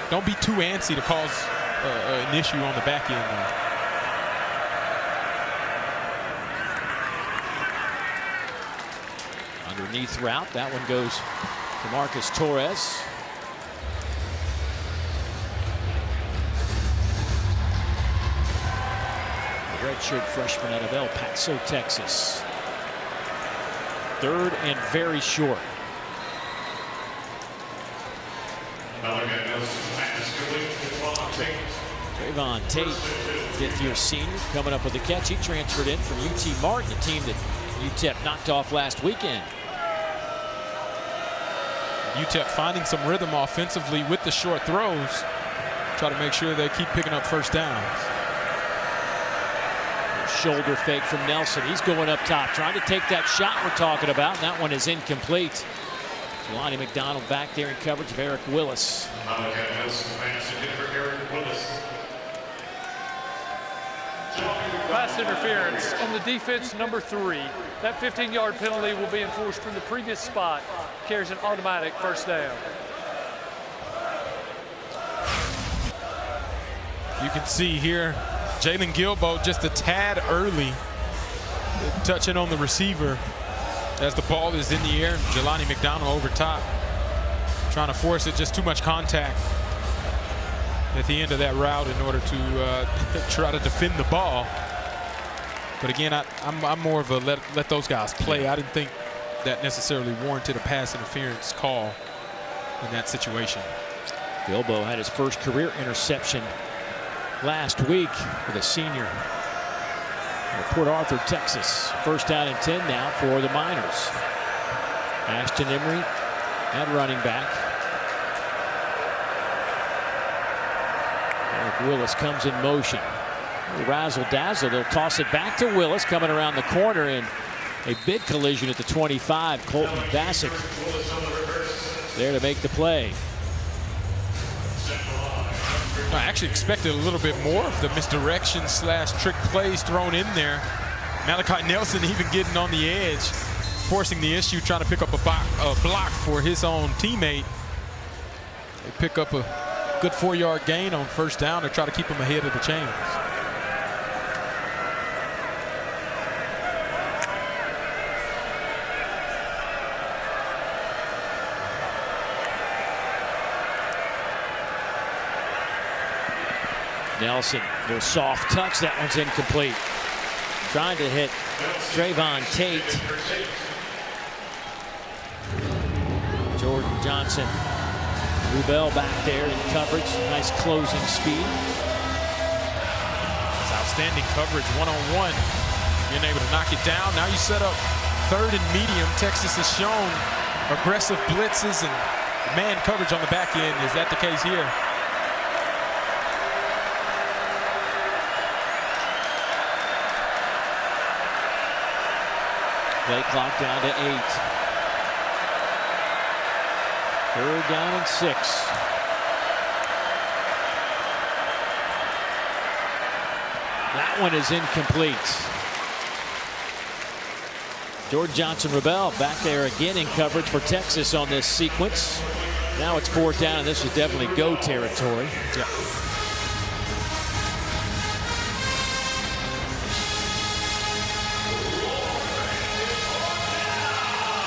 Don't be too antsy to cause an issue on the back end there. Underneath route, that one goes to Marcus Torres. The redshirt freshman out of El Paso, Texas. Third and very short. Trayvon Tate, fifth-year senior, coming up with the catch. He transferred in from UT Martin, a team that UTEP knocked off last weekend. UTEP finding some rhythm offensively with the short throws. Try to make sure they keep picking up first downs. Shoulder fake from Nelson. He's going up top, trying to take that shot we're talking about. And that one is incomplete. Jelani McDonald back there in coverage of Eric Willis. Pass interference on the defense, number 3. That 15-yard penalty will be enforced from the previous spot. Carries an automatic first down. You can see here, Jalen Gilbo just a tad early, touching on the receiver as the ball is in the air. Jelani McDonald over top, trying to force it, just too much contact at the end of that route in order to try to defend the ball. But again, I'm more of a let those guys play. I didn't think that necessarily warranted a pass interference call in that situation. Gilbo had his first career interception last week with a senior at Port Arthur, Texas. First down and 10 now for the Miners. Ashton Emery at running back. Eric Willis comes in motion. Razzle dazzle. They'll toss it back to Willis coming around the corner, and a big collision at the 25. Colton Bassick there to make the play. I actually expected a little bit more of the misdirection / trick plays thrown in there. Malachi Nelson even getting on the edge, forcing the issue, trying to pick up a block for his own teammate. They pick up a good 4-yard gain on first down to try to keep him ahead of the chains. Nelson, little soft touch. That one's incomplete. Trying to hit Trayvon Tate. Jordan Johnson Rubel back there in coverage. Nice closing speed. It's outstanding coverage one-on-one. Being able to knock it down. Now you set up third and medium. Texas has shown aggressive blitzes and man coverage on the back end. Is that the case here? Play clock down to 8. Third down and 6. That one is incomplete. Jordan Johnson-Rubel back there again in coverage for Texas on this sequence. Now it's 4th down, and this is definitely go territory. Yeah.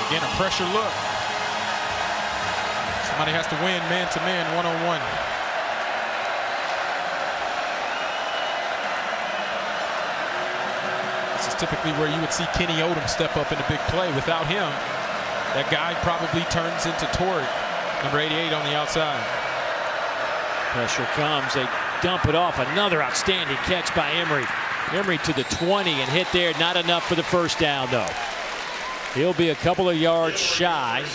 Again, a pressure look. Somebody has to win man-to-man, one-on-one. This is typically where you would see Kenny Odom step up in a big play. Without him, that guy probably turns into Torrey, number 88 on the outside. Pressure comes. They dump it off. Another outstanding catch by Emery. Emery to the 20 and hit there. Not enough for the first down, though. He'll be a couple of yards shy.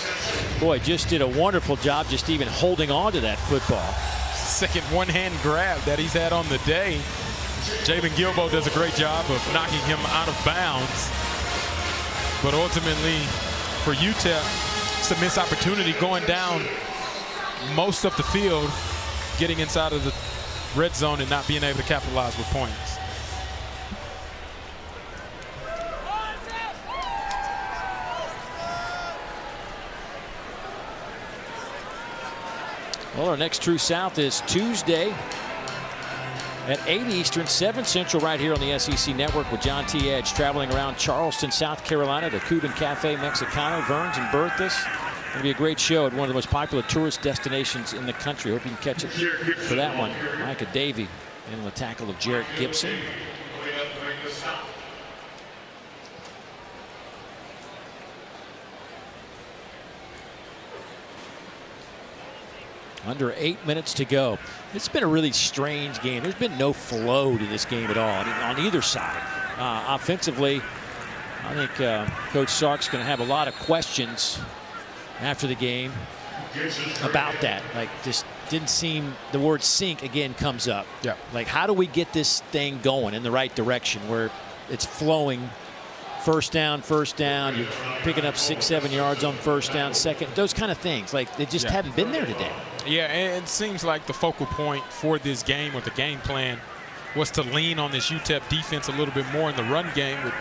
Boy, just did a wonderful job just even holding on to that football. Second one-hand grab that he's had on the day. Jalen Gilbo does a great job of knocking him out of bounds. But ultimately, for UTEP, it's a missed opportunity going down most of the field, getting inside of the red zone and not being able to capitalize with points. Well, our next True South is Tuesday at 8 Eastern, 7 Central, right here on the SEC Network with John T. Edge traveling around Charleston, South Carolina to Cuban Cafe Mexicano, Verns and Berthas. It's going to be a great show at one of the most popular tourist destinations in the country. Hope you can catch it for that one. Micah Davey in the tackle of Jarrett Gibson. Under 8 minutes to go. It's been a really strange game. There's been no flow to this game at all on either side. Offensively, I think Coach Sark's going to have a lot of questions after the game about that. Like, just didn't seem, the word sink again comes up. Yeah. Like, how do we get this thing going in the right direction where it's flowing? First down, you're picking up 6-7 yards on first down, second, those kind of things. Like, they just haven't been there today. Yeah, and it seems like the focal point for this game, or the game plan, was to lean on this UTEP defense a little bit more in the run game, with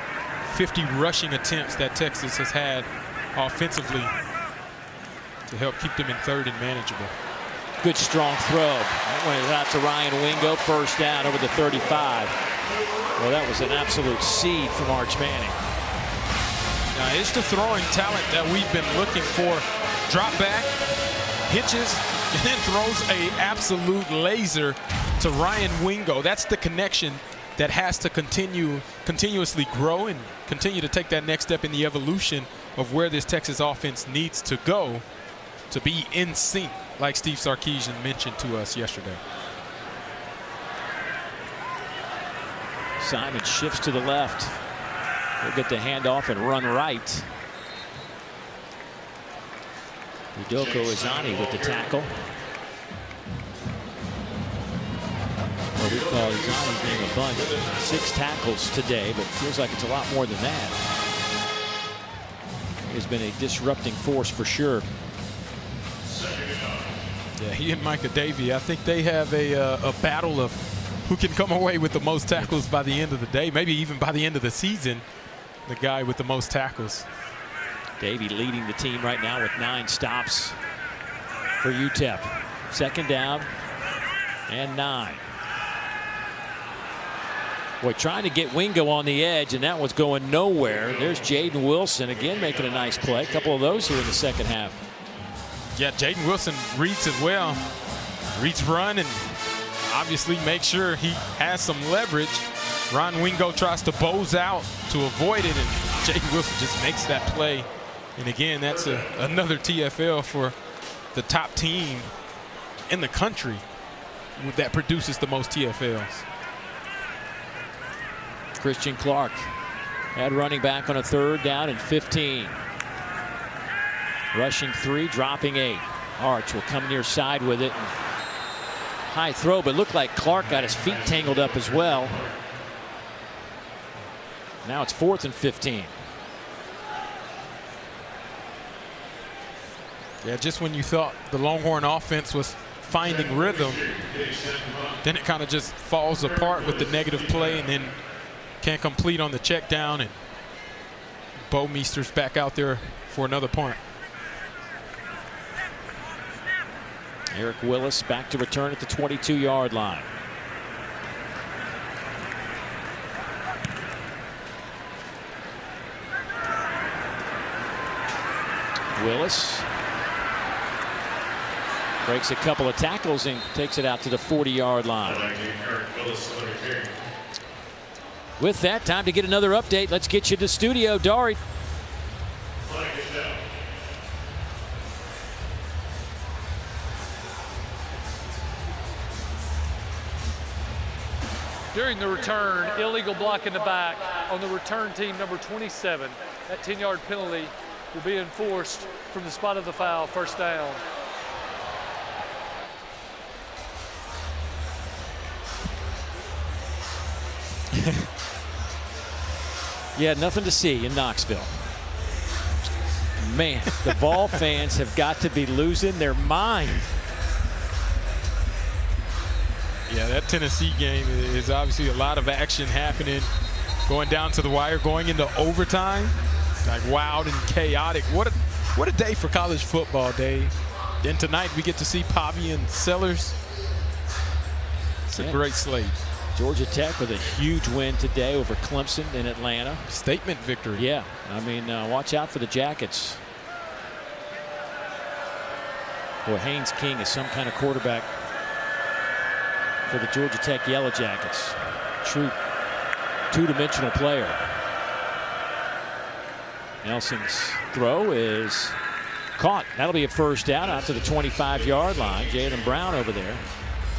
50 rushing attempts that Texas has had offensively to help keep them in third and manageable. Good strong throw. That went out to Ryan Wingo, first down over the 35. Well, that was an absolute seed from Arch Manning. Now, it's the throwing talent that we've been looking for. Drop back, hitches, and then throws a absolute laser to Ryan Wingo. That's the connection that has to continuously grow and continue to take that next step in the evolution of where this Texas offense needs to go to be in sync, like Steve Sarkisian mentioned to us yesterday. Simon shifts to the left. He'll get the handoff and run right. Udoko Izani with the tackle. Well, we call Izani being a bunch. 6 tackles today, but feels like it's a lot more than that. He's been a disrupting force for sure. Yeah, he and Micah Davey, I think they have a battle of who can come away with the most tackles by the end of the day, maybe even by the end of the season, the guy with the most tackles. Davey leading the team right now with 9 stops for UTEP. Second down and 9. Boy, trying to get Wingo on the edge, and that was going nowhere. There's Jaden Wilson again making a nice play. A couple of those here in the second half. Yeah, Jaden Wilson reads it well. Reads run and obviously make sure he has some leverage. Ron Wingo tries to bows out to avoid it, and Jaden Wilson just makes that play. And again, that's another TFL for the top team in the country that produces the most TFLs. Christian Clark at running back on a 3rd down and 15. Rushing 3, dropping 8. Arch will come near side with it. High throw, but looked like Clark got his feet tangled up as well. Now it's 4th and 15. Yeah, just when you thought the Longhorn offense was finding rhythm, then it kind of just falls apart with the negative play and then can't complete on the check down, and Bo Meester's back out there for another punt. Eric Willis back to return at the 22-yard line. Willis breaks a couple of tackles and takes it out to the 40-yard line. With that, time to get another update. Let's get you to studio, Dari. During the return, illegal block in the back on the return team, number 27. That 10-yard penalty will be enforced from the spot of the foul, 1st down. Yeah, nothing to see in Knoxville. Man, the Vol fans have got to be losing their mind. Yeah, that Tennessee game is obviously a lot of action happening, going down to the wire, going into overtime, like wild and chaotic. What a day for college football, Dave. Then tonight we get to see Pavia and Sellers. It's a great slate. Georgia Tech with a huge win today over Clemson in Atlanta. Statement victory. Yeah, I mean, watch out for the Jackets. Boy, Haynes King is some kind of quarterback for the Georgia Tech Yellow Jackets. True two-dimensional player. Nelson's throw is caught. That'll be a 1st down out to the 25-yard line. Jalen Brown over there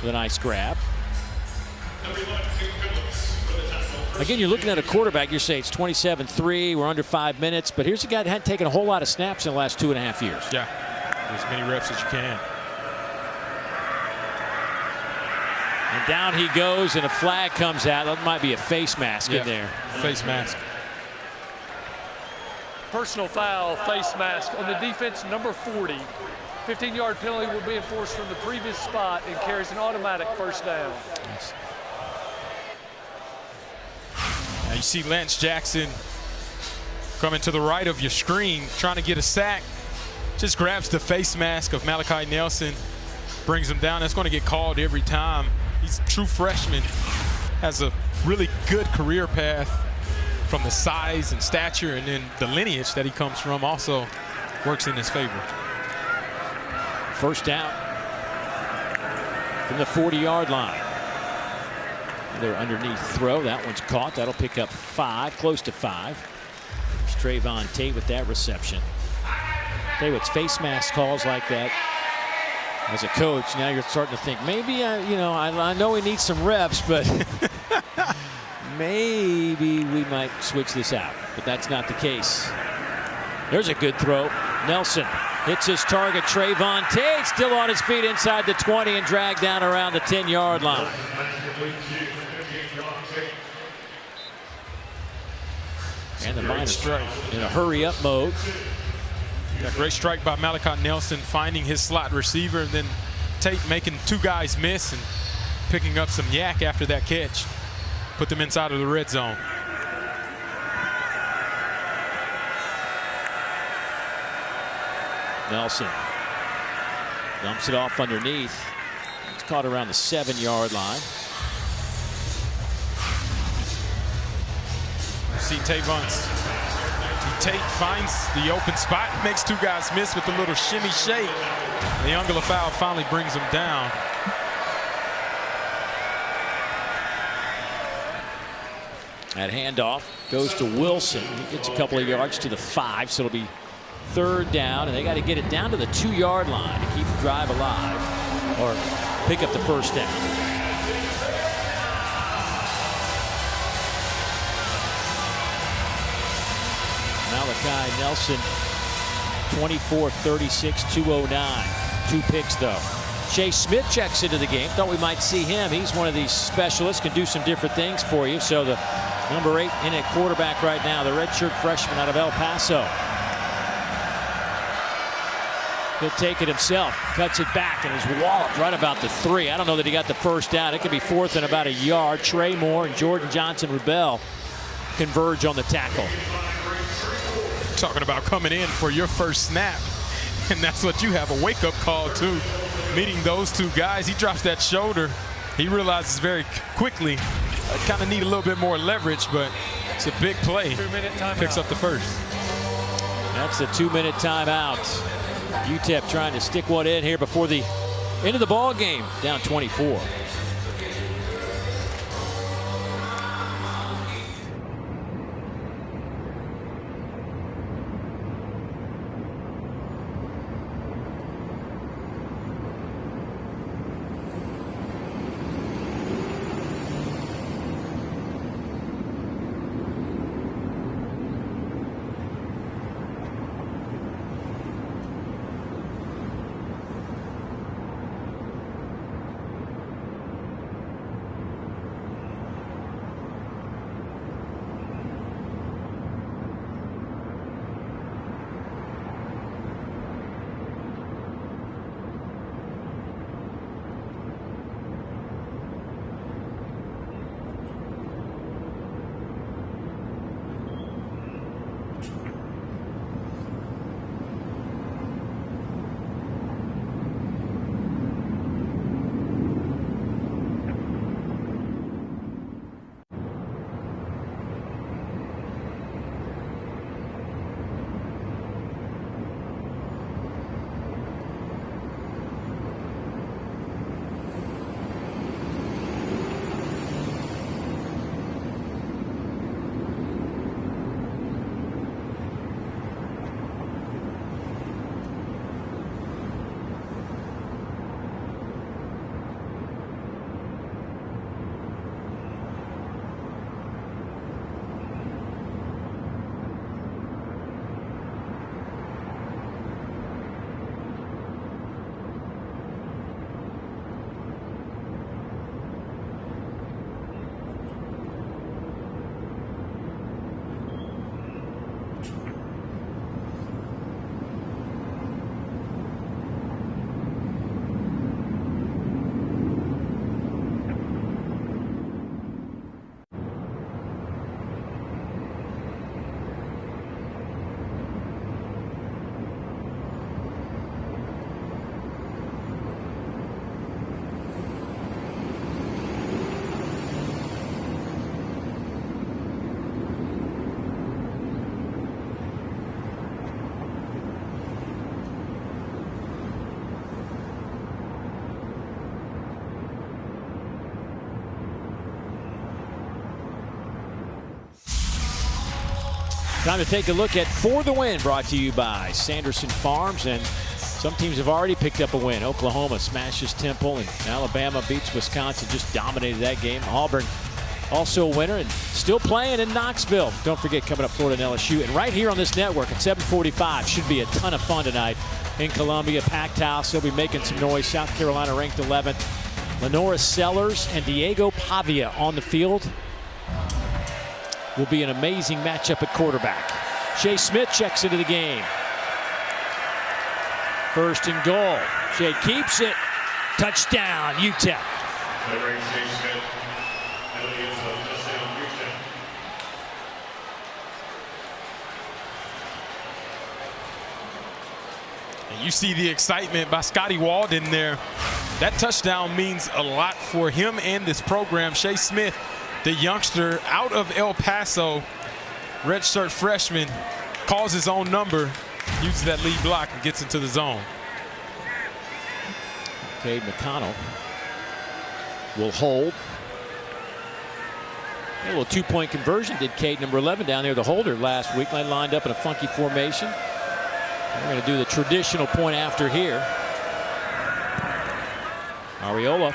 with a nice grab. Again, you're looking at a quarterback, you're saying it's 27-3, we're under 5 minutes, but here's a guy that hadn't taken a whole lot of snaps in the last 2.5 years. Yeah, as many reps as you can. And down he goes, and a flag comes out. That might be a face mask in there. Face mask. Personal foul, face mask on the defense, number 40. 15-yard penalty will be enforced from the previous spot and carries an automatic 1st down. Nice. Now you see Lance Jackson coming to the right of your screen, trying to get a sack. Just grabs the face mask of Malachi Nelson, brings him down. That's going to get called every time. He's a true freshman, has a really good career path from the size and stature, and then the lineage that he comes from also works in his favor. 1st down from the 40-yard line. Their underneath throw. That one's caught. That'll pick up 5, close to 5. It's Trayvon Tate with that reception. Tell you what's face mask calls like that. As a coach, now you're starting to think maybe I know he needs some reps, but maybe we might switch this out. But that's not the case. There's a good throw. Nelson hits his target. Trayvon Tate still on his feet inside the 20 and dragged down around the 10-yard line. And the Miners in a hurry-up mode. A great strike by Malachi Nelson, finding his slot receiver, and then Tate making 2 guys miss and picking up some yak after that catch. Put them inside of the red zone. Nelson dumps it off underneath. It's caught around the 7-yard line. See Tate finds the open spot, makes 2 guys miss with a little shimmy shake. The Ungula foul finally brings him down. That handoff goes to Wilson. He gets a couple of yards to the 5, so it'll be 3rd down, and they got to get it down to the 2-yard line to keep the drive alive. or pick up the first down. Malachi Nelson, 24, 36, 209. 2 picks, though. Shea Smith checks into the game. Thought we might see him. He's one of these specialists, can do some different things for you. So the number 8 in at quarterback right now, the redshirt freshman out of El Paso. He'll take it himself, cuts it back, and is walloped right about the 3. I don't know that he got the first down. It could be 4th and about a yard. Trey Moore and Jordan Johnson-Rubel converge on the tackle. Talking about coming in for your first snap, and that's what you have, a wake-up call too. Meeting those 2 guys, he drops that shoulder. He realizes very quickly, kind of need a little bit more leverage, but it's a big play. 2-minute timeout. Picks up the first. That's the 2-minute timeout. UTEP trying to stick one in here before the end of the ball game, down 24. Time to take a look at For the Win, brought to you by Sanderson Farms. And some teams have already picked up a win. Oklahoma smashes Temple, and Alabama beats Wisconsin, just dominated that game. Auburn also a winner and still playing in Knoxville. Don't forget, coming up, Florida and LSU. And right here on this network at 7:45 should be a ton of fun tonight in Columbia. Packed house. They'll be making some noise. South Carolina ranked 11th. Lenora Sellers and Diego Pavia on the field. Will be an amazing matchup at quarterback. Shea Smith checks into the game. 1st and goal. Shea keeps it. Touchdown, UTEP. And you see the excitement by Scotty Walden there. That touchdown means a lot for him and this program. Shea Smith, the youngster out of El Paso, redshirt freshman, calls his own number, uses that lead block and gets into the zone. Cade McConnell will hold. A little 2-point conversion did Cade, number 11, down there, the holder last week. They lined up in a funky formation. We're going to do the traditional point after here. Ariola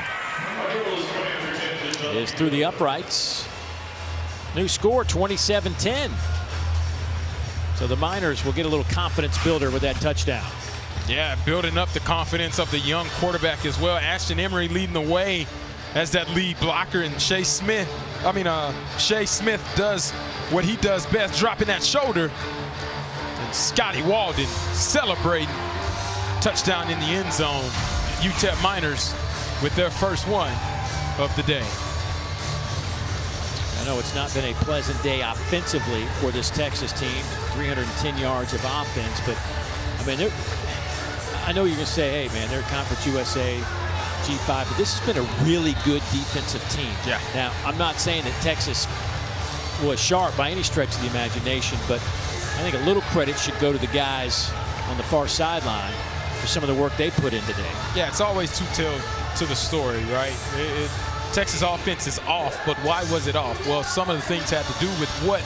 is through the uprights. New score, 27-10. So the Miners will get a little confidence builder with that touchdown. Yeah, building up the confidence of the young quarterback as well. Ashton Emery leading the way as that lead blocker, and Shea Smith does what he does best, dropping that shoulder. And Scotty Walden celebrating. Touchdown in the end zone. UTEP Miners with their first one of the day. I know it's not been a pleasant day offensively for this Texas team. 310 yards of offense, but I mean, I know you're going to say, hey man, they're Conference USA G5, but this has been a really good defensive team. Yeah. Now, I'm not saying that Texas was sharp by any stretch of the imagination, but I think a little credit should go to the guys on the far sideline for some of the work they put in today. Yeah, it's always two tales to the story, right? Texas offense is off, but why was it off? Well, some of the things had to do with what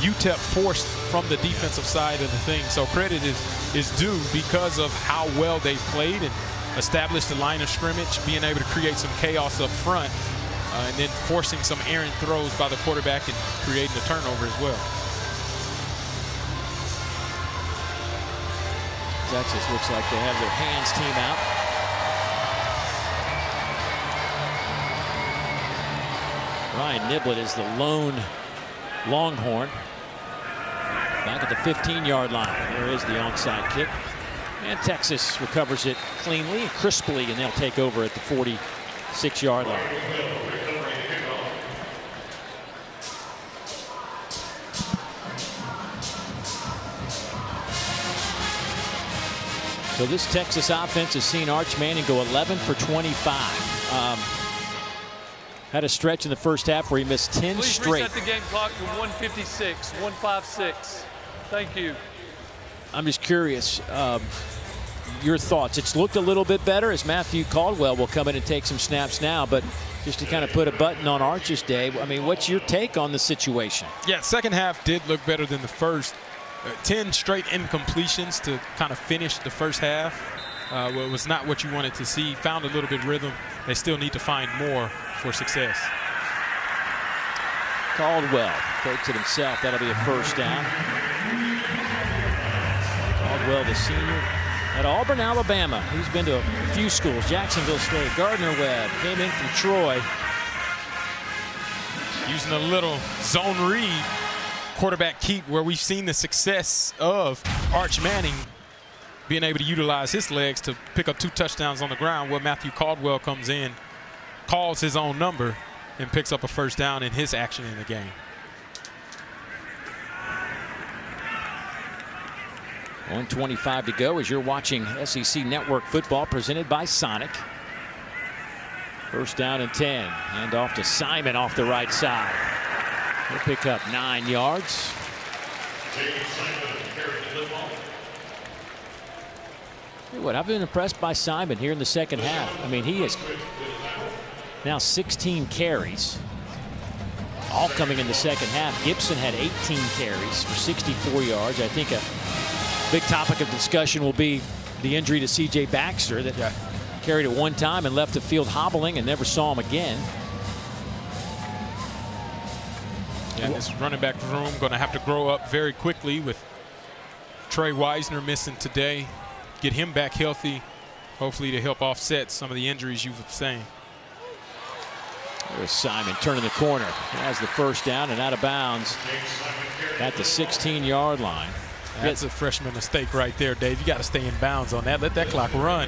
UTEP forced from the defensive side of the thing. So credit is due because of how well they've played and established the line of scrimmage, being able to create some chaos up front, and then forcing some errant throws by the quarterback and creating a turnover as well. Texas looks like they have their hands team out. Ryan Niblett is the lone Longhorn. Back at the 15-yard line. There is the onside kick. And Texas recovers it cleanly and crisply, and they'll take over at the 46-yard line. So this Texas offense has seen Arch Manning go 11 for 25. Had a stretch in the first half where he missed 10 Please straight. reset the game clock to 156, 156. Thank you. I'm just curious, your thoughts. It's looked a little bit better as Matthew Caldwell will come in and take some snaps now, but just to kind of put a button on Arch's day, I mean, what's your take on the situation? Yeah, second half did look better than the first. 10 straight incompletions to kind of finish the first half. Well, it was not what you wanted to see. Found a little bit of rhythm. They still need to find more for success. Caldwell takes it himself. That'll be a first down. Caldwell, the senior at Auburn, Alabama. He's been to a few schools. Jacksonville State, Gardner-Webb, came in from Troy. Using a little zone read quarterback keep where we've seen the success of Arch Manning being able to utilize his legs to pick up 2 touchdowns on the ground, where Matthew Caldwell comes in, calls his own number, and picks up a first down in his action in the game. .125 to go as you're watching SEC Network football presented by Sonic. First down and 10. Hand off to Simon off the right side. He'll pick up 9 yards. What I've been impressed by Simon here in the second half. I mean, he is now 16 carries, all coming in the second half. Gibson had 18 carries for 64 yards. I think a big topic of discussion will be the injury to C.J. Baxter that carried at one time and left the field hobbling and never saw him again. Yeah, this running back room going to have to grow up very quickly with Trey Wisner missing today. Get him back healthy, hopefully to help offset some of the injuries you've seen. There's Simon turning the corner. Has the first down and out of bounds at the 16-yard line. That's a freshman mistake right there, Dave. You got to stay in bounds on that. Let that clock run.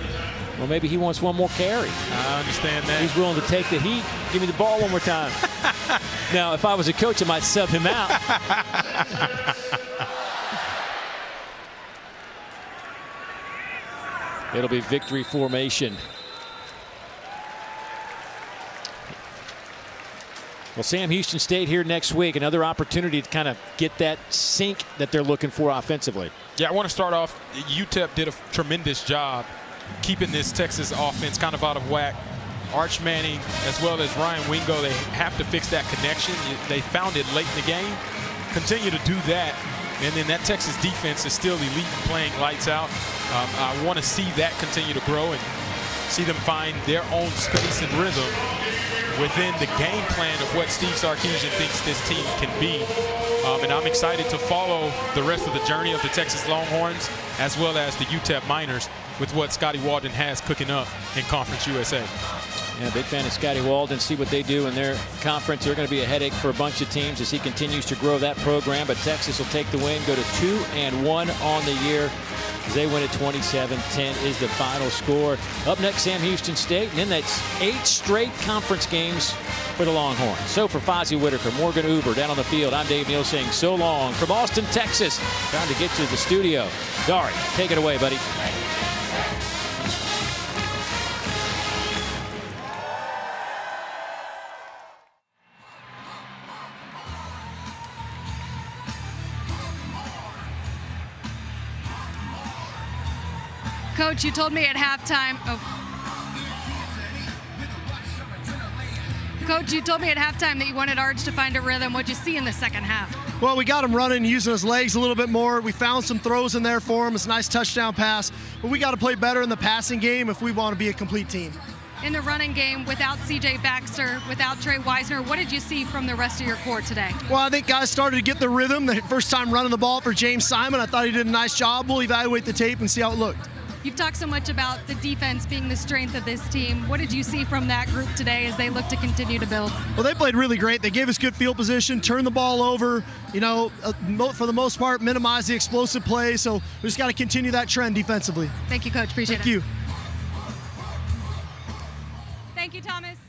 Well, maybe he wants one more carry. I understand that. He's willing to take the heat. Give me the ball one more time. Now, if I was a coach, I might sub him out. It'll be victory formation. Well, Sam Houston State here next week. Another opportunity to kind of get that sink that they're looking for offensively. Yeah, I want to start off. UTEP did a tremendous job keeping this Texas offense kind of out of whack. Arch Manning as well as Ryan Wingo, they have to fix that connection. They found it late in the game. Continue to do that. And then that Texas defense is still elite and playing lights out. I want to see that continue to grow. And see them find their own space and rhythm within the game plan of what Steve Sarkisian thinks this team can be. And I'm excited to follow the rest of the journey of the Texas Longhorns as well as the UTEP Miners with what Scotty Walden has cooking up in Conference USA. Yeah, big fan of Scotty Walden. See what they do in their conference. They're going to be a headache for a bunch of teams as he continues to grow that program. But Texas will take the win, go to 2-1 on the year. They win at 27-10 is the final score. Up next, Sam Houston State, and then that's 8 straight conference games for the Longhorns. So for Fozzie Whitaker, Morgan Uber down on the field, I'm Dave Neal saying so long from Austin, Texas. Time to get to the studio. Dari, take it away, buddy. Coach, you told me at halftime. Coach, you told me at halftime that you wanted Arch to find a rhythm. What'd you see in the second half? Well, we got him running, using his legs a little bit more. We found some throws in there for him. It's a nice touchdown pass. But we got to play better in the passing game if we want to be a complete team. In the running game, without C.J. Baxter, without Trey Wisner, what did you see from the rest of your core today? Well, I think guys started to get the rhythm. The first time running the ball for James Simon, I thought he did a nice job. We'll evaluate the tape and see how it looked. You've talked so much about the defense being the strength of this team. What did you see from that group today as they look to continue to build? Well, they played really great. They gave us good field position, turned the ball over, for the most part, minimize the explosive plays. So we just got to continue that trend defensively. Thank you, Coach. Appreciate it. Thank you. Thank you, Thomas.